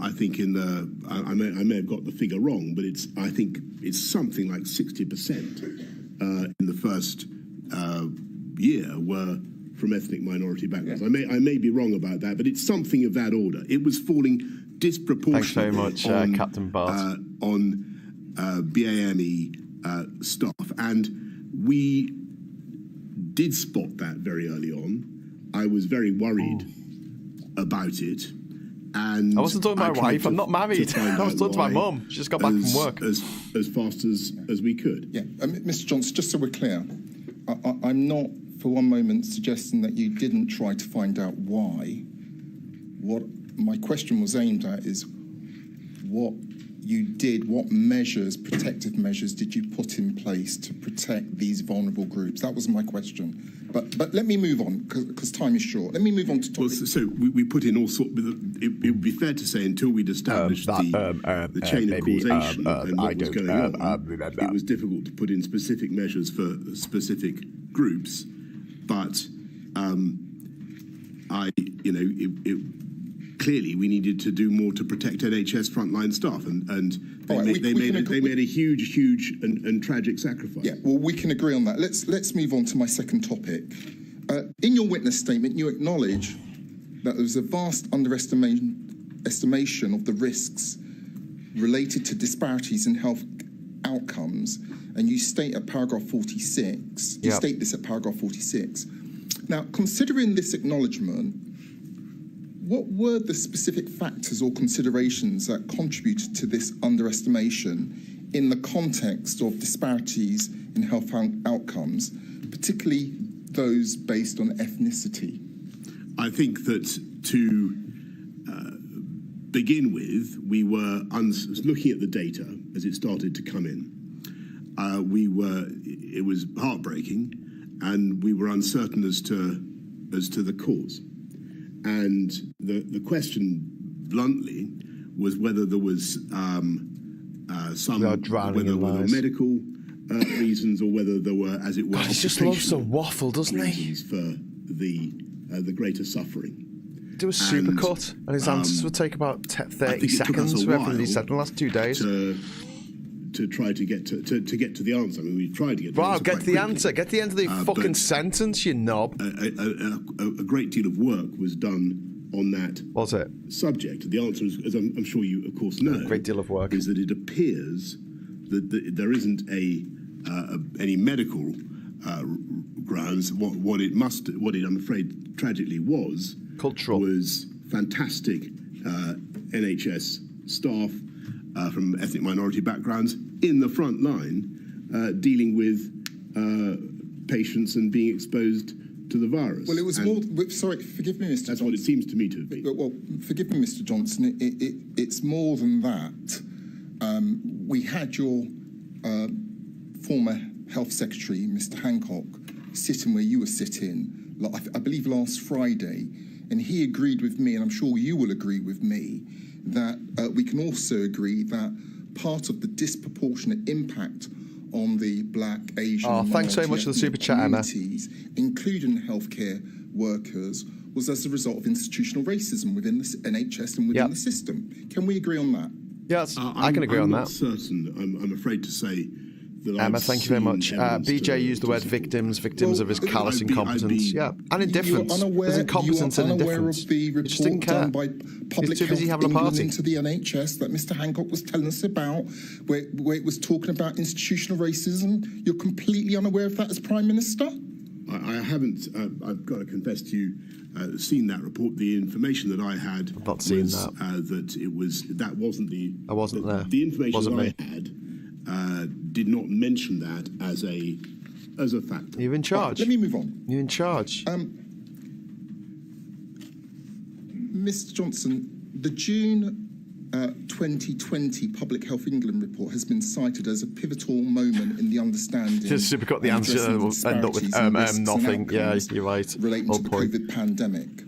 I think I may have got the figure wrong, but I think it's something like 60% in the first year were from ethnic minority backgrounds. Yeah. I may be wrong about that, but it's something of that order. It was falling disproportionately. Thanks very much, Captain Bart. On BAME staff, and we did spot that very early on. I was very worried about it. And I wasn't talking to my wife. I'm not married. I was talking to my mum. She just got back from work. As fast as we could. Yeah. Mr. Johnson, just so we're clear, I'm not for one moment suggesting that you didn't try to find out why. What my question was aimed at is what you did, what measures, protective measures, did you put in place to protect these vulnerable groups? That was my question. But let me move on, because time is short. Let me move on to topic. Well, so we put in all sorts. It would be fair to say until we'd established the chain of causation and what was going on, it was difficult to put in specific measures for specific groups. But clearly we needed to do more to protect NHS frontline staff, and they made a huge and tragic sacrifice. Yeah, well, we can agree on that. Let's move on to my second topic. In your witness statement, you acknowledge that there was a vast underestimation of the risks related to disparities in health outcomes, and you state at paragraph 46. You state this at paragraph 46. Now, considering this acknowledgement, what were the specific factors or considerations that contributed to this underestimation in the context of disparities in health outcomes, particularly those based on ethnicity? I think that to begin with, we were looking at the data as it started to come in. It was heartbreaking, and we were uncertain as to the cause. And the question, bluntly, was whether there was whether there were medical reasons, or whether there were, as it were, he just loves to waffle, doesn't he? For the greater suffering. Do a supercut, and his answers would take about 30 seconds, whatever he said in the last 2 days. to try to get to the answer. I mean, we've tried to get to the answer. Get to the answer. Get to the end of the fucking sentence, you knob. A great deal of work was done on that subject. The answer is, as I'm sure you, of course, know, a great deal of work, is that it appears that there isn't any medical grounds. What it I'm afraid tragically was cultural, was fantastic NHS staff from ethnic minority backgrounds in the front line dealing with patients and being exposed to the virus. Well, it was more. Sorry, forgive me, Mr. That's Johnson. what it seems to me to have been. Well, forgive me, Mr. Johnson. It's more than that. We had your former Health Secretary, Mr. Hancock, sitting where you were sitting, I believe last Friday, and he agreed with me, and I'm sure you will agree with me, that we can also agree that part of the disproportionate impact on the Black, Asian, thanks so much for the super chat, Emma, including healthcare workers, was as a result of institutional racism within the NHS and within the system. Can we agree on that? Yes, I can agree on that. I'm not certain. I'm afraid to say that Emma, thank you very much. BJ used the word victims of his callous incompetence. And indifference. There's incompetence and indifference. You are unaware of the report done by Public He's too busy Health having a England party. into the NHS that Mr. Hancock was telling us about, where it was talking about institutional racism. You're completely unaware of that as Prime Minister? I haven't, I've got to confess to you, seen that report. The information that I had was that wasn't the... I wasn't there. The information wasn't that me. I had did not mention that as a factor. You're in charge. Let me move on. You're in charge. Mr. Johnson, the June 2020 Public Health England report has been cited as a pivotal moment in the understanding. Just if we got the answer, we'll end up with nothing. Yeah, you're right. Relating to the COVID pandemic.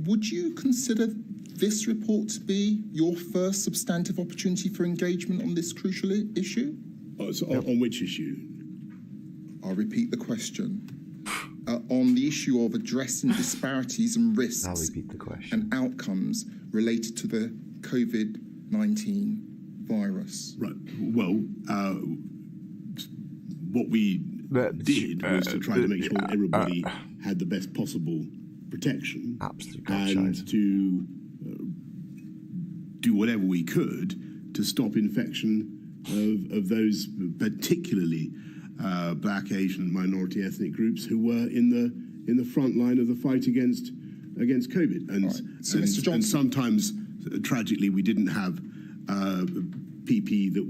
Would you consider this report to be your first substantive opportunity for engagement on this crucial issue? On which issue? I'll repeat the question. On the issue of addressing disparities and risks and outcomes related to the COVID-19 virus. Right. Well, what we did was to try to make sure that everybody had the best possible protection, and to do whatever we could to stop infection of those particularly Black, Asian, minority ethnic groups who were in the front line of the fight against COVID. And, so Mr. Johnson, and sometimes, tragically, we didn't have PPE that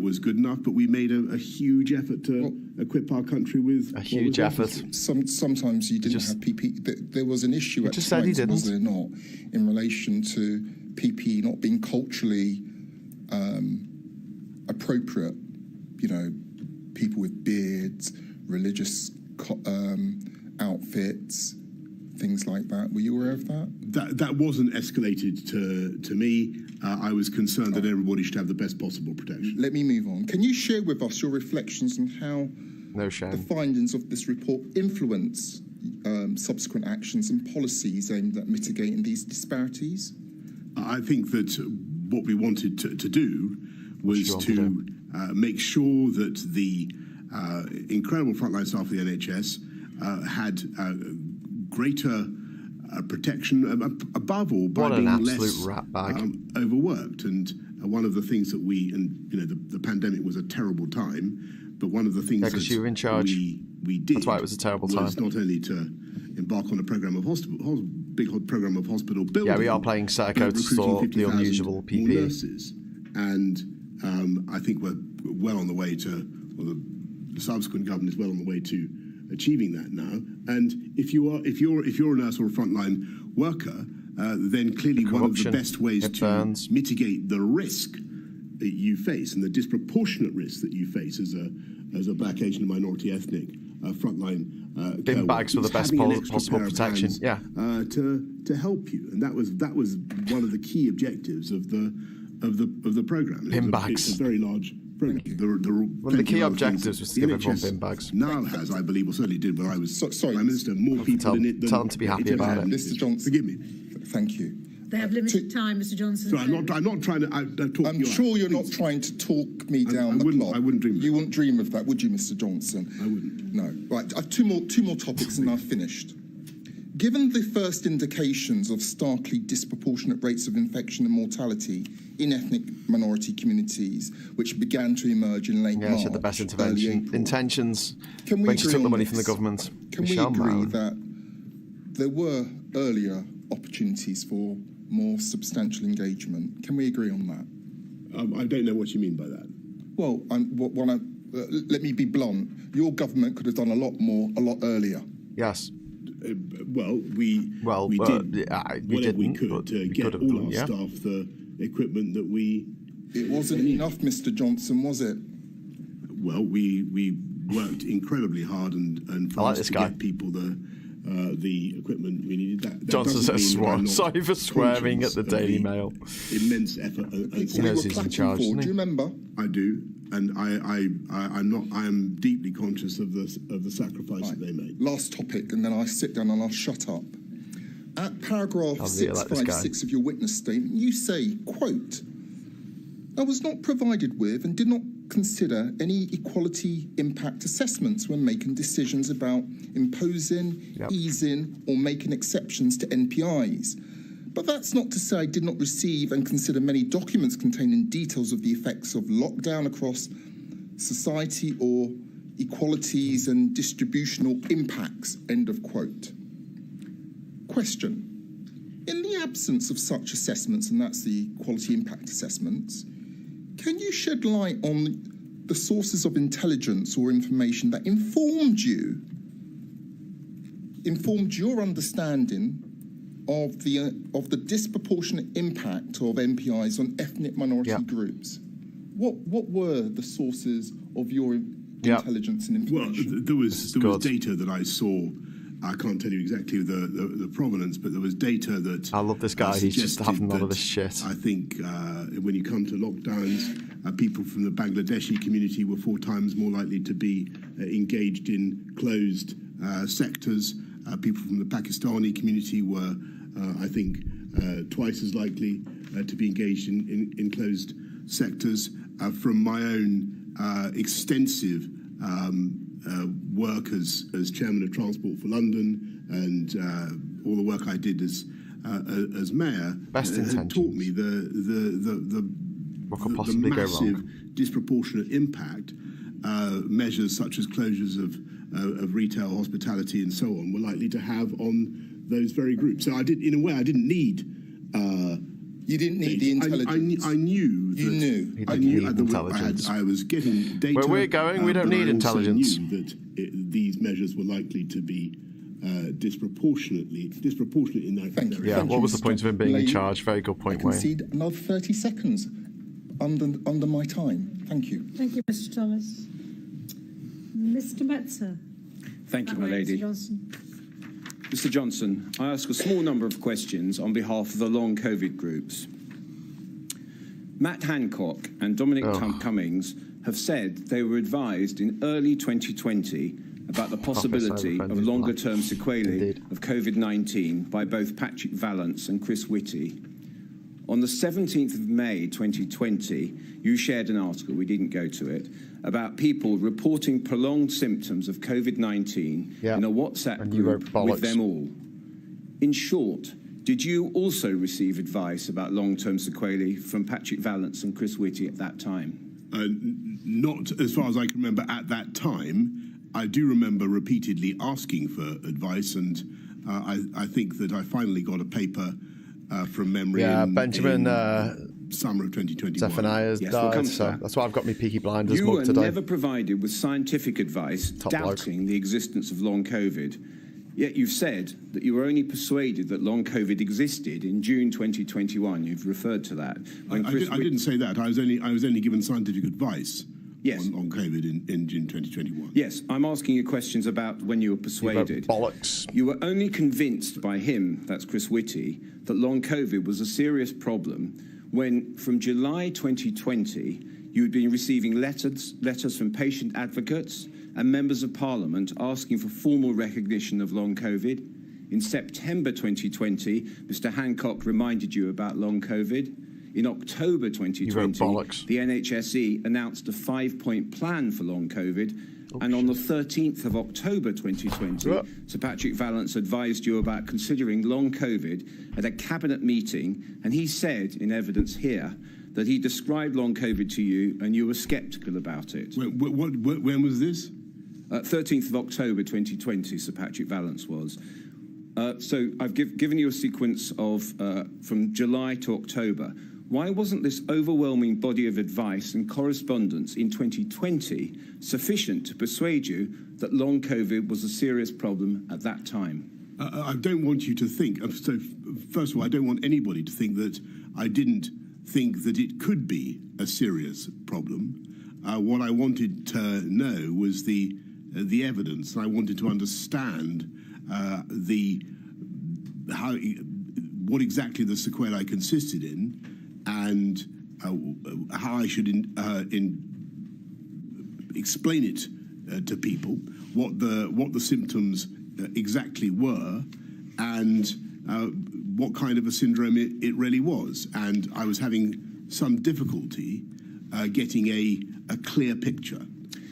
was good enough, but we made a huge effort to equip our country with a huge effort. Sometimes you didn't have PPE. There was an issue at times, was there not, in relation to PPE not being culturally appropriate? You know, people with beards, religious outfits, things like that. Were you aware of that? That wasn't escalated to me. I was concerned that everybody should have the best possible protection. Let me move on. Can you share with us your reflections on how the findings of this report influence subsequent actions and policies aimed at mitigating these disparities? I think that what we wanted to do was to make sure that the incredible frontline staff of the NHS had greater protection, above all, by being less overworked. And one of the things that the pandemic was a terrible time, but one of the things that you were in charge. We did. That's why it was a terrible time. Was not only to embark on a program of big program of hospital building. Yeah, we are playing Serco to store the unusual PPE. Nurses, and I think we're well on the way to. Well, the subsequent government is well on the way to achieving that now. And if you're a nurse or a frontline worker, then clearly one of the best ways to mitigate the risk that you face and the disproportionate risk that you face as a Black, Asian, and minority ethnic frontline bin bags for the best possible protection. Yeah, to help you, and that was one of the key objectives of the program. Bin bags. It's a very large program. One of the key objectives was to give everyone bin bags. Now has, I believe, or certainly did when I was Prime Minister, more people in it than tell them to be happy about it. Mr. Johnson, forgive me. Thank you. They have limited time, Mr. Johnson. So I'm not trying to talk I'm sure you're not trying to talk me down the clock. I wouldn't dream of that. You wouldn't dream of that, would you, Mr. Johnson? I wouldn't. No. Right, I've two more topics and I've finished. Given the first indications of starkly disproportionate rates of infection and mortality in ethnic minority communities, which began to emerge in late March, she had the best intentions when she took the money from the government. Can we agree that there were earlier opportunities for more substantial engagement? Can we agree on that? I don't know what you mean by that. Well, let me be blunt. Your government could have done a lot more, a lot earlier. Yes. We did whatever we could to get all our staff the equipment that we. It wasn't enough, Mr. Johnson, was it? Well, we worked incredibly hard and fast to get people the equipment we needed. That Johnson says sorry for swearing at the Daily Mail. Immense effort. He knows he's in charge. Do you remember? I do, and I am deeply conscious of the sacrifice that they made. Last topic, and then I sit down and I'll shut up. At paragraph 656 of your witness statement, you say, quote, "I was not provided with and did not consider any equality impact assessments when making decisions about imposing, easing, or making exceptions to NPIs. But that's not to say I did not receive and consider many documents containing details of the effects of lockdown across society or equalities and distributional impacts," end of quote. Question. In the absence of such assessments, and that's the quality impact assessments, can you shed light on the sources of intelligence or information that informed your understanding of the disproportionate impact of NPIs on ethnic minority groups? What were the sources of your intelligence and information? Well, there was data that I saw. I can't tell you exactly the provenance, but there was data that... I love this guy. He's just having none of this shit. I think when you come to lockdowns, people from the Bangladeshi community were 4 times more likely to be engaged in closed sectors. People from the Pakistani community were, I think, twice as likely to be engaged in closed sectors. From my own extensive work as chairman of Transport for London and all the work I did as mayor, had taught me the massive disproportionate impact measures such as closures of retail, hospitality, and so on were likely to have on those very groups. So I didn't need. You didn't need the intelligence. I knew. You knew. I knew intelligence. I was getting data. Where we're going, we don't need intelligence. I knew that these measures were likely to be disproportionate in that. Thank you. Yeah. What was the point of him being in charge? Very good point, Wayne. I concede another 30 seconds under my time. Thank you. Thank you, Mr. Thomas. Mr. Metzer. Thank you, my lady. Mr. Johnson. Mr. Johnson, I ask a small number of questions on behalf of the long COVID groups. Matt Hancock and Dominic Cummings have said they were advised in early 2020 about the possibility of longer-term sequelae of COVID-19 by both Patrick Vallance and Chris Whitty. On the 17th of May 2020, you shared an article, we didn't go to it, about people reporting prolonged symptoms of COVID-19 in a WhatsApp group with them all. In short, did you also receive advice about long-term sequelae from Patrick Vallance and Chris Whitty at that time? Not as far as I can remember at that time. I do remember repeatedly asking for advice, and I think that I finally got a paper from memory. Yeah, Benjamin. Summer of 2021. Zephaniah's died, so that's why I've got me Peaky Blinders mug today. You were never provided with scientific advice doubting the existence of long COVID. Yet you've said that you were only persuaded that long COVID existed in June 2021. You've referred to that. I didn't say that. I was only given scientific advice. Yes. On COVID in June 2021. Yes, I'm asking you questions about when you were persuaded. Bollocks. You were only convinced by him, that's Chris Whitty, that long COVID was a serious problem when, from July 2020, you had been receiving letters from patient advocates and members of Parliament asking for formal recognition of long COVID. In September 2020, Mr. Hancock reminded you about long COVID. In October 2020, the NHSE announced a 5-point plan for long COVID. And on the 13th of October 2020, Sir Patrick Vallance advised you about considering long COVID at a cabinet meeting. And he said, in evidence here, that he described long COVID to you and you were sceptical about it. When was this? 13th of October 2020, Sir Patrick Vallance was. So I've given you a sequence of from July to October. Why wasn't this overwhelming body of advice and correspondence in 2020 sufficient to persuade you that long COVID was a serious problem at that time? I don't want you to think, so first of all, I don't want anybody to think that I didn't think that it could be a serious problem. What I wanted to know was the evidence. I wanted to understand what exactly the sequelae consisted in, and how I should explain it to people, what the symptoms exactly were, and what kind of a syndrome it really was. And I was having some difficulty getting a clear picture,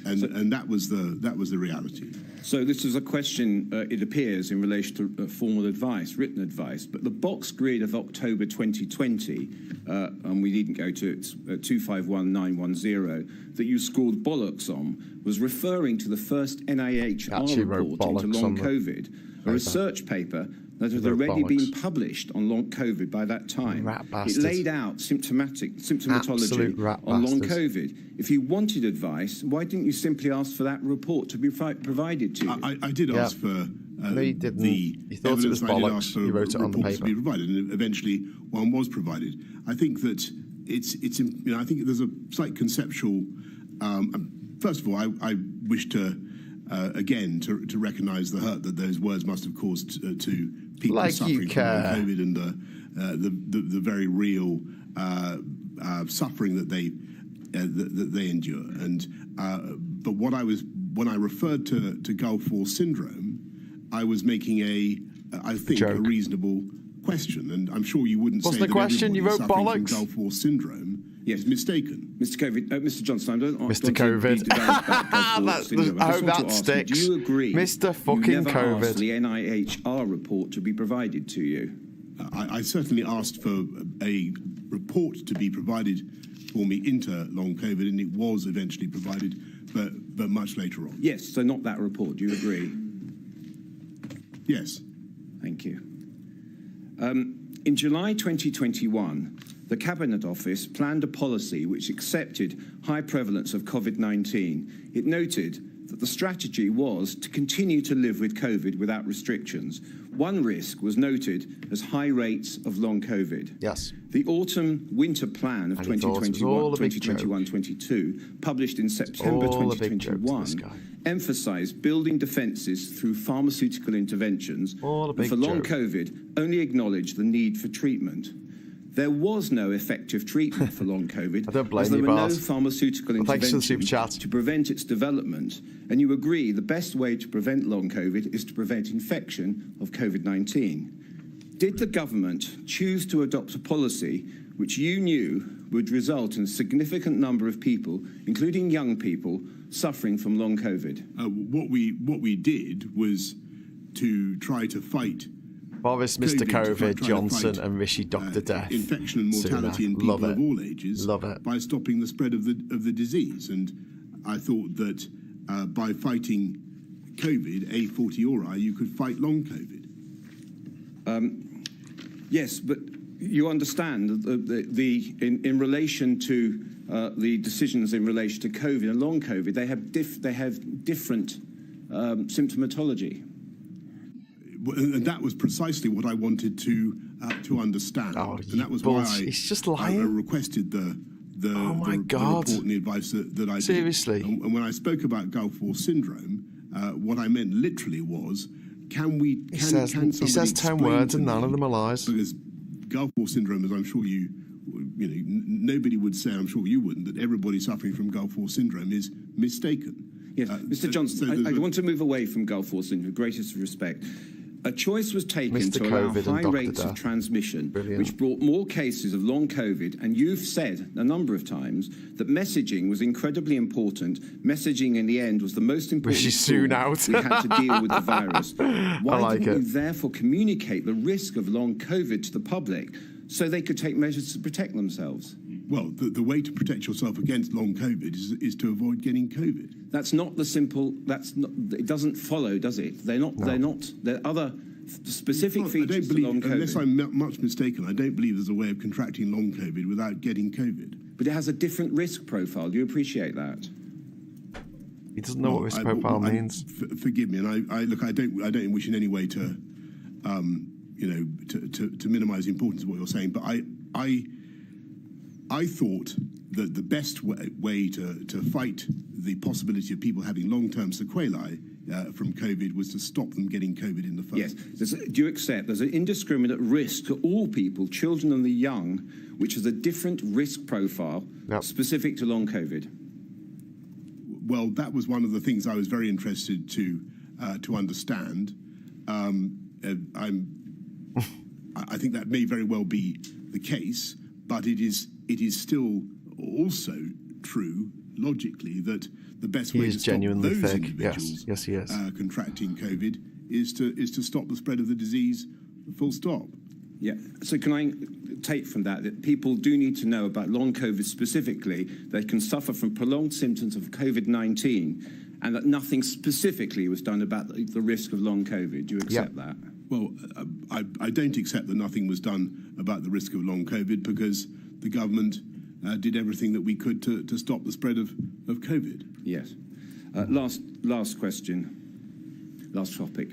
and that was the reality. So this is a question, it appears, in relation to formal advice, written advice, but the box grid of October 2020, and we needn't go to it, 251910, that you scored bollocks on, was referring to the first NIH report into long COVID, a research paper that had already been published on long COVID by that time. It laid out symptomatology on long COVID. If you wanted advice, why didn't you simply ask for that report to be provided to you? I did ask for the evidence. I did ask for reports to be provided, and eventually one was provided. I think that I think there's a slight conceptual. First of all, I wish to again to recognise the hurt that those words must have caused to people suffering from COVID, and the very real suffering that they endure. And but when I referred to Gulf War syndrome, I was making I think a reasonable question, and I'm sure you wouldn't say the question? You wrote suffering bollocks? from Gulf War syndrome is mistaken. Mr. Johnson, I don't Mr. COVID. I hope that sticks. Do you agree? Mr. fucking you never COVID. Asked the NIHR report to be provided to you? I certainly asked for a report to be provided for me into long COVID, and it was eventually provided, but much later on. Yes, so not that report. Do you agree? Yes. Thank you. In July 2021, the Cabinet Office planned a policy which accepted high prevalence of COVID-19. It noted that the strategy was to continue to live with COVID without restrictions. One risk was noted as high rates of long COVID. Yes. The autumn-winter plan of 2021-22, published in September 2021, emphasised building defences through pharmaceutical interventions, and for long COVID only acknowledged the need for treatment. There was no effective treatment for long COVID, I don't blame as there you, were Bart. no pharmaceutical interventions to prevent its development. And you agree the best way to prevent long COVID is to prevent infection of COVID-19. Did the government choose to adopt a policy which you knew would result in a significant number of people, including young people, suffering from long COVID? What we did was to try to fight Boris, Mr. COVID, Johnson, and Rishi Dr. Death. Infection and mortality in people of all ages by stopping the spread of the disease. And I thought that by fighting COVID, a fortiori, you could fight long COVID. Yes, but you understand in relation to the decisions in relation to COVID and long COVID, they have different symptomatology. And that was precisely what I wanted to understand, and that was why I requested the report and the advice that I Seriously. did. And when I spoke about Gulf War syndrome, what I meant literally was, he says 10 words and none of them are lies. Because Gulf War syndrome, as I'm sure you know, nobody would say, I'm sure you wouldn't, that everybody suffering from Gulf War syndrome is mistaken. Yes, Mr. Johnson, I want to move away from Gulf War syndrome, with greatest respect. A choice was taken Mr. to allow COVID and high Dr. rates of Death. transmission, Brilliant. which brought more cases of long COVID, and you've said a number of times that messaging was incredibly important. Messaging in the end was the most important Rishi soon tool out. we had to deal with the virus. Why like didn't it. you therefore communicate the risk of long COVID to the public so they could take measures to protect themselves? Well, the way to protect yourself against long COVID is to avoid getting COVID. That's not the simple. That's not. It doesn't follow, does it? They're not. No. They're not. There are other specific Well, features I don't to believe, long COVID. unless I'm much mistaken, I don't believe there's a way of contracting long COVID without getting COVID. But it has a different risk profile. Do you appreciate that? He doesn't know what risk profile means. Forgive me, and I don't wish in any way to, to minimise the importance of what you're saying. But I thought that the best way to fight the possibility of people having long-term sequelae from COVID was to stop them getting COVID in the first place. Do you accept there's an indiscriminate risk to all people, children and the young, which is a different risk profile specific to long COVID? Well, that was one of the things I was very interested to understand. I think that may very well be the case, but it is still also true logically that the best way to stop those individuals contracting COVID is to stop the spread of the disease, full stop. Yeah. So can I take from that people do need to know about long COVID specifically? They can suffer from prolonged symptoms of COVID-19, and that nothing specifically was done about the risk of long COVID. Do you accept that? Well, I don't accept that nothing was done about the risk of long COVID because the government did everything that we could to stop the spread of COVID. Yes. Last question, last topic.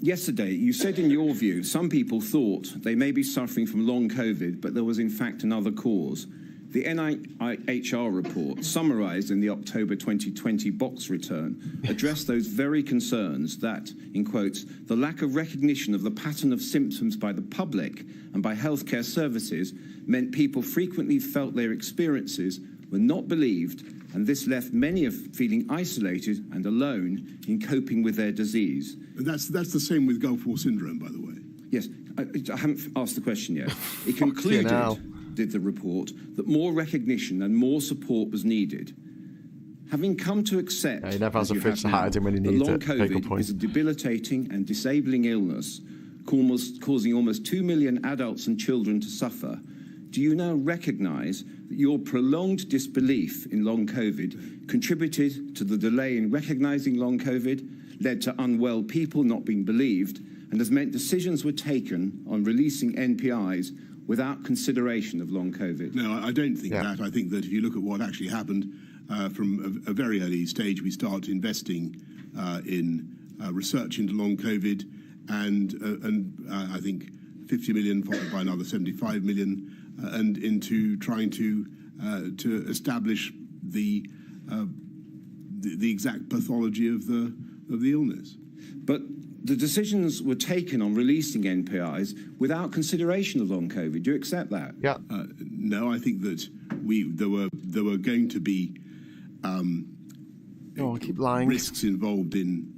Yesterday, you said in your view, some people thought they may be suffering from long COVID, but there was in fact another cause. The NIHR report, summarised in the October 2020 box return, addressed those very concerns that, in quotes, the lack of recognition of the pattern of symptoms by the public and by healthcare services meant people frequently felt their experiences were not believed, and this left many of feeling isolated and alone in coping with their disease. That's the same with Gulf War syndrome, by the way. Yes, I haven't asked the question yet. It concluded, did the report, that more recognition and more support was needed. Having come to accept he never has a fridge to hide him when he that needs long it. Very good COVID point. is a debilitating and disabling illness, causing almost 2 million adults and children to suffer, do you now recognise that your prolonged disbelief in long COVID contributed to the delay in recognising long COVID, led to unwell people not being believed, and has meant decisions were taken on releasing NPIs without consideration of long COVID? No, I don't think that. I think that if you look at what actually happened from a very early stage, we started investing in research into long COVID, and I think 50 million followed by another 75 million, and into trying to establish the exact pathology of the illness. But the decisions were taken on releasing NPIs without consideration of long COVID. Do you accept that? Yeah. No, I think that there were going to be keep lying. risks involved in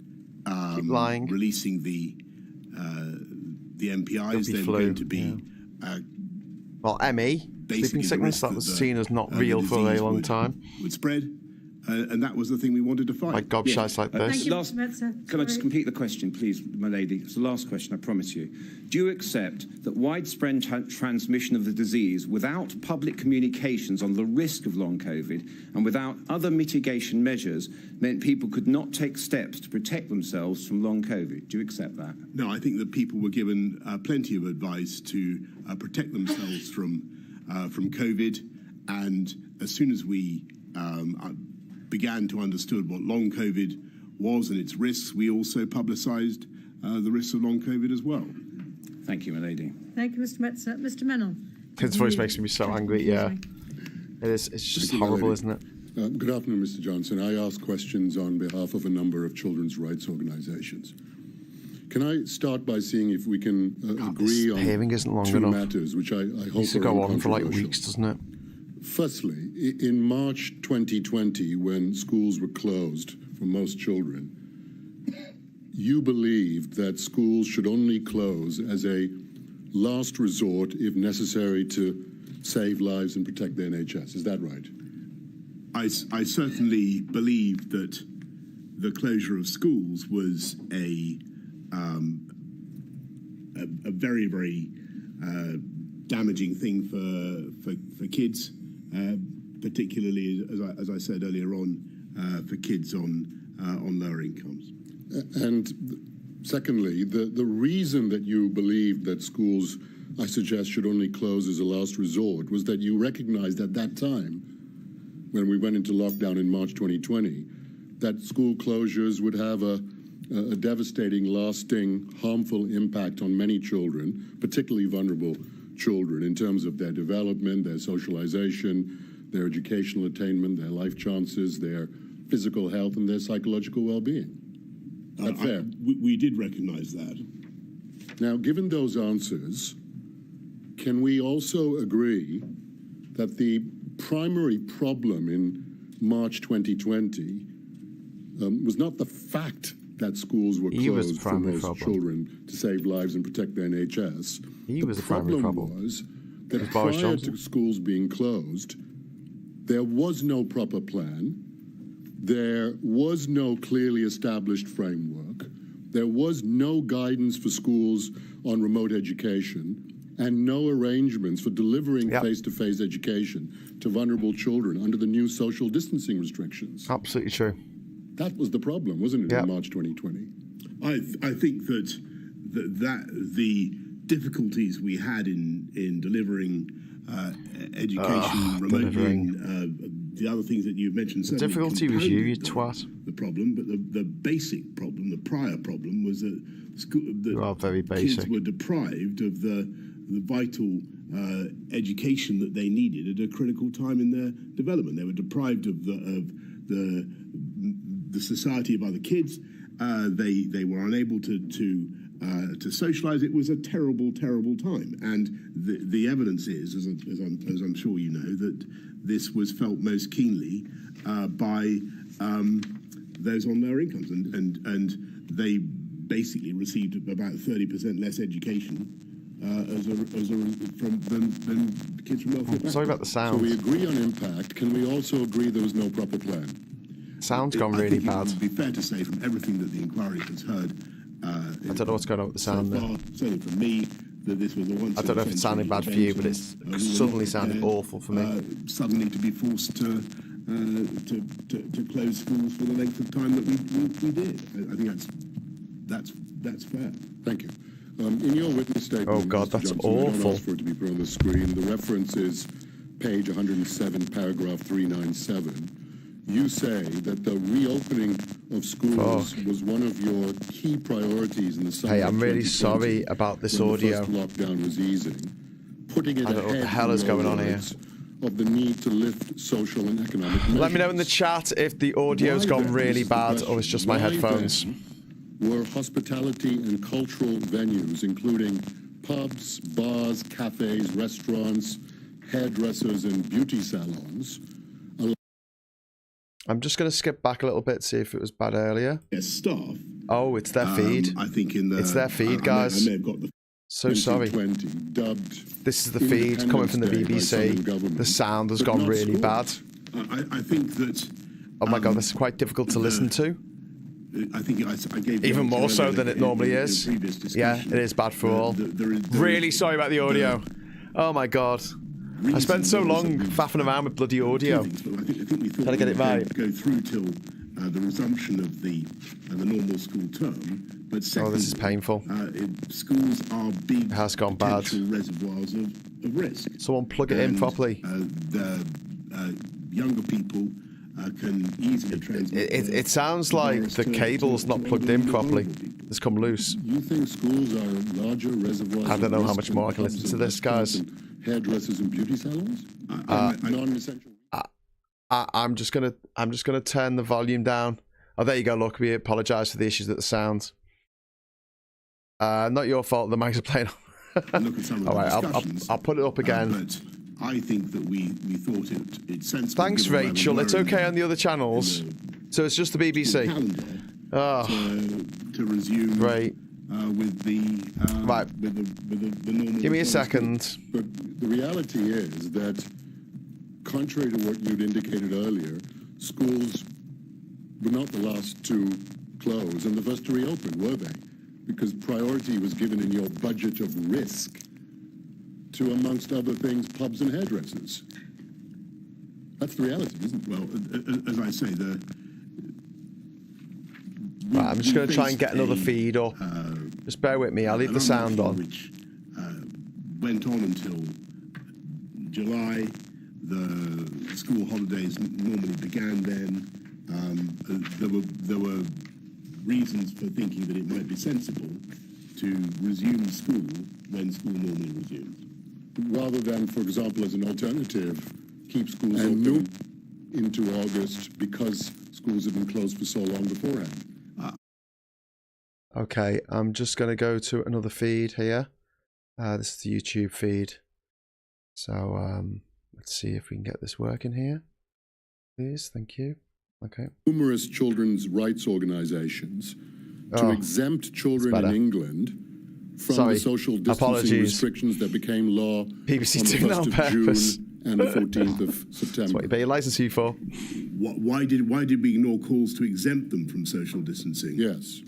keep lying. Releasing the NPIs. There were going to be ME, sleeping sickness, that was seen as not real for a very long time. Would spread, and that was the thing we wanted to fight. Like gobshites like this. Can I just complete the question, please, my lady? It's the last question, I promise you. Do you accept that widespread transmission of the disease without public communications on the risk of long COVID and without other mitigation measures meant people could not take steps to protect themselves from long COVID? Do you accept that? No, I think that people were given plenty of advice to protect themselves from COVID, and as soon as we began to understand what long COVID was and its risks, we also publicised the risks of long COVID as well. Thank you, my lady. Thank you, Mr. Metzer. Mr. Menon. His voice makes me so angry, It is. It's just horrible, isn't it? Good afternoon, Mr. Johnson. I ask questions on behalf of a number of children's rights organisations. Can I start by seeing if we can agree on two matters, which I hope used to go on for like weeks, doesn't it? Firstly, in March 2020, when schools were closed for most children, you believed that schools should only close as a last resort if necessary to save lives and protect the NHS. Is that right? I certainly believe that the closure of schools was a very, very damaging thing for kids, particularly, as I said earlier on, for kids on lower incomes. And secondly, the reason that you believed that schools, I suggest, should only close as a last resort was that you recognized at that time, when we went into lockdown in March 2020, that school closures would have a devastating, lasting, harmful impact on many children, particularly vulnerable children, in terms of their development, their socialization, their educational attainment, their life chances, their physical health, and their psychological well-being. That's fair. We did recognize that. Now, given those answers, can we also agree that the primary problem in March 2020 was not the fact that schools were closed for most children to save lives and protect the NHS? The problem was that prior to schools being closed, there was no proper plan, there was no clearly established framework, there was no guidance for schools on remote education, and no arrangements for delivering face-to-face education to vulnerable children under the new social distancing restrictions. Absolutely true. That was the problem, wasn't it, in March 2020? I think that the difficulties we had in delivering education remotely, the other things that you mentioned. The difficulty was you twat. The problem, but the basic problem, the prior problem, was that kids were deprived of the vital education that they needed at a critical time in their development. They were deprived of the society of other kids. They were unable to socialize. It was a terrible, terrible time. And the evidence is, as I'm sure you know, that this was felt most keenly by those on lower incomes, and they basically received about 30% less education than kids from wealthy backgrounds. Sorry about the sound. So we agree on impact. Can we also agree there was no proper plan? Sound's gone really bad. It would be fair to say, from everything that the inquiry has heard, I don't know what's going on with the sound so far, certainly from me, that this was a once. I don't know if it sounded bad for you, but it's suddenly sounded awful for me. Suddenly to be forced to close schools for the length of time that we did. I think that's fair. Thank you. In your witness statement, oh God, Mr. that's Johnson, awful. I don't ask for it to be put on the screen. The reference is page 107, paragraph 397. You say that the reopening of schools was one of your key priorities in the summer. Hey, I'm really sorry about this audio. The first lockdown was easing, putting it I don't know what the hell is going on here. Of the need to lift social and economic measures. Let me know in the chat if the audio's gone really bad or it's just my headphones. Were hospitality and cultural venues, including pubs, bars, cafes, restaurants, hairdressers, and beauty salons. I'm just going to skip back a little bit, see if it was bad earlier. Yes, staff. Oh, it's their feed. I think it's their feed, guys. I may have got the so sorry. This is the feed coming from the BBC. The sound has gone really bad. I think that. Oh my God, this is quite difficult to listen to. I think I gave even more so than it normally is. Yeah, it is bad for all. Really sorry about the audio. Oh my God. I spent so long faffing around with bloody audio. I think we thought trying to get it right. Go through till the resumption of the normal school term. But second, this is painful. Schools are big. It has gone bad. Reservoirs of risk. Someone plug it in properly. The younger people can easily transmit. It sounds like the cable's not plugged in properly. It's come loose. You think schools are larger reservoirs? I don't know how much more I can listen to this, guys. Hairdressers and beauty salons? Non-essential. I'm just gonna turn the volume down. Oh, there you go. Look, we apologise for the issues with the sound. Not your fault. The mics are playing. Look at some of all right, the I'll put it up again. But I think that we thought it's sensible. Thanks, Rachel. It's okay on the other channels. So it's just the BBC. to resume with the normal. Give me a second. But the reality is that, contrary to what you'd indicated earlier, schools were not the last to close and the first to reopen, were they? Because priority was given in your budget of risk to, amongst other things, pubs and hairdressers. That's the reality, isn't it? Well, as I say, I'm just going to try and get another feed up. Just bear with me. I'll leave the sound on. Which went on until July. The school holidays normally began then. There were reasons for thinking that it might be sensible to resume school when school normally resumes. Rather than, for example, as an alternative, keep schools open into August because schools have been closed for so long beforehand. Okay, I'm just going to go to another feed here. This is the YouTube feed. So let's see if we can get this working here. Please, thank you. Okay. Numerous children's rights organisations to exempt children in England from the social distancing restrictions that became law BBC on the 1st of June and the 14th of September. That's what you pay your licence fee for. Why did we ignore calls to exempt them from social distancing? Yes.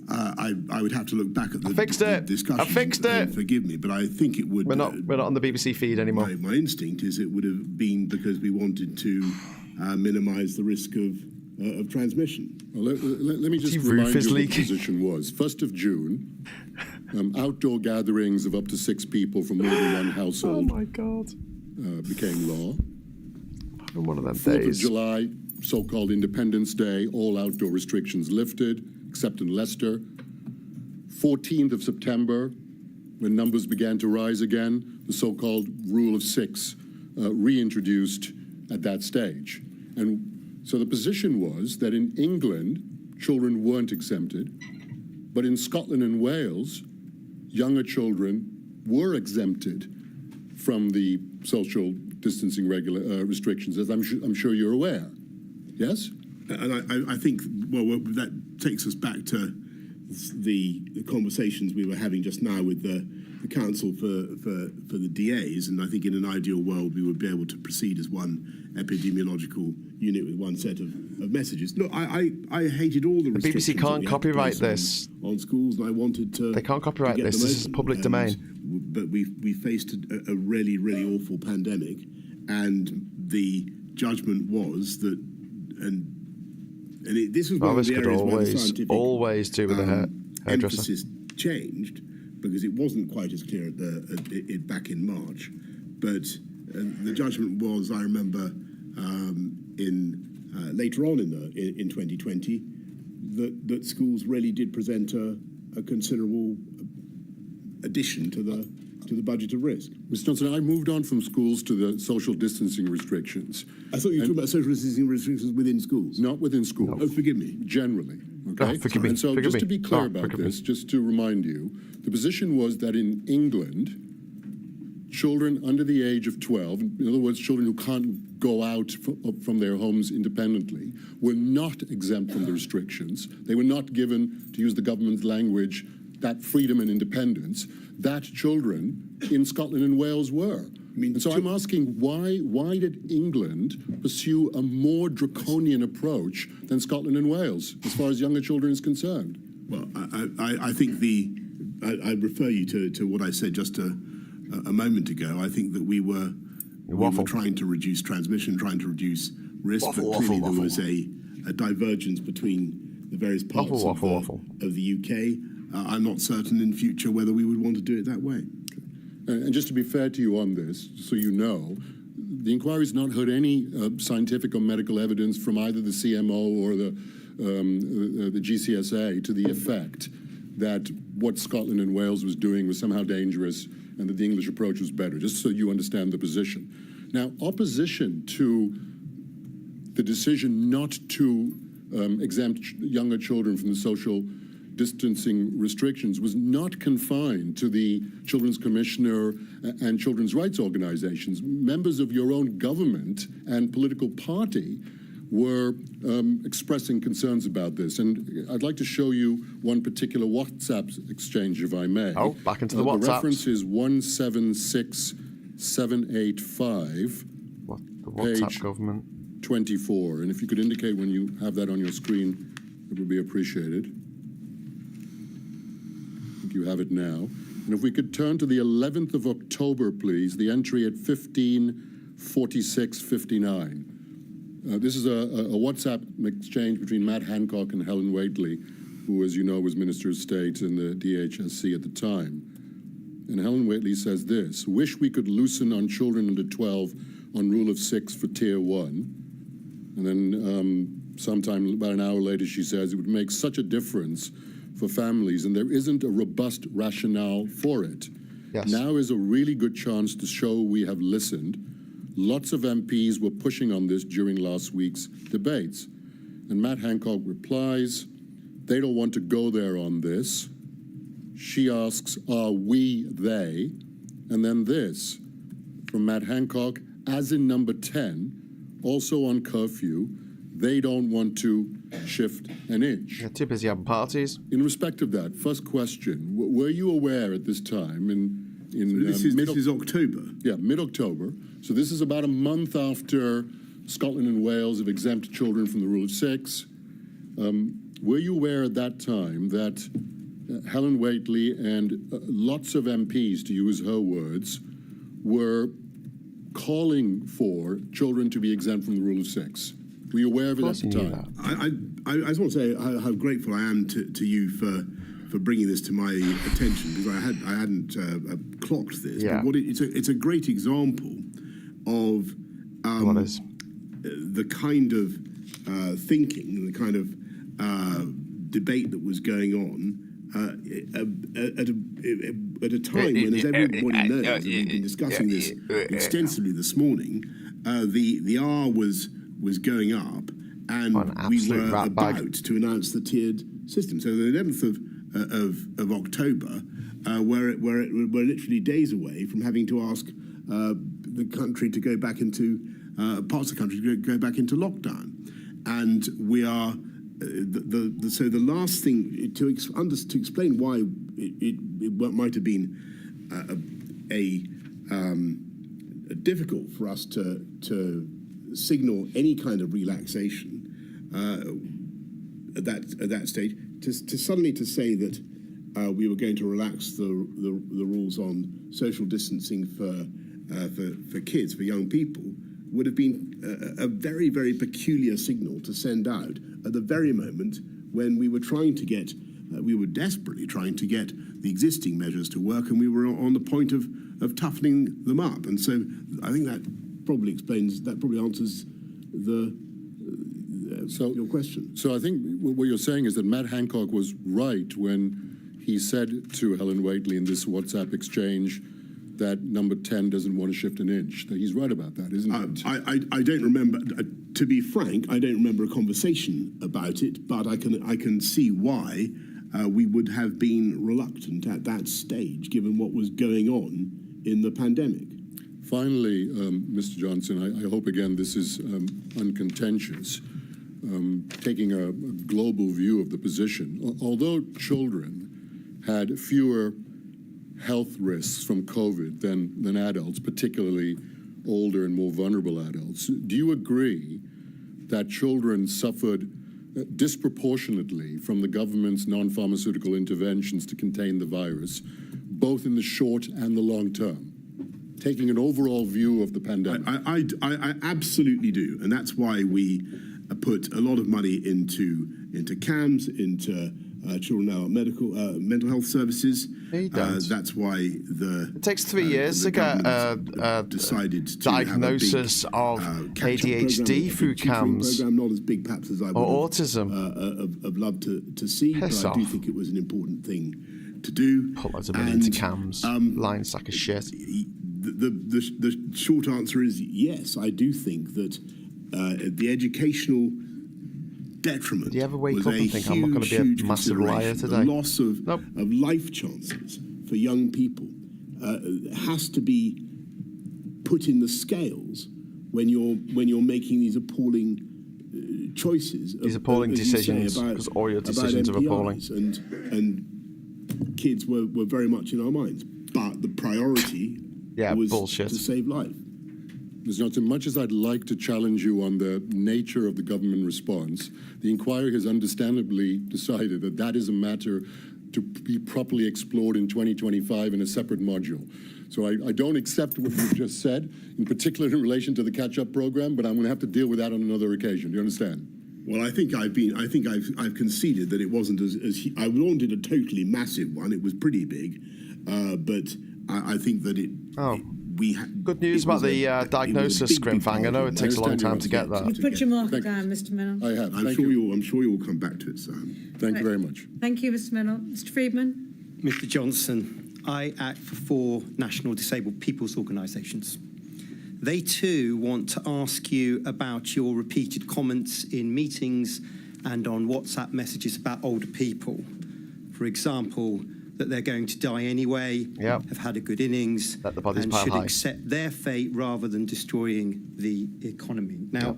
I would have to look back at the discussion. I fixed it. Forgive me, but I think it would. We're not on the BBC feed anymore. My instinct is it would have been because we wanted to minimise the risk of transmission. Well, let me just remind you what the position was. 1st of June, outdoor gatherings of up to 6 people from more than one household became law. One of them 4th of July, so-called Independence Day, all outdoor restrictions lifted, except in Leicester. 14th of September, when numbers began to rise again, the so-called Rule of 6 reintroduced at that stage. And so the position was that in England, children weren't exempted, but in Scotland and Wales, younger children were exempted from the social distancing restrictions, as I'm sure you're aware. Yes? And I think, well, that takes us back to the conversations we were having just now with the Council for the DAs, and I think in an ideal world we would be able to proceed as one epidemiological unit with one set of messages. Look, I hated all the restrictions. The BBC can't copyright this on schools, and I wanted to. They can't copyright this. This is public domain. But we faced a really awful pandemic, and the judgment was that, and this was one of the areas where the scientific always do with the hairdresser. Emphasis changed, because it wasn't quite as clear back in March. But the judgment was, I remember, later on in 2020, that schools really did present a considerable addition to the budget of risk. Mr. Johnson, I moved on from schools to the social distancing restrictions. I thought you were talking about social distancing restrictions within schools. Not within schools. Oh, forgive me. Generally. Okay? Forgive me. And so just to be clear about this, just to remind you, the position was that in England, children under the age of 12, in other words, children who can't go out from their homes independently, were not exempt from the restrictions. They were not given, to use the government's language, that freedom and independence that children in Scotland and Wales were. And so I'm asking, why did England pursue a more draconian approach than Scotland and Wales as far as younger children is concerned? Well, I think I refer you to what I said just a moment ago. I think that we were trying to reduce transmission, trying to reduce risk, but clearly there was a divergence between the various parts of the UK. I'm not certain in future whether we would want to do it that way. And just to be fair to you on this, so you know, the inquiry's not heard any scientific or medical evidence from either the CMO or the GCSA to the effect that what Scotland and Wales was doing was somehow dangerous and that the English approach was better, just so you understand the position. Now, opposition to the decision not to exempt younger children from the social distancing restrictions was not confined to the Children's Commissioner and children's rights organizations. Members of your own government and political party were expressing concerns about this. And I'd like to show you one particular WhatsApp exchange, if I may. Oh, back into the WhatsApp. The reference is 176785. What? The WhatsApp page government. 24. And if you could indicate when you have that on your screen, it would be appreciated. I think you have it now. And if we could turn to the 11th of October, please, the entry at 15:46:59. This is a WhatsApp exchange between Matt Hancock and Helen Whately, who, as you know, was Minister of State in the DHSC at the time. And Helen Whately says this: "Wish we could loosen on children under 12 on rule of 6 for tier 1. And then sometime about an hour later, she says it would make such a difference for families, and there isn't a robust rationale for it. Yes. Now is a really good chance to show we have listened. Lots of MPs were pushing on this during last week's debates." And Matt Hancock replies, they don't want to go there on this. She asks, are we they? And then this from Matt Hancock, as in number 10, also on curfew, they don't want to shift an inch. They're too busy having parties. In respect of that, first question, were you aware at this time so this is October? Yeah, mid-October. So this is about a month after Scotland and Wales have exempted children from the rule of 6. Were you aware at that time that Helen Whately and lots of MPs, to use her words, were calling for children to be exempt from the rule of 6? Were you aware of it at the time? I just want to say how grateful I am to you for bringing this to my attention, because I hadn't clocked this. Yeah. But it's a great example of the kind of thinking, the kind of debate that was going on at a time when, as everybody knows, and we've been discussing this extensively this morning, the R was going up, and we were about to announce the tiered system. So the 11th of October, we're literally days away from having to ask the country to go back into parts of the country to go back into lockdown, and we are. So the last thing to explain why it might have been difficult for us to signal any kind of relaxation at that stage, to suddenly say that we were going to relax the rules on social distancing for kids, for young people, would have been a very, very peculiar signal to send out at the very moment when we were desperately trying to get the existing measures to work, and we were on the point of toughening them up. And so I think that probably answers your question. So I think what you're saying is that Matt Hancock was right when he said to Helen Whately in this WhatsApp exchange that number 10 doesn't want to shift an inch. He's right about that, isn't it? I don't remember, to be frank, I don't remember a conversation about it, but I can see why we would have been reluctant at that stage, given what was going on in the pandemic. Finally, Mr. Johnson, I hope again this is uncontentious, taking a global view of the position. Although children had fewer health risks from COVID than adults, particularly older and more vulnerable adults, do you agree that children suffered disproportionately from the government's non-pharmaceutical interventions to contain the virus, both in the short and the long term? Taking an overall view of the pandemic. I absolutely do, and that's why we put a lot of money into CAMS, into children now mental health services. That's why it takes 3 years to get a diagnosis of ADHD through CAMS, program, not as big perhaps as I would or autism. Have loved to see, Piss but off. I do think it was an important thing to do. Put loads of money into CAMS, lying sack of shit. The short answer is yes. I do think that the educational detriment. Do you ever wake up and think, I'm not going to be a massive liar today? The loss of life chances for young people has to be put in the scales when you're making these appalling choices. These appalling decisions, because all your decisions are appalling. And kids were very much in our minds. But the priority was bullshit. to save life. Mr. Johnson, much as I'd like to challenge you on the nature of the government response, the inquiry has understandably decided that that is a matter to be properly explored in 2025 in a separate module. So I don't accept what you've just said, in particular in relation to the catch-up program, but I'm going to have to deal with that on another occasion. Do you understand? Well, I think I've conceded that it wasn't as I wanted a totally massive one. It was pretty big, but I think that good news about the diagnosis, Grimfang. I know it takes a long time to get that. You put your marker down, Mr. Mennell. I have. I'm sure you will come back to it, Sam. Thank you very much. Thank you, Mr. Mennell. Mr. Friedman. Mr. Johnson, I act for 4 national disabled people's organisations. They too want to ask you about your repeated comments in meetings and on WhatsApp messages about older people. For example, that they're going to die anyway, have had a good innings, and should accept their fate rather than destroying the economy. Now,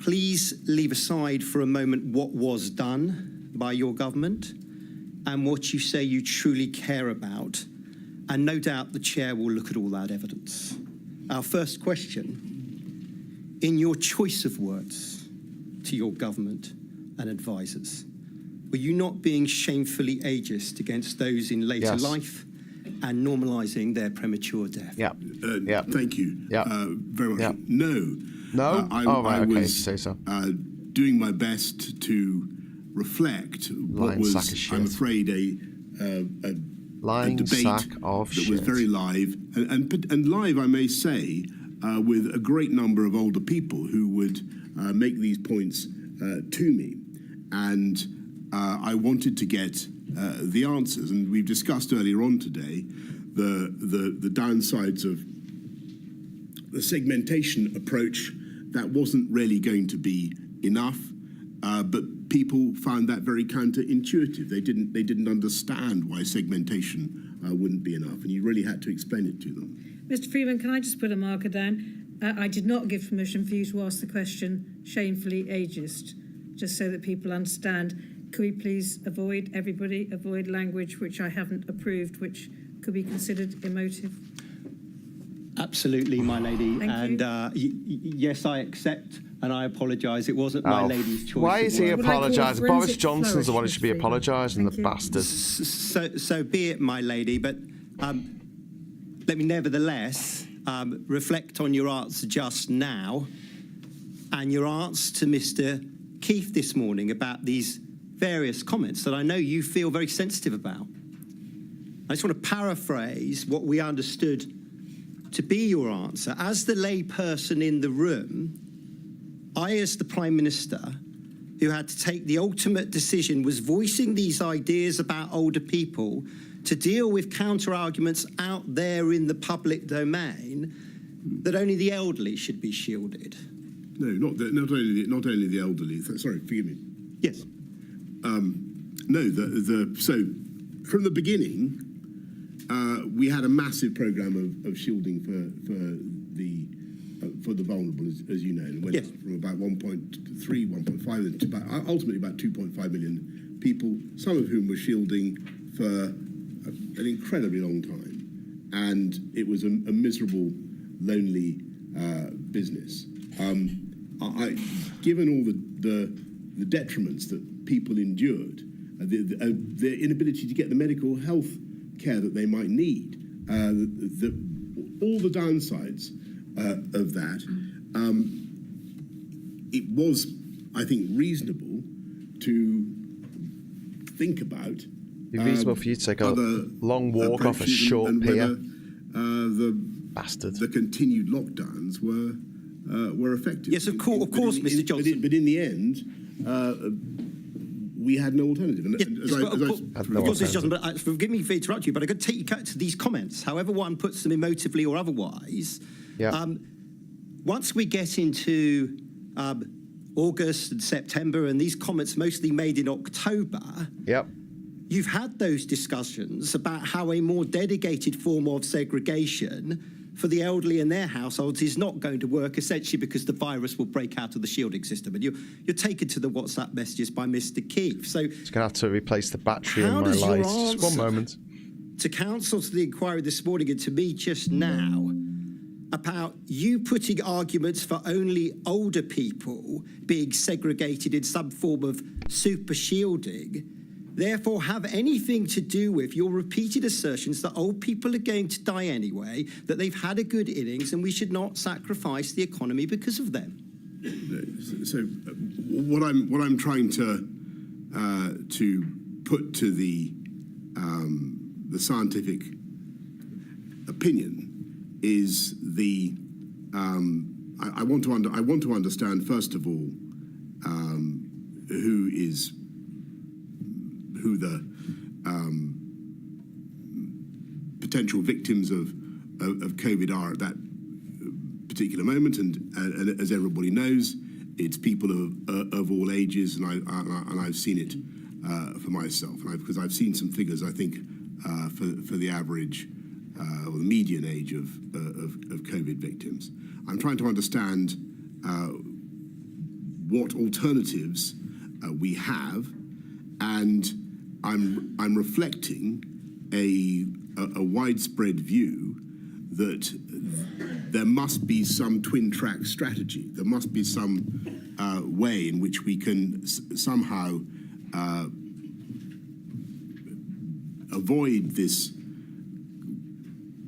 please leave aside for a moment what was done by your government and what you say you truly care about, and no doubt the chair will look at all that evidence. Our first question, in your choice of words to your government and advisors, were you not being shamefully ageist against those in later life and normalising their premature death? Thank you very much. No. No? I was say so. Doing my best to reflect what was, I'm afraid, a debate that was very live. And live, I may say, with a great number of older people who would make these points to me. And I wanted to get the answers, and we've discussed earlier on today the downsides of the segmentation approach. That wasn't really going to be enough, but people found that very counterintuitive. They didn't understand why segmentation wouldn't be enough, and you really had to explain it to them. Mr. Freeman, can I just put a marker down? I did not give permission for you to ask the question shamefully ageist, just so that people understand. Could we please avoid language which I haven't approved, which could be considered emotive? Absolutely, my lady. Thank you. Yes, I accept and I apologise. It wasn't my lady's choice. Why is he apologising? Boris Johnson's the one who should be apologising, the bastard. So be it, my lady, but let me nevertheless reflect on your answer just now and your answer to Mr. Keith this morning about these various comments that I know you feel very sensitive about. I just want to paraphrase what we understood to be your answer. As the lay person in the room, I, as the Prime Minister, who had to take the ultimate decision, was voicing these ideas about older people to deal with counter-arguments out there in the public domain that only the elderly should be shielded. No, not only the elderly. Sorry, forgive me. Yes. So from the beginning, we had a massive programme of shielding for the vulnerable, as you know, and went from about 1.3, 1.5 to ultimately about 2.5 million people, some of whom were shielding for an incredibly long time, and it was a miserable, lonely business. Given all the detriments that people endured, the inability to get the medical health care that they might need, all the downsides of that, it was, I think, reasonable to think about. It'd be reasonable for you to take a long walk off a short pier. The continued lockdowns were effective. Yes, of course, Mr. Johnson. But in the end, we had no alternative. Of course, Mr. Johnson, but forgive me for interrupting you, but I could take you to these comments, however one puts them emotively or otherwise. Once we get into August and September, and these comments mostly made in October, you've had those discussions about how a more dedicated form of segregation for the elderly and their households is not going to work, essentially because the virus will break out of the shielding system. And you're taken to the WhatsApp messages by Mr. Keefe. So it's going to have to replace the battery in my light. Just one moment. To counsel to the inquiry this morning and to me just now about you putting arguments for only older people being segregated in some form of super shielding, therefore have anything to do with your repeated assertions that old people are going to die anyway, that they've had a good innings and we should not sacrifice the economy because of them. So what I'm trying to put to the scientific opinion is the I want to understand first of all who the potential victims of COVID are at that particular moment, and as everybody knows, it's people of all ages, and I've seen it for myself, because I've seen some figures. I think for the average or the median age of COVID victims. I'm trying to understand what alternatives we have, and I'm reflecting a widespread view that there must be some twin-track strategy. There must be some way in which we can somehow avoid this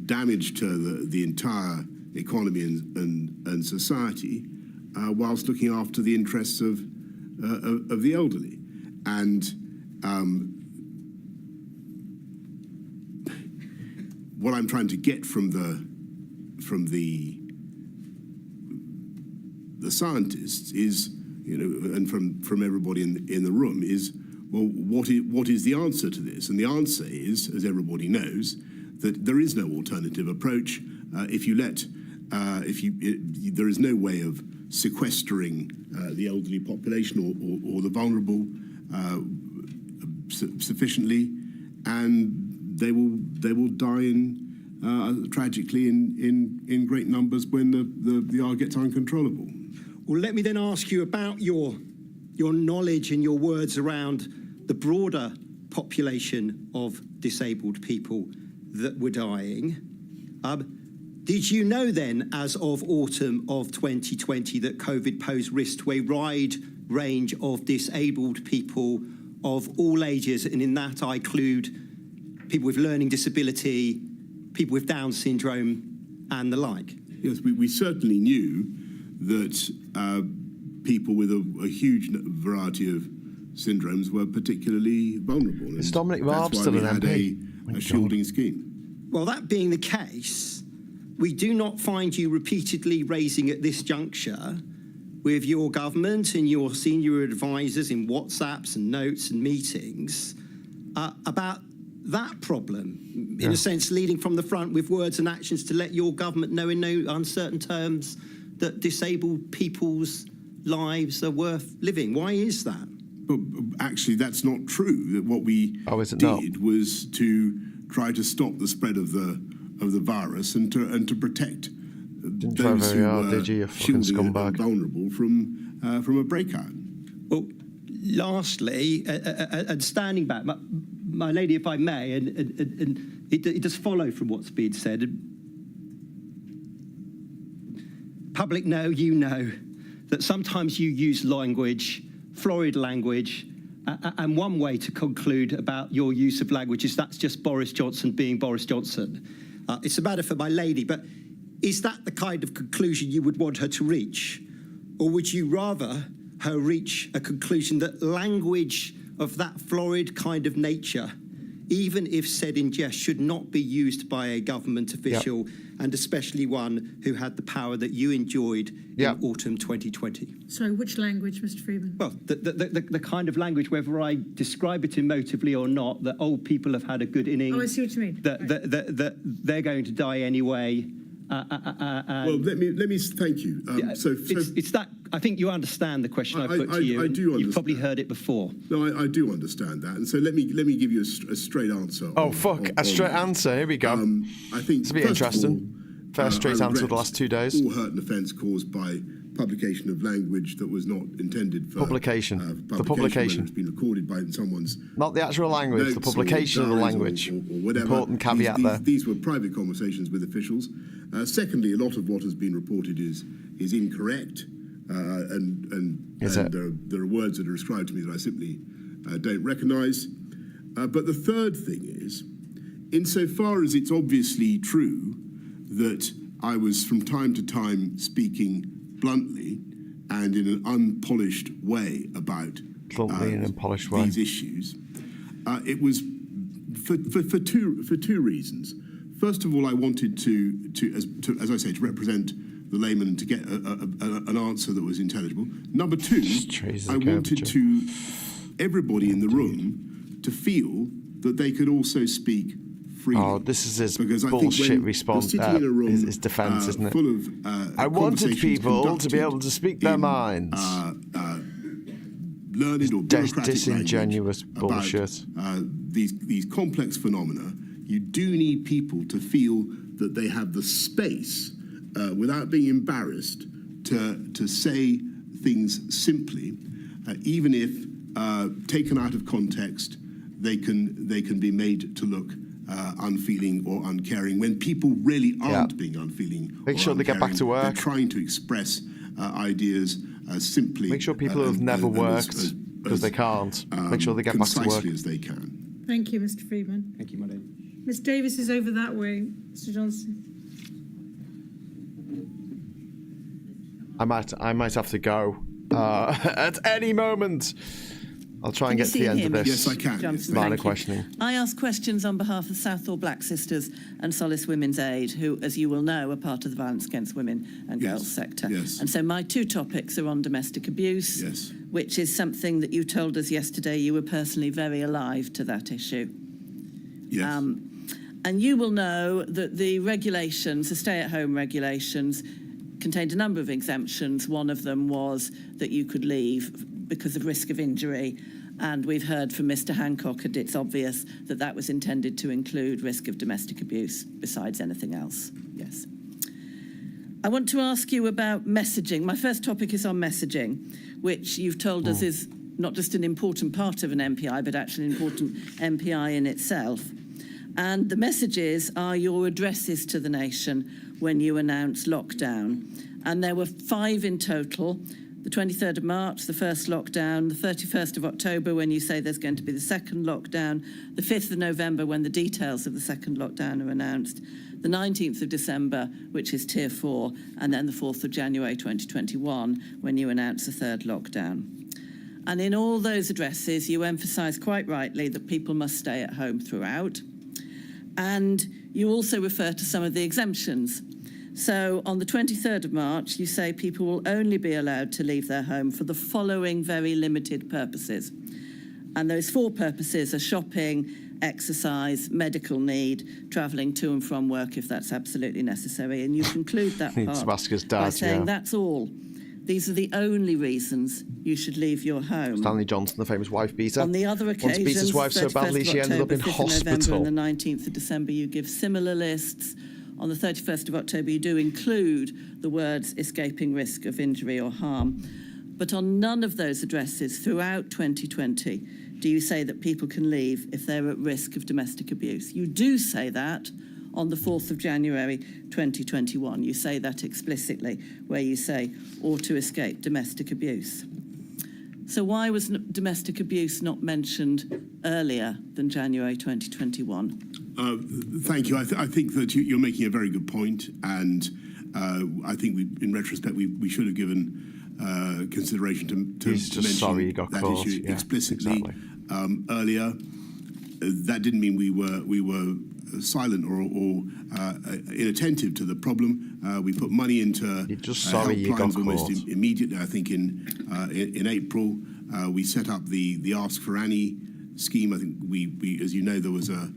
damage to the entire economy and society, whilst looking after the interests of the elderly. And what I'm trying to get from the scientists is, and from everybody in the room is, well, what is the answer to this? And the answer is, as everybody knows, that there is no alternative approach. There is no way of sequestering the elderly population or the vulnerable sufficiently, and they will die tragically in great numbers when the R gets uncontrollable. Well, let me then ask you about your knowledge and your words around the broader population of disabled people that were dying. Did you know then, as of autumn of 2020, that COVID posed risk to a wide range of disabled people of all ages, and in that I include people with learning disability, people with Down syndrome, and the like? Yes, we certainly knew that people with a huge variety of syndromes were particularly vulnerable. Is Dominic Raab still an MP? A shielding scheme. Well, that being the case, we do not find you repeatedly raising at this juncture with your government and your senior advisors in WhatsApps and notes and meetings about that problem, in a sense, leading from the front with words and actions to let your government know in no uncertain terms that disabled people's lives are worth living. Why is that? But actually, that's not true. That what we did was to try to stop the spread of the virus and to protect those who were shielded and vulnerable from a breakout. Well, lastly, and standing back, my lady, if I may, and it does follow from what's been said. Public know, you know, that sometimes you use language, florid language, and one way to conclude about your use of language is that's just Boris Johnson being Boris Johnson. It's a matter for my lady, but is that the kind of conclusion you would want her to reach? Or would you rather her reach a conclusion that language of that florid kind of nature, even if said in jest, should not be used by a government official, and especially one who had the power that you enjoyed in autumn 2020? So which language, Mr. Freeman? Well, the kind of language, whether I describe it emotively or not, that old people have had a good innings. Oh, I see what you mean. That they're going to die anyway. Well, let me thank you. It's that. I think you understand the question I put to you. I do understand. You've probably heard it before. No, I do understand that, and so let me give you a straight answer. A straight answer. Here we go. I think it's a bit interesting. First straight I answer regret the last 2 days. all hurt and offence caused by publication of language that was not intended for publication. The publication. It's been recorded by someone's not the actual language, the publication of the language. Or whatever. Important caveat there. These were private conversations with officials. Secondly, a lot of what has been reported is incorrect, there are words that are ascribed to me that I simply don't recognise. But the third thing is, insofar as it's obviously true that I was from time to time speaking bluntly and in an unpolished way about these issues, it was for two reasons. First of all, I wanted to as I say, to represent the layman and to get an answer that was intelligible. Number two, I wanted everybody in the room to feel that they could also speak freely. Oh, this is his because bullshit response. His defence, isn't it? Full of, I wanted people to be able to speak their minds. Learned or bureaucratic disingenuous bullshit. About, these complex phenomena. You do need people to feel that they have the space, without being embarrassed, to say things simply, even if taken out of context, they can be made to look unfeeling or uncaring when people really aren't being unfeeling. Make sure they get back to work. They're trying to express ideas simply. Make sure people who have never worked because they can't. Make sure they get back to work concisely as they can. Thank you, Mr. Freeman. Thank you, Monday. Ms. Davis is over that way. Mr. Johnson. I might have to go at any moment. I'll try and get to the end of this. Yes, I can. Johnson, line of questioning. I ask questions on behalf of Southall Black Sisters and Solace Women's Aid, who, as you will know, are part of the violence against women and girls sector. Yes. And so my two topics are on domestic abuse, which is something that you told us yesterday you were personally very alive to that issue. Yes. And you will know that the regulations, the stay-at-home regulations, contained a number of exemptions. One of them was that you could leave because of risk of injury. And we've heard from Mr. Hancock, and it's obvious that that was intended to include risk of domestic abuse besides anything else. Yes. I want to ask you about messaging. My first topic is on messaging, which you've told us is not just an important part of an MPI, but actually an important MPI in itself. And the messages are your addresses to the nation when you announce lockdown. And there were 5 in total. The 23rd of March, the first lockdown, the 31st of October, when you say there's going to be the second lockdown, the 5th of November, when the details of the second lockdown are announced, the 19th of December, which is Tier 4, and then the 4th of January 2021, when you announce the third lockdown. And in all those addresses, you emphasise quite rightly that people must stay at home throughout. And you also refer to some of the exemptions. So on the 23rd of March, you say people will only be allowed to leave their home for the following very limited purposes. And those 4 purposes are shopping, exercise, medical need, travelling to and from work if that's absolutely necessary. And you conclude that part by saying that's all. These are the only reasons you should leave your home. Stanley Johnson, the famous wife beater. On the other occasions, once beat his wife so badly she ended up in hospital. And the 19th of December, you give similar lists. On the 31st of October, you do include the words escaping risk of injury or harm. But on none of those addresses throughout 2020 do you say that people can leave if they're at risk of domestic abuse. You do say that on the 4th of January 2021. You say that explicitly, where you say, or to escape domestic abuse. So why was domestic abuse not mentioned earlier than January 2021? Thank you. I think that you're making a very good point, and I think in retrospect we should have given consideration to mention that issue explicitly earlier. That didn't mean we were silent or inattentive to the problem. We put money into helplines almost immediately. I think in April we set up the Ask for Annie scheme. I think we as you know, there was a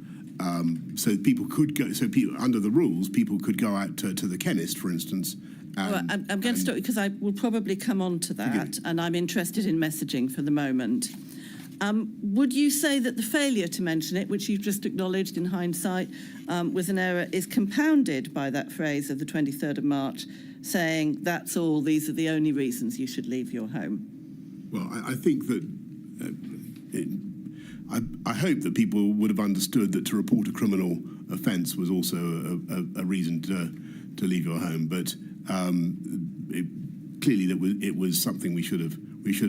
so people could go. So people, under the rules, people could go out to the chemist, for instance. Well, I'm going to stop because I will probably come on to that, and I'm interested in messaging for the moment. Would you say that the failure to mention it, which you've just acknowledged in hindsight, was an error, is compounded by that phrase of the 23rd of March, saying that's all, these are the only reasons you should leave your home? Well, I think that I hope that people would have understood that to report a criminal offence was also a reason to leave your home. But clearly, it was something we should have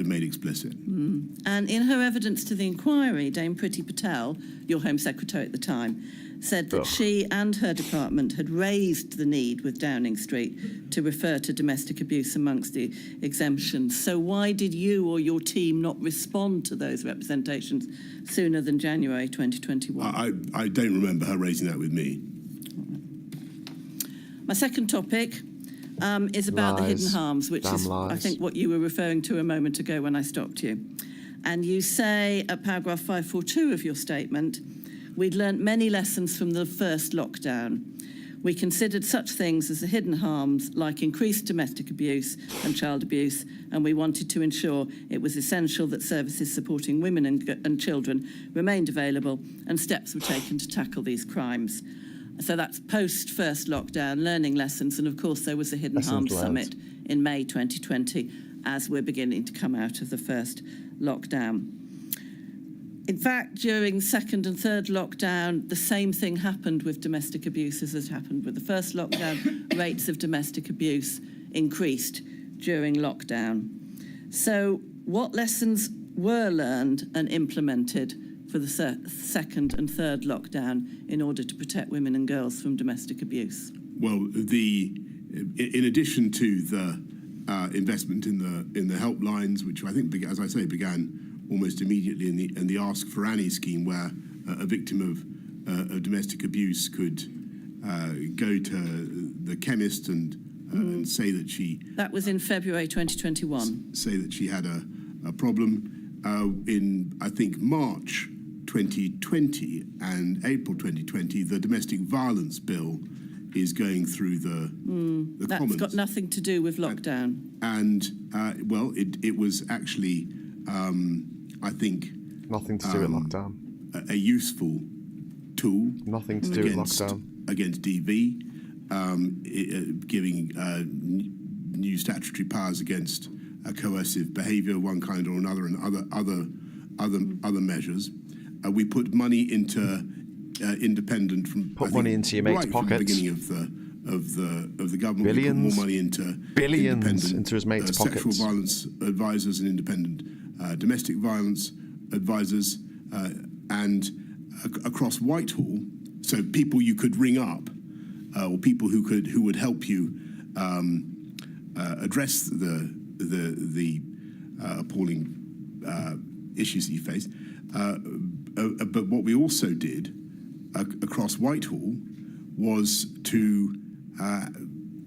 made explicit. And in her evidence to the inquiry, Dame Priti Patel, your Home Secretary at the time, said that she and her department had raised the need with Downing Street to refer to domestic abuse amongst the exemptions. So why did you or your team not respond to those representations sooner than January 2021? I don't remember her raising that with me. My second topic is about the hidden harms, which is, I think, what you were referring to a moment ago when I stopped you. And you say at paragraph 542 of your statement, we'd learnt many lessons from the first lockdown. We considered such things as the hidden harms, like increased domestic abuse and child abuse, and we wanted to ensure it was essential that services supporting women and children remained available and steps were taken to tackle these crimes. So that's post-first lockdown, learning lessons, and of course there was a Hidden Harms Summit in May 2020 as we're beginning to come out of the first lockdown. In fact, during second and third lockdown, the same thing happened with domestic abuse as has happened with the first lockdown. Rates of domestic abuse increased during lockdown. So what lessons were learned and implemented for the second and third lockdown in order to protect women and girls from domestic abuse? Well, in addition to the investment in the helplines, which I think, as I say, began almost immediately in the Ask for Annie scheme, where a victim of domestic abuse could go to the chemist and say that she... That was in February 2021. Say that she had a problem. In, I think, March 2020 and April 2020, the domestic violence bill is going through the Commons. That's got nothing to do with lockdown. And well, it was actually... I think nothing to do with lockdown. A useful tool. Nothing to do with lockdown against DV, giving new statutory powers against coercive behaviour, one kind or another, and other measures. We put money into independent from money into your mate's pockets. From the beginning of the government. Billions. We put more money into billions into his mate's pockets. Sexual violence advisors and independent domestic violence advisors, and across Whitehall, so people you could ring up, or people who would help you address the appalling issues that you face. But what we also did across Whitehall was to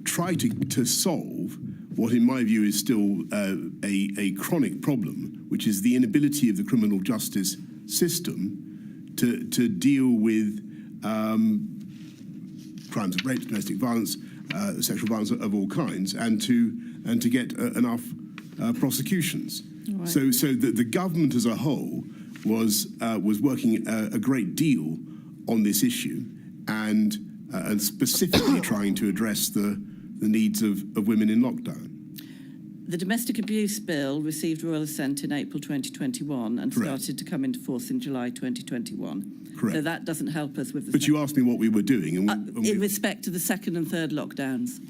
try to solve what, in my view, is still a chronic problem, which is the inability of the criminal justice system to deal with crimes of rape, domestic violence, sexual violence of all kinds, and to get enough prosecutions. Right. So the government as a whole was working a great deal on this issue, and specifically trying to address the needs of women in lockdown. The domestic abuse bill received royal assent in April 2021 and Correct. started to come into force in July 2021. Correct. So that doesn't help us with the... But you asked me what we were doing. In respect to the second and third lockdowns.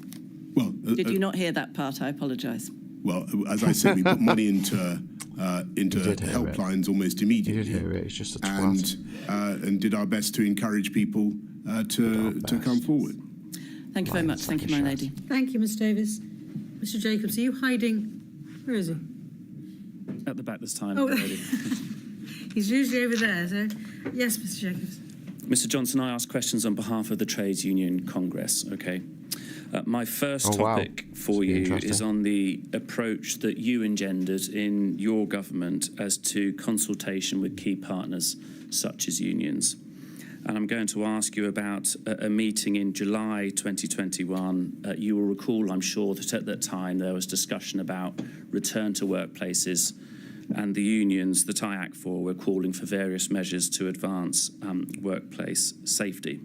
Well, Did you not hear that part? I apologise. Well, as I said, we put money into helplines almost immediately. You did hear it. It's just a twat. And did our best to encourage people to come forward. Thank you very much. Thank you, my lady. Thank you, Ms Davis. Mr Jacobs, are you hiding? Where is he? At the back this time. Oh, he's usually over there. So, yes, Mr Jacobs. Mr Johnson, I ask questions on behalf of the Trades Union Congress, okay? My first topic for you is on the approach that you engendered in your government as to consultation with key partners such as unions. And I'm going to ask you about a meeting in July 2021. You will recall, I'm sure, that at that time there was discussion about return to workplaces and the unions that I act for were calling for various measures to advance workplace safety.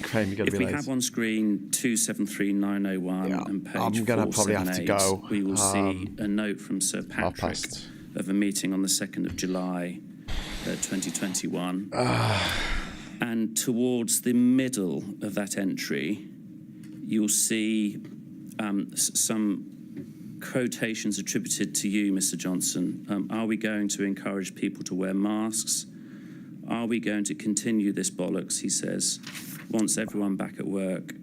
Okay, if we have on screen 273901 and page 478, probably have to go. We will see a note from Sir Patrick of a meeting on the 2nd of July 2021. And towards the middle of that entry, you'll see some quotations attributed to you, Mr. Johnson. Are we going to encourage people to wear masks? Are we going to continue this bollocks, he says, wants everyone back at work.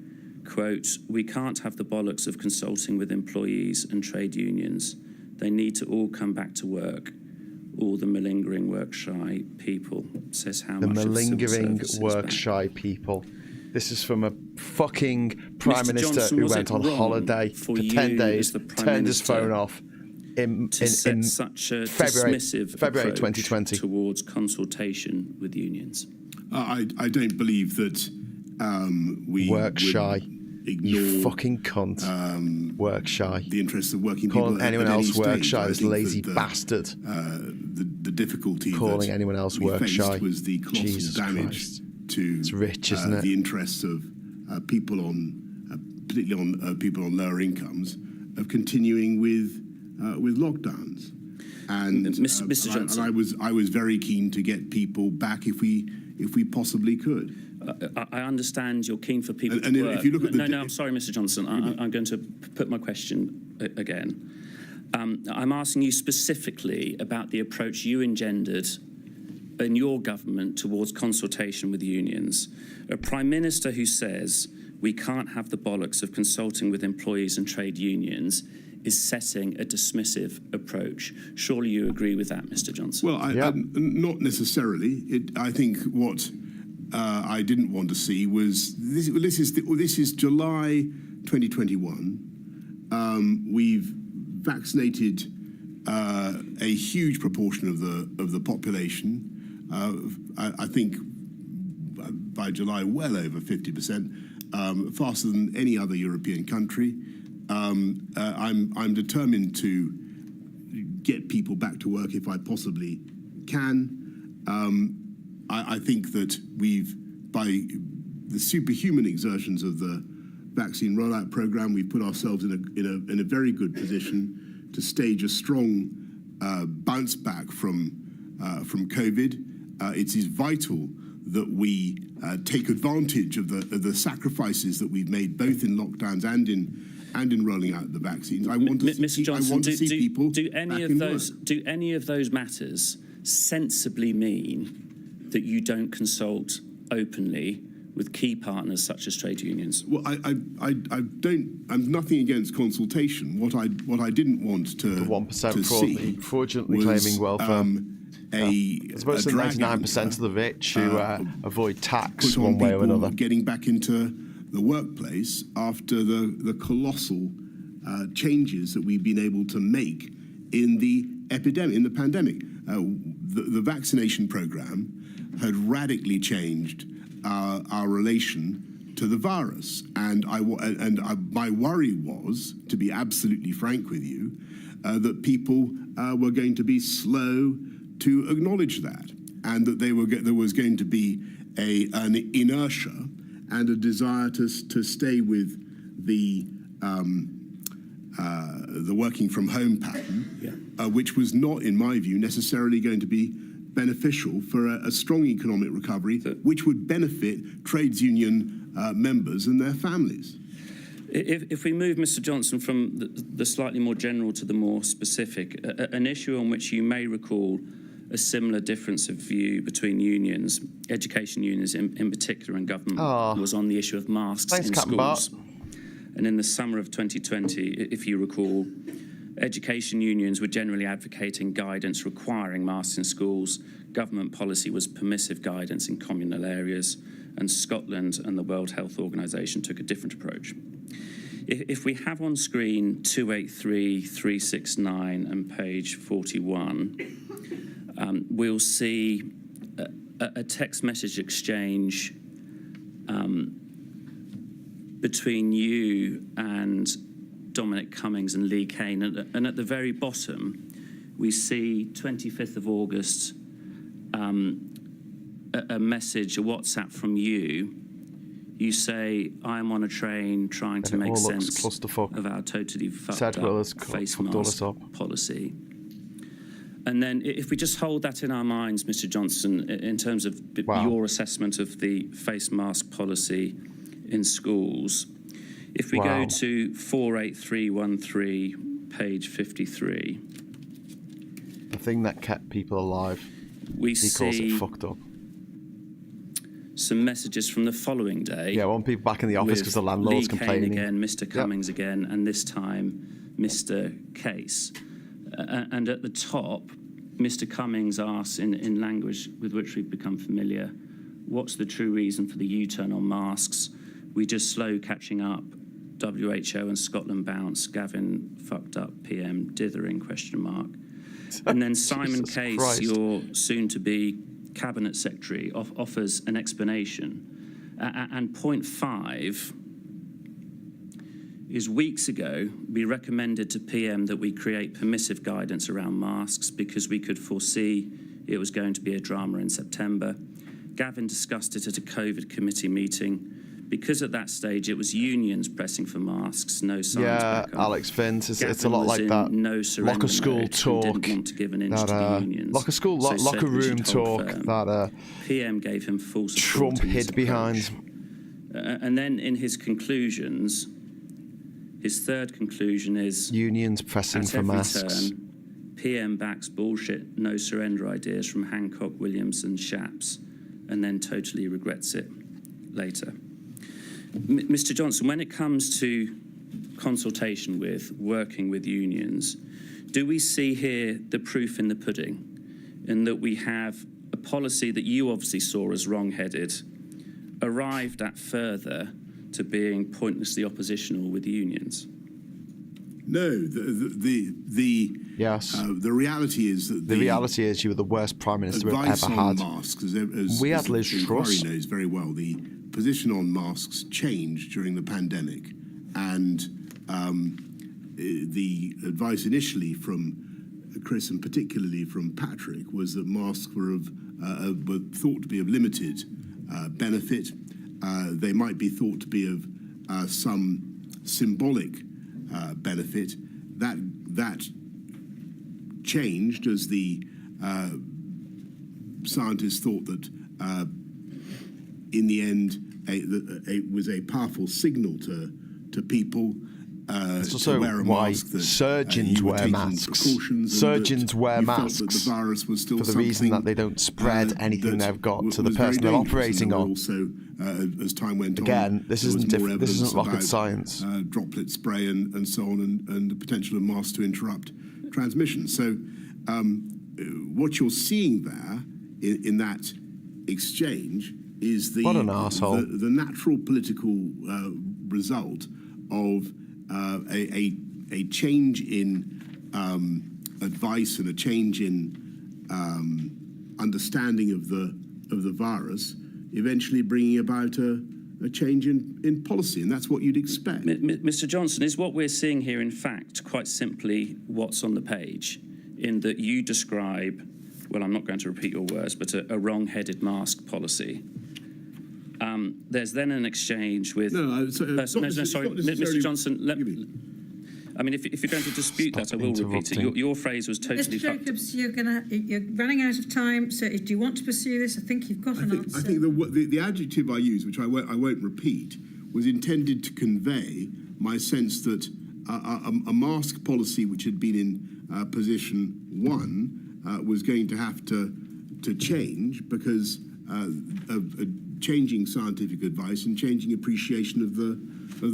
Quote, we can't have the bollocks of consulting with employees and trade unions. They need to all come back to work. All the malingering work-shy people, says how much of civil service is back. Work-shy people. This is from a fucking Prime Mr. Minister Johnson, who went on holiday for 10 days, turned his phone off in such a February dismissive 2020 towards consultation with unions? I don't believe that we work shy. Ignore you fucking cunt. Work shy. The interests of working calling people. Anyone else work shy, this lazy the, bastard. The difficulty calling anyone else work shy was the colossal Jesus damage Christ. To it's rich, isn't it? The interests of people on, particularly on people on lower incomes, of continuing with lockdowns. And Mr. Johnson, I was very keen to get people back if we possibly could. I understand you're keen for people to work. If you look at no, I'm sorry, Mr. Johnson. I'm going to put my question again. I'm asking you specifically about the approach you engendered in your government towards consultation with unions. A Prime Minister who says we can't have the bollocks of consulting with employees and trade unions is setting a dismissive approach. Surely you agree with that, Mr. Johnson? Well, not necessarily. I think what I didn't want to see was this is July 2021. We've vaccinated a huge proportion of the population. I think by July, well over 50%, faster than any other European country. I'm determined to get people back to work if I possibly can. I think that by the superhuman exertions of the vaccine rollout program, we've put ourselves in a very good position to stage a strong bounce back from COVID. It is vital that we take advantage of the sacrifices that we've made, both in lockdowns and in rolling out the vaccines. I want to see, Mr. Johnson, I want to see people do any of those matters sensibly mean that you don't consult openly with key partners such as trade unions? Well, I don't. I'm nothing against consultation. What I didn't want to the 1% fraudulently claiming welfare. It's about 99% of the rich who avoid tax one way or another. Getting back into the workplace after the colossal changes that we've been able to make in the pandemic. The vaccination program had radically changed our relation to the virus, and my worry was, to be absolutely frank with you, that people were going to be slow to acknowledge that, and that there was going to be an inertia and a desire to stay with the working from home pattern, which was not, in my view, necessarily going to be beneficial for a strong economic recovery, which would benefit trades union members and their families. If we move, Mr. Johnson, from the slightly more general to the more specific, an issue on which you may recall a similar difference of view between unions, education unions in particular, and government, was on the issue of masks in schools. And in the summer of 2020, if you recall, education unions were generally advocating guidance requiring masks in schools. Government policy was permissive guidance in communal areas, and Scotland and the World Health Organization took a different approach. If we have on screen 283369 and page 41, we'll see a text message exchange between you and Dominic Cummings and Lee Kane, and at the very bottom we see 25th of August, a message, a WhatsApp from you. You say, I'm on a train trying to make sense of our totally fucked up face mask policy. And then if we just hold that in our minds, Mr. Johnson, in terms of your assessment of the face mask policy in schools, if we go to 48313, page 53. The thing that kept people alive. He calls it fucked up. Some messages from the following day. Yeah, I want people back in the office because the landlord's complaining. Again, Mr. Cummings again, and this time Mr. Case. And at the top, Mr. Cummings asks, in language with which we've become familiar, what's the true reason for the U-turn on masks? We just slow catching up. WHO and Scotland bounce. Gavin fucked up. PM dithering ? And then Simon Case, your soon-to-be Cabinet Secretary, offers an explanation. And point 5 is weeks ago, we recommended to PM that we create permissive guidance around masks because we could foresee it was going to be a drama in September. Gavin discussed it at a COVID committee meeting. Because at that stage it was unions pressing for masks, no science backup. Yeah, Alex Vince, it's a lot like that. No locker school talk. Didn't want to give an inch to the unions. Locker school, locker room talk that PM gave him full Trump support. hid behind. And then in his conclusions, his third conclusion is unions pressing for masks. Turn, PM backs bullshit, no surrender ideas from Hancock, Williamson, Shapps, and then totally regrets it later. Mr. Johnson, when it comes to consultation with, working with unions, do we see here the proof in the pudding in that we have a policy that you obviously saw as wrong-headed, arrived at further to being pointlessly oppositional with the unions? No, the reality is that the reality is you were the worst Prime Minister we've ever had. Masks, as we had Liz Truss. knows very well, the position on masks changed during the pandemic, and the advice initially from Chris and particularly from Patrick was that masks were thought to be of limited benefit. They might be thought to be of some symbolic benefit. That changed as the scientists thought that in the end it was a powerful signal to people it's also to wear a why mask that, surgeons wear masks. Surgeons wear masks that the virus was still for the reason that they don't spread anything they've got to the person they're operating on. Also, as time went on, this isn't rocket about, science. Droplet spray and so on, and the potential of masks to interrupt transmission. So, what you're seeing there in that exchange is the natural political result of a change in advice and a change in understanding of the virus, eventually bringing about a change in policy, and that's what you'd expect. Mr. Johnson, is what we're seeing here, in fact, quite simply what's on the page, in that you describe, well, I'm not going to repeat your words, but a wrong-headed mask policy. There's then an exchange with... Mr. Johnson, I mean, if you're going to dispute that, I will repeat it. Your phrase was totally... Mr. Jacobs, you're running out of time, so do you want to pursue this? I think you've got an answer. I think the adjective I used, which I won't repeat, was intended to convey my sense that a mask policy which had been in position 1 was going to have to change because of changing scientific advice and changing appreciation of the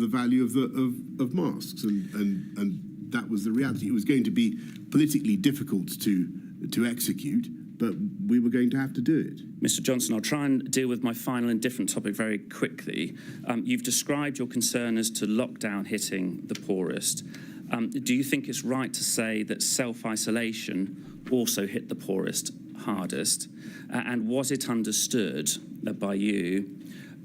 value of masks, and that was the reality. It was going to be politically difficult to execute, but we were going to have to do it. Mr. Johnson, I'll try and deal with my final and different topic very quickly. You've described your concern as to lockdown hitting the poorest. Do you think it's right to say that self-isolation also hit the poorest hardest? And was it understood by you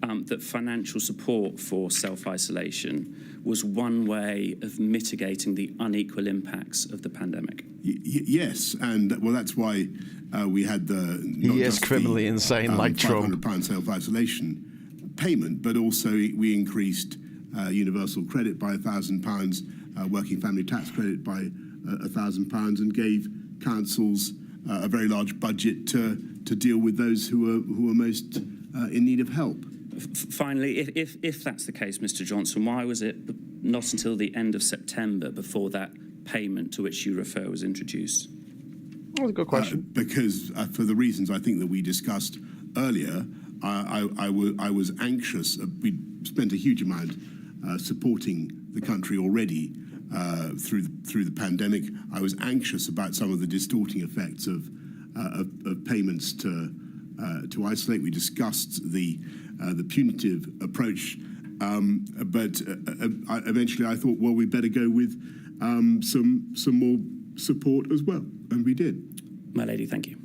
that financial support for self-isolation was one way of mitigating the unequal impacts of the pandemic? Yes, and well, that's why we had the he is criminally insane, like Trump. £500 self-isolation payment, but also we increased universal credit by £1,000, working family tax credit by £1,000, and gave councils a very large budget to deal with those who are most in need of help. Finally, if that's the case, Mr. Johnson, why was it not until the end of September before that payment to which you refer was introduced? That's a good question. Because for the reasons I think that we discussed earlier, I was anxious. We spent a huge amount supporting the country already through the pandemic. I was anxious about some of the distorting effects of payments to isolate. We discussed the punitive approach, but eventually I thought, well, we better go with some more support as well, and we did. My lady, thank you.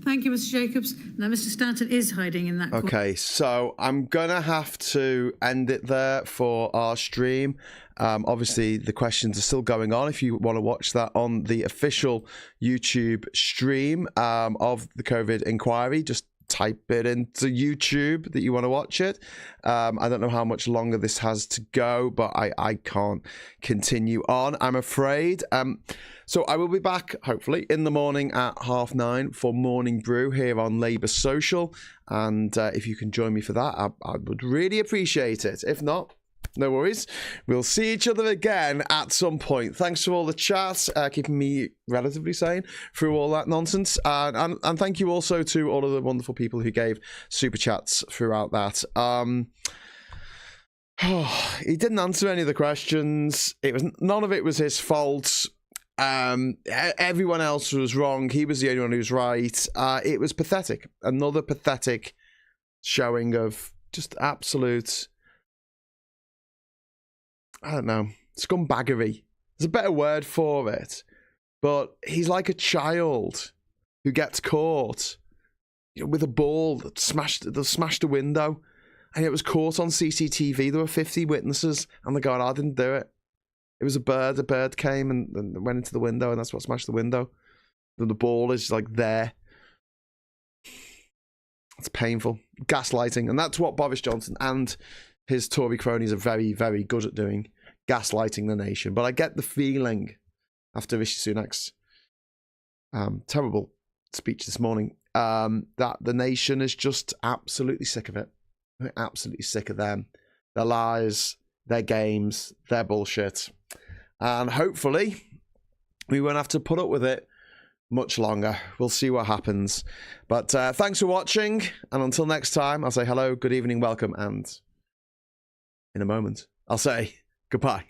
Thank you, Mr. Jacobs. Now, Mr. Stanton is hiding in that corner. Okay, so I'm going to have to end it there for our stream. Obviously, the questions are still going on. If you want to watch that on the official YouTube stream of the COVID inquiry, just type it into YouTube that you want to watch it. I don't know how much longer this has to go, but I can't continue on, I'm afraid. So I will be back, hopefully, in the morning at 9:30 for Morning Brew here on Labour Social. And if you can join me for that, I would really appreciate it. If not, no worries. We'll see each other again at some point. Thanks for all the chats, keeping me relatively sane through all that nonsense. And thank you also to all of the wonderful people who gave super chats throughout that. He didn't answer any of the questions. None of it was his fault. Everyone else was wrong. He was the only one who was right. It was pathetic. Another pathetic showing of just absolute, I don't know, scumbaggery. There's a better word for it. But he's like a child who gets caught with a ball that smashed a window. And it was caught on CCTV. There were 50 witnesses. And they're going, I didn't do it. It was a bird. A bird came and went into the window, and that's what smashed the window. And the ball is like there. It's painful. Gaslighting. And that's what Boris Johnson and his Tory cronies are very, very good at doing. Gaslighting the nation. But I get the feeling, after Rishi Sunak's terrible speech this morning, that the nation is just absolutely sick of it. We're absolutely sick of them. Their lies, their games, their bullshit. And hopefully, we won't have to put up with it much longer. We'll see what happens. But thanks for watching. And until next time, I'll say hello, good evening, welcome, and in a moment, I'll say goodbye.